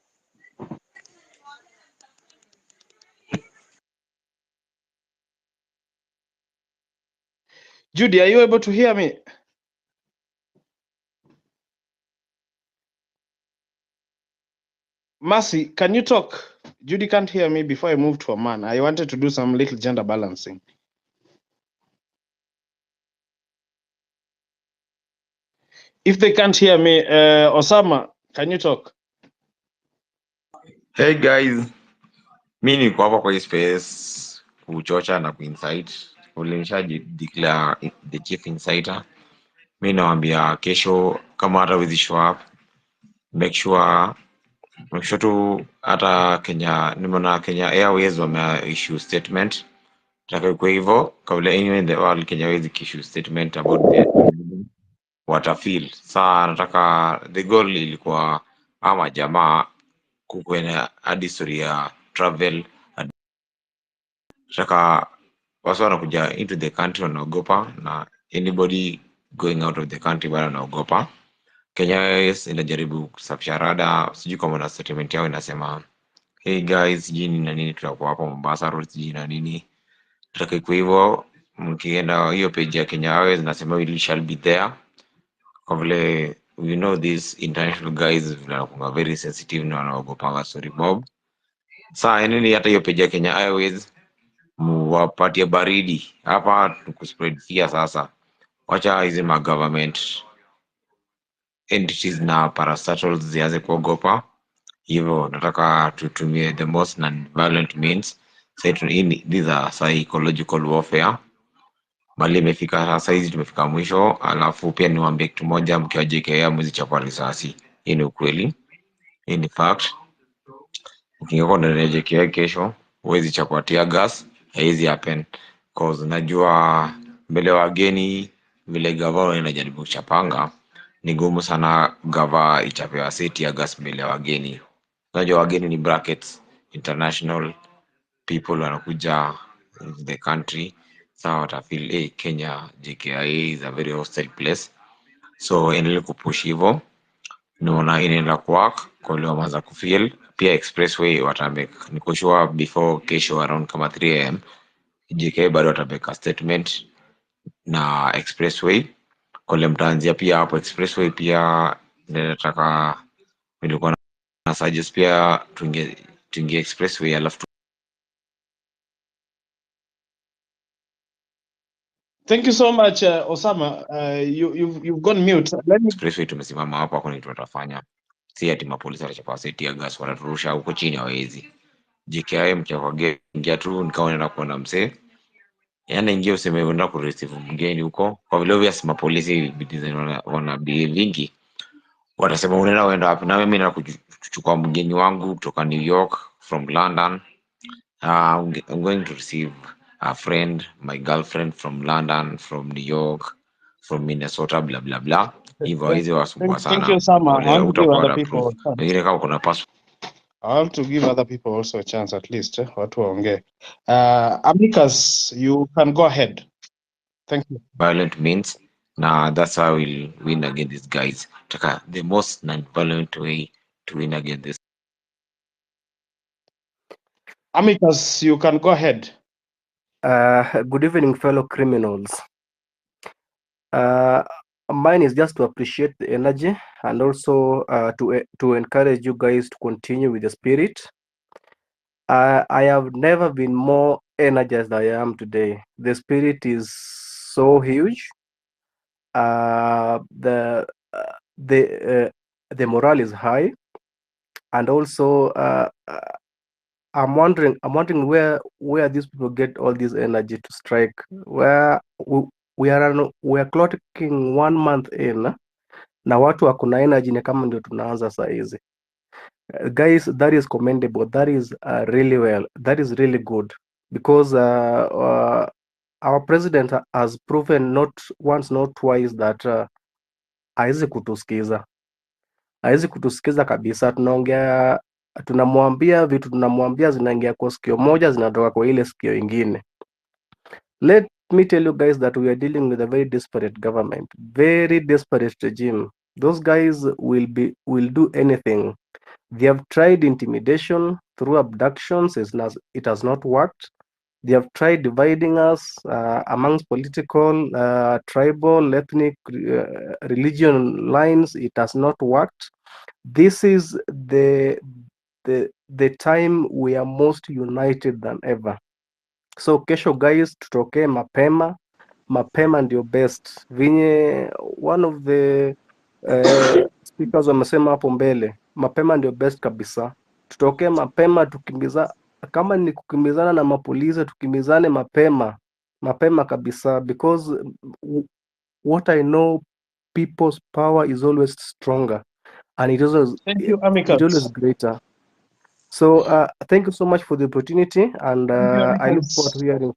Judy, are you able to hear me? Mercy, can you talk? Judy can't hear me before I move to a man. I wanted to do some little gender balancing. If they can't hear me, Osama, can you talk? Hey guys, mi niko hapa kwa hii space kuchocha na kuinsight. Ulinishaji declare the chief insider. Mi nawambia kesho kama hata wezi show up, make sure tu hata Kenya, nimeona Kenya Airways wame issue statement. Taka kwa hivyo kabla anywhere in the world Kenya hawezi issue statement about the what I feel. Saa nataka the goal ilikuwa ama jamaa kukwena hadi story ya travel. Nataka watu wanakuja into the country wanaogopa na anybody going out of the country bado wanaogopa. Kenya Airways inajaribu kusafisha rada, sijui kama na statement yao inasema hey guys, jini na nini tutakuwa hapa Mombasa road jini na nini. Nataka kwa hivyo mkienda hiyo page ya Kenya Airways inasema we shall be there kwa vile we know these international guys wanakuwa very sensitive na wanaogopanga story mob. Saa nini hata hiyo page ya Kenya Airways muwapatie baridi hapa tukuspread fear. Sasa wacha hizi ma government entities na parastatals zianze kuogopa. Hivyo nataka tutumie the most non-violent means. These are psychological warfare. Mali imefika sasa, hizi tumefika mwisho. Alafu pia niwaambie kitu moja, mkiwa JKIA mwezi chapa risasi. Hii ni ukweli, hii ni fact. Ukingekuwa ndani ya JKIA kesho huwezi chapa tear gas, haiwezi happen cause najua mbele wageni vile gava inajaribu kuchapanga ni gumu sana gava ichapewa seti ya gas mbele ya wageni. Unajua wageni ni brackets international people wanakuja the country, sawa watafeel hey, Kenya JKIA is a very hostile place, so endelee kupush hivyo. Naona inaenda kuwork kwa leo, wameanza kufeel pia expressway watamake, niko sure before kesho around kama 3 am JKIA bado watamake a statement na expressway kole mtaanzia pia hapo expressway. Pia nataka nilikuwa na suggest pia tuingie expressway alafu Thank you so much, Osama. You've gone mute. Let me... expressway tumesimama hapo, hakuna kitu tutafanya. Si ati mapolisi watachapa seti ya gas wanaturusha huko chini, hawezi. JKIA mchakwa ingia tu nikawa naenda kuona msee, yaani ingia useme unaenda kureceive mgeni huko, kwa vile obvious mapolisi wana believe vingi, watasema unaenda wapi? Na mimi naenda kuchukua mgeni wangu kutoka New York from London. I'm going to receive a friend, my girlfriend from London, from New York, from Minnesota, blah blah blah. Hivyo hizi wasumbua Thank you, sana. Osama. I Ole want to give utakuwa other na people proof. a chance. Wengine kama kuna passport. I want to give other people also a chance at least. Watu waongee. Amicus, you can go ahead. Thank you. Violent means, nah, that's how we'll win against these guys. Taka the most non-violent way to win against this. Amicus, you can go ahead. Good evening, fellow criminals. Mine is just to appreciate the energy and also to encourage you guys to continue with the spirit. I have never been more energized than I am today. The spirit is so huge. The morale is high, and also I'm wondering where these people get all this energy to strike. Where we are clocking 1 month in, na watu wako na energy ni kama ndio tunaanza saa hizi. Guys, that is commendable. That is really well. That is really good, because our president has proven not once not twice that hawezi kutusikiza kabisa. Tunamwambia vitu zinaingia kwa sikio moja, zinatoka kwa ile sikio ingine. Let me tell you guys that we are dealing with a very desperate government, very desperate regime. Those guys will do anything. They have tried intimidation through abductions. It has not worked. They have tried dividing us amongst political, tribal, ethnic, religion lines. It has not worked. This is the time we are most united than ever. So kesho guys, tutokee mapema ndio best. Vinye one of the speakers wamesema hapo mbele, mapema ndio best kabisa. Tutokee mapema, kama ni kukimbizana na mapolisi, tukimbizane mapema kabisa, because what I know, people's power is always stronger, and it always greater. So thank you so much for the opportunity, and I look forward to hearing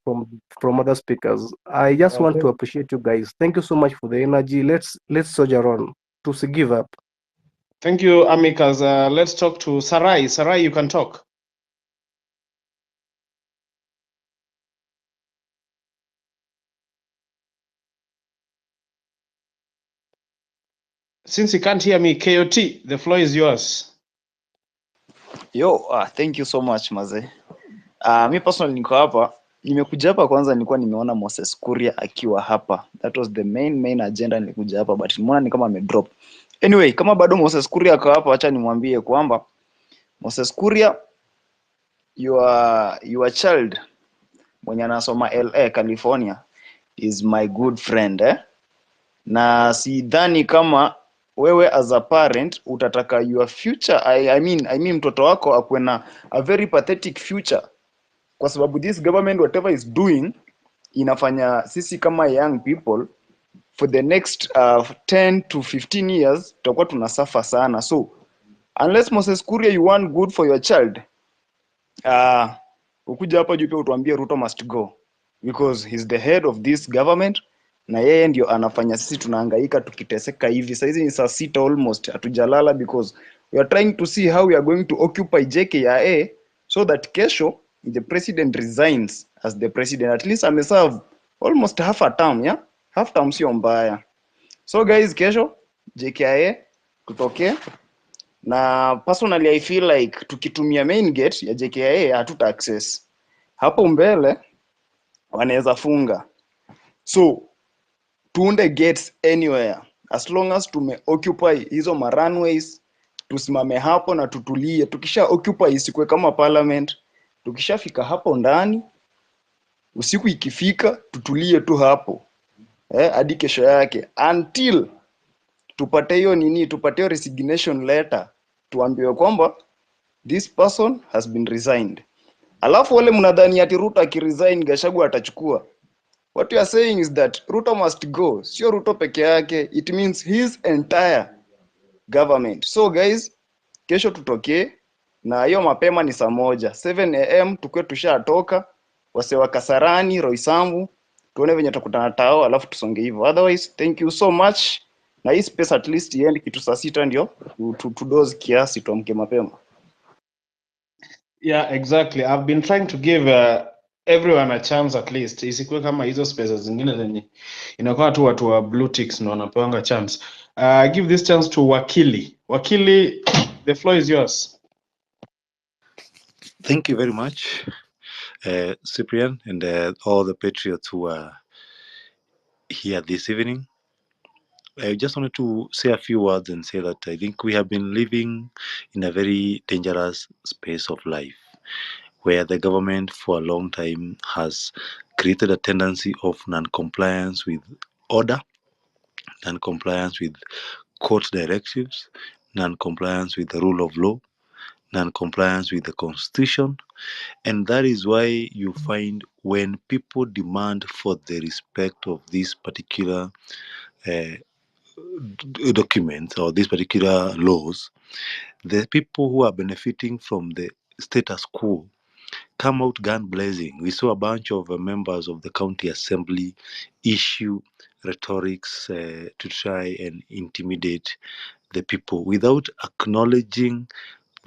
from other speakers. I just want to appreciate you guys. Thank you so much for the energy. Let's soldier on, to give up. Thank you, Amicus. Let's talk to Sarai. Sarai, you can talk. Since you can't hear me, KOT, the floor is yours. Yo, thank you so much, Maze. Me personally niko hapa nimekuja hapa kwanza, nilikuwa nimeona Moses Kuria akiwa hapa. That was the main agenda, nilikuja hapa but nimeona ni kama amedrop. Anyway, kama bado Moses Kuria ako hapa, acha nimwambie kwamba Moses Kuria, your child mwenye anasoma LA California is my good friend na sidhani kama wewe as a parent utataka your future I mean mtoto wako akuwe na a very pathetic future, kwa sababu this government whatever is doing inafanya sisi kama young people for the next 10 to 15 years tutakuwa tunasuffer sana. So unless Moses Kuria you want good for your child, ukuja hapa juu pia utuambie Ruto must go because he's the head of this government na yeye ndio anafanya sisi tunahangaika tukiteseka hivi. Sasa hizi ni saa 6 almost, hatujalala because we are trying to see how we are going to occupy JKIA so that kesho the president resigns as the president, at least ameserve almost half a term, yeah, half term sio mbaya. So guys, kesho JKIA tutoke, na personally I feel like tukitumia main gate ya JKIA hatuta access hapo mbele, wanaweza funga. So tuunde gates anywhere as long as tume occupy hizo ma runways, tusimame hapo na tutulie. Tukisha occupy isikwe kama parliament, tukishafika hapo ndani usiku ikifika tutulie tu hapo hadi kesho yake until tupate hiyo nini, tupate hiyo resignation letter, tuambiwe kwamba this person has been resigned. Alafu wale mnadhani ati Ruto akiresign Gachagua atachukua. What you are saying is that Ruto must go. Sio Ruto peke yake, it means his entire government. So guys, kesho tutoke na hiyo mapema ni saa 7 am tukue tushatoka, wase wa Kasarani, Roysambu, tuone venye tutakutana tao alafu tusonge hivyo. Otherwise, thank you so much. Na hii space at least iende kitu saa 6 ndio tudoze kiasi tuamke mapema. Yeah, exactly. I've been trying to give everyone a chance at least. Isikuwe kama hizo spaces zingine zenye inakuwa tu watu wa blue ticks ndio wanapewa chance. Give this chance to Wakili. Wakili, the floor is yours. Thank you very much, Cyprian, and all the patriots who are here this evening. I just wanted to say a few words and say that I think we have been living in a very dangerous space of life, where the government for a long time has created a tendency of non-compliance with order, non-compliance with court directives, non-compliance with the rule of law, non-compliance with the constitution. And that is why you find when people demand for the respect of these particular documents or these particular laws, the people who are benefiting from the status quo come out gun blazing. We saw a bunch of members of the county assembly issue rhetorics to try and intimidate the people without acknowledging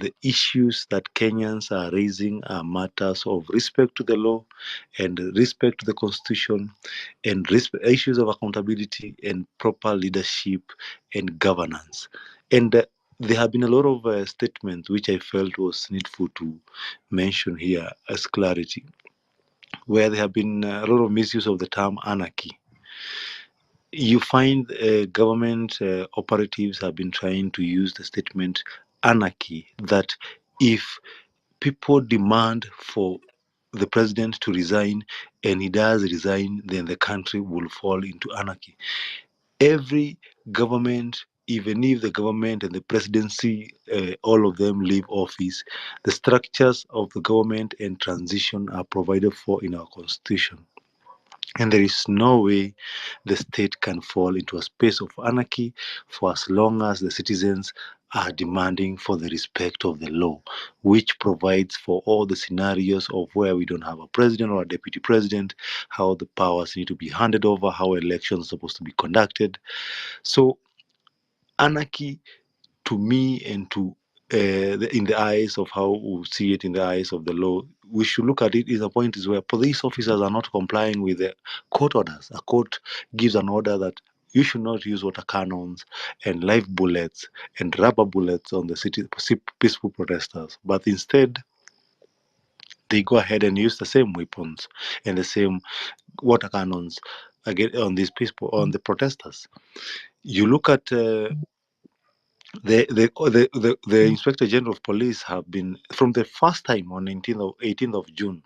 the issues that Kenyans are raising are matters of respect to the law and respect to the constitution and issues of accountability and proper leadership and governance. And there have been a lot of statements which I felt was needful to mention here as clarity, where there have been a lot of misuse of the term anarchy. You find government operatives have been trying to use the statement anarchy, that if people demand for the president to resign and he does resign, then the country will fall into anarchy. Every government, even if the government and the presidency, all of them leave office, the structures of the government and transition are provided for in our constitution. And there is no way the state can fall into a space of anarchy for as long as the citizens are demanding for the respect of the law, which provides for all the scenarios of where we don't have a president or a deputy president, how the powers need to be handed over, how elections are supposed to be conducted. So anarchy, to me and to in the eyes of how we see it in the eyes of the law, we should look at it is a point is where police officers are not complying with the court orders. A court gives an order that you should not use water cannons and live bullets and rubber bullets on the city peaceful protesters, but instead they go ahead and use the same weapons and the same water cannons again on these people, on the protesters. You look at the Inspector General of Police have been, from the first time on 18th of June,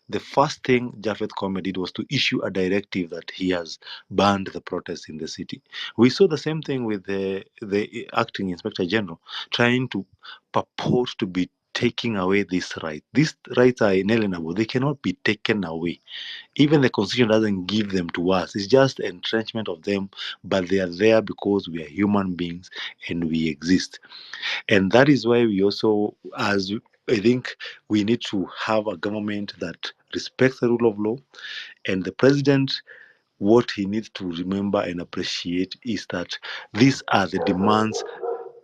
the first thing Japhet Koome did was to issue a directive that he has banned the protests in the city. We saw the same thing with the acting Inspector General trying to purport to be taking away this right. These rights are inalienable. They cannot be taken away. Even the Constitution doesn't give them to us. It's just entrenchment of them, but they are there because we are human beings and we exist. And that is why we also, as I think, we need to have a government that respects the rule of law. And the president, what he needs to remember and appreciate is that these are the demands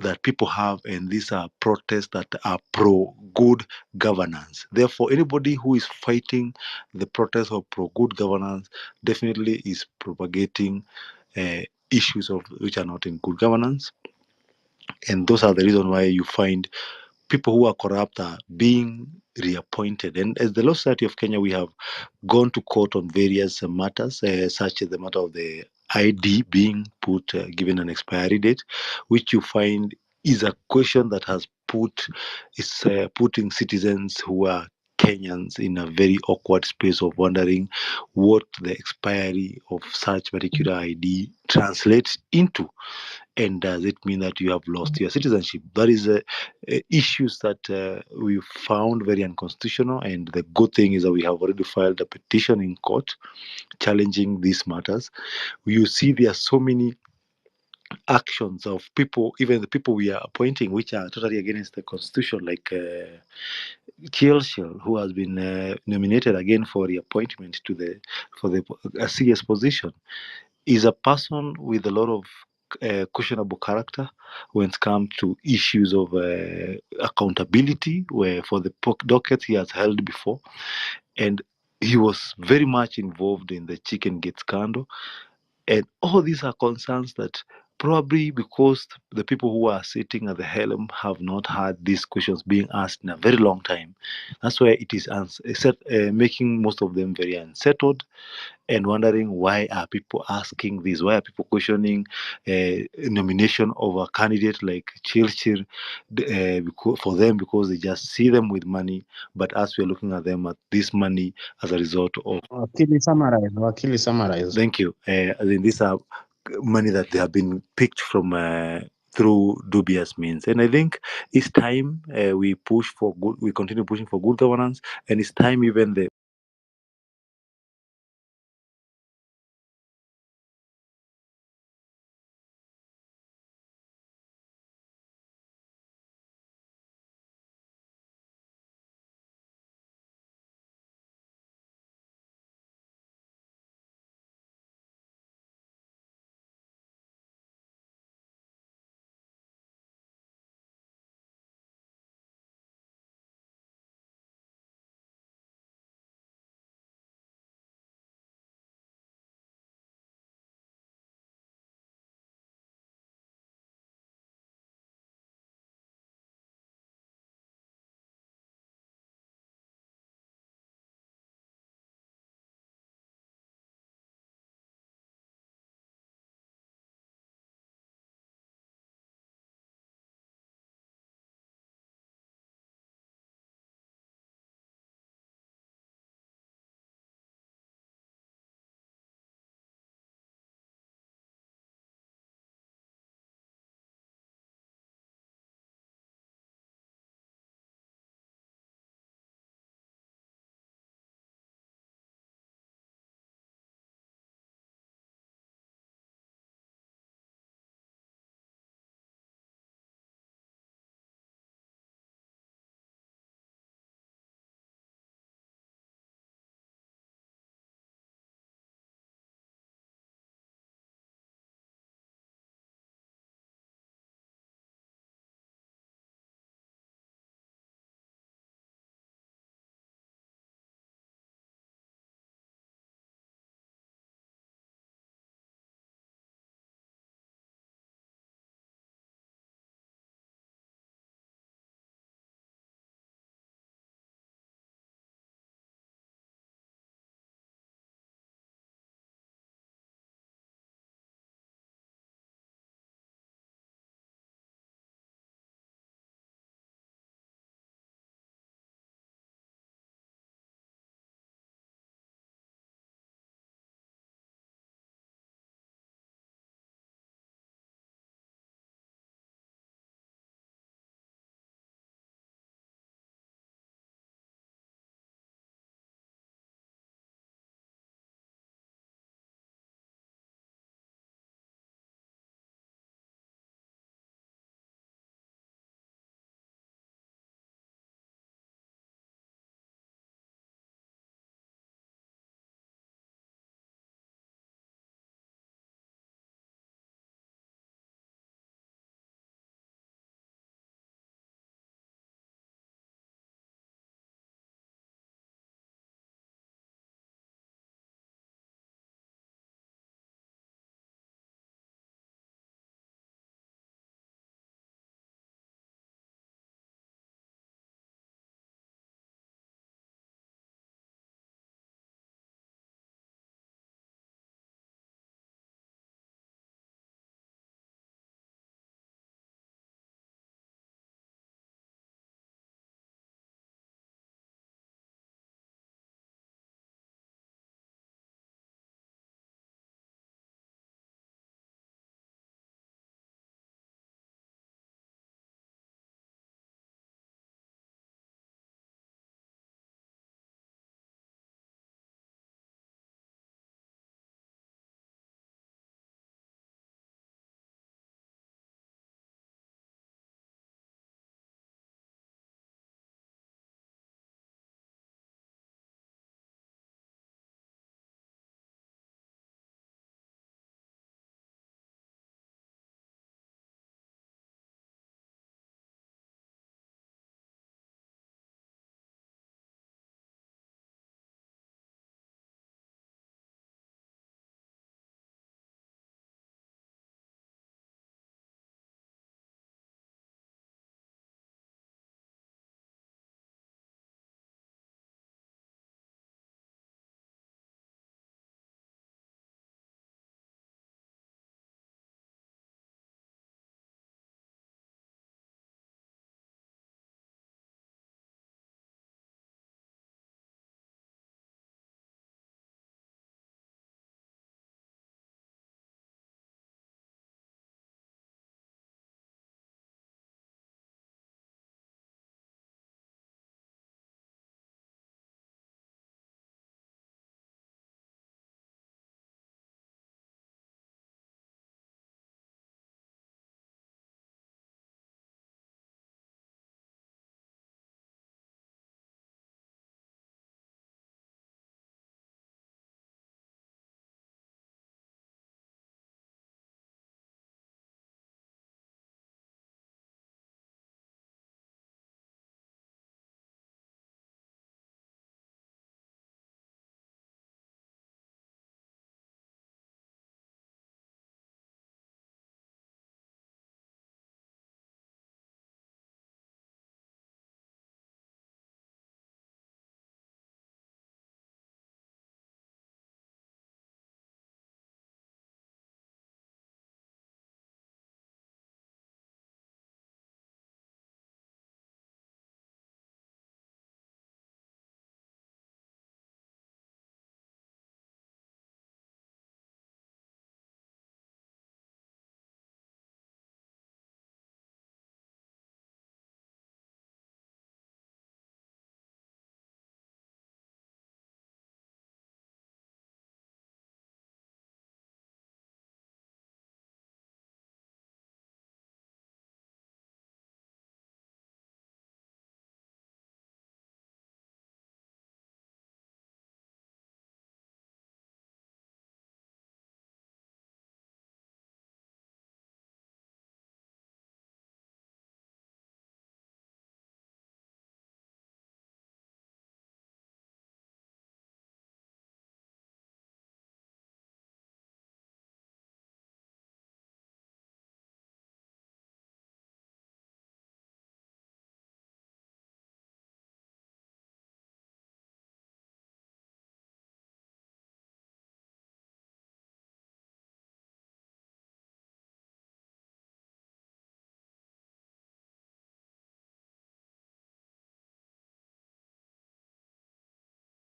that people have, and these are protests that are pro good governance. Therefore, anybody who is fighting the protests of pro good governance definitely is propagating issues of which are not in good governance. And those are the reason why you find people who are corrupt are being reappointed. And as the Law Society of Kenya, we have gone to court on various matters, such as the matter of the ID being put, given an expiry date, which you find is a question that has putting citizens who are Kenyans in a very awkward space of wondering what the expiry of such particular ID translates into. And does it mean that you have lost your citizenship? That is issues that we found very unconstitutional. And the good thing is that we have already filed a petition in court challenging these matters. You see, there are so many actions of people, even the people we are appointing, which are totally against the constitution, like Chilchil, who has been nominated again for reappointment to a CS position, is a person with a lot of questionable character when it comes to issues of accountability, where for the docket he has held before. And he was very much involved in the Chicken Gate scandal. And all these are concerns that probably because the people who are sitting at the helm have not had these questions being asked in a very long time. That's why it is making most of them very unsettled and wondering, why are people asking this? Why are people questioning nomination of a candidate like Chilchir for them, because they just see them with money, but as we are looking at them at this money as a result of... Wakili summarize. Thank you. I think these are money that they have been picked from through dubious means. And I think it's time we continue pushing for good governance, and it's time even the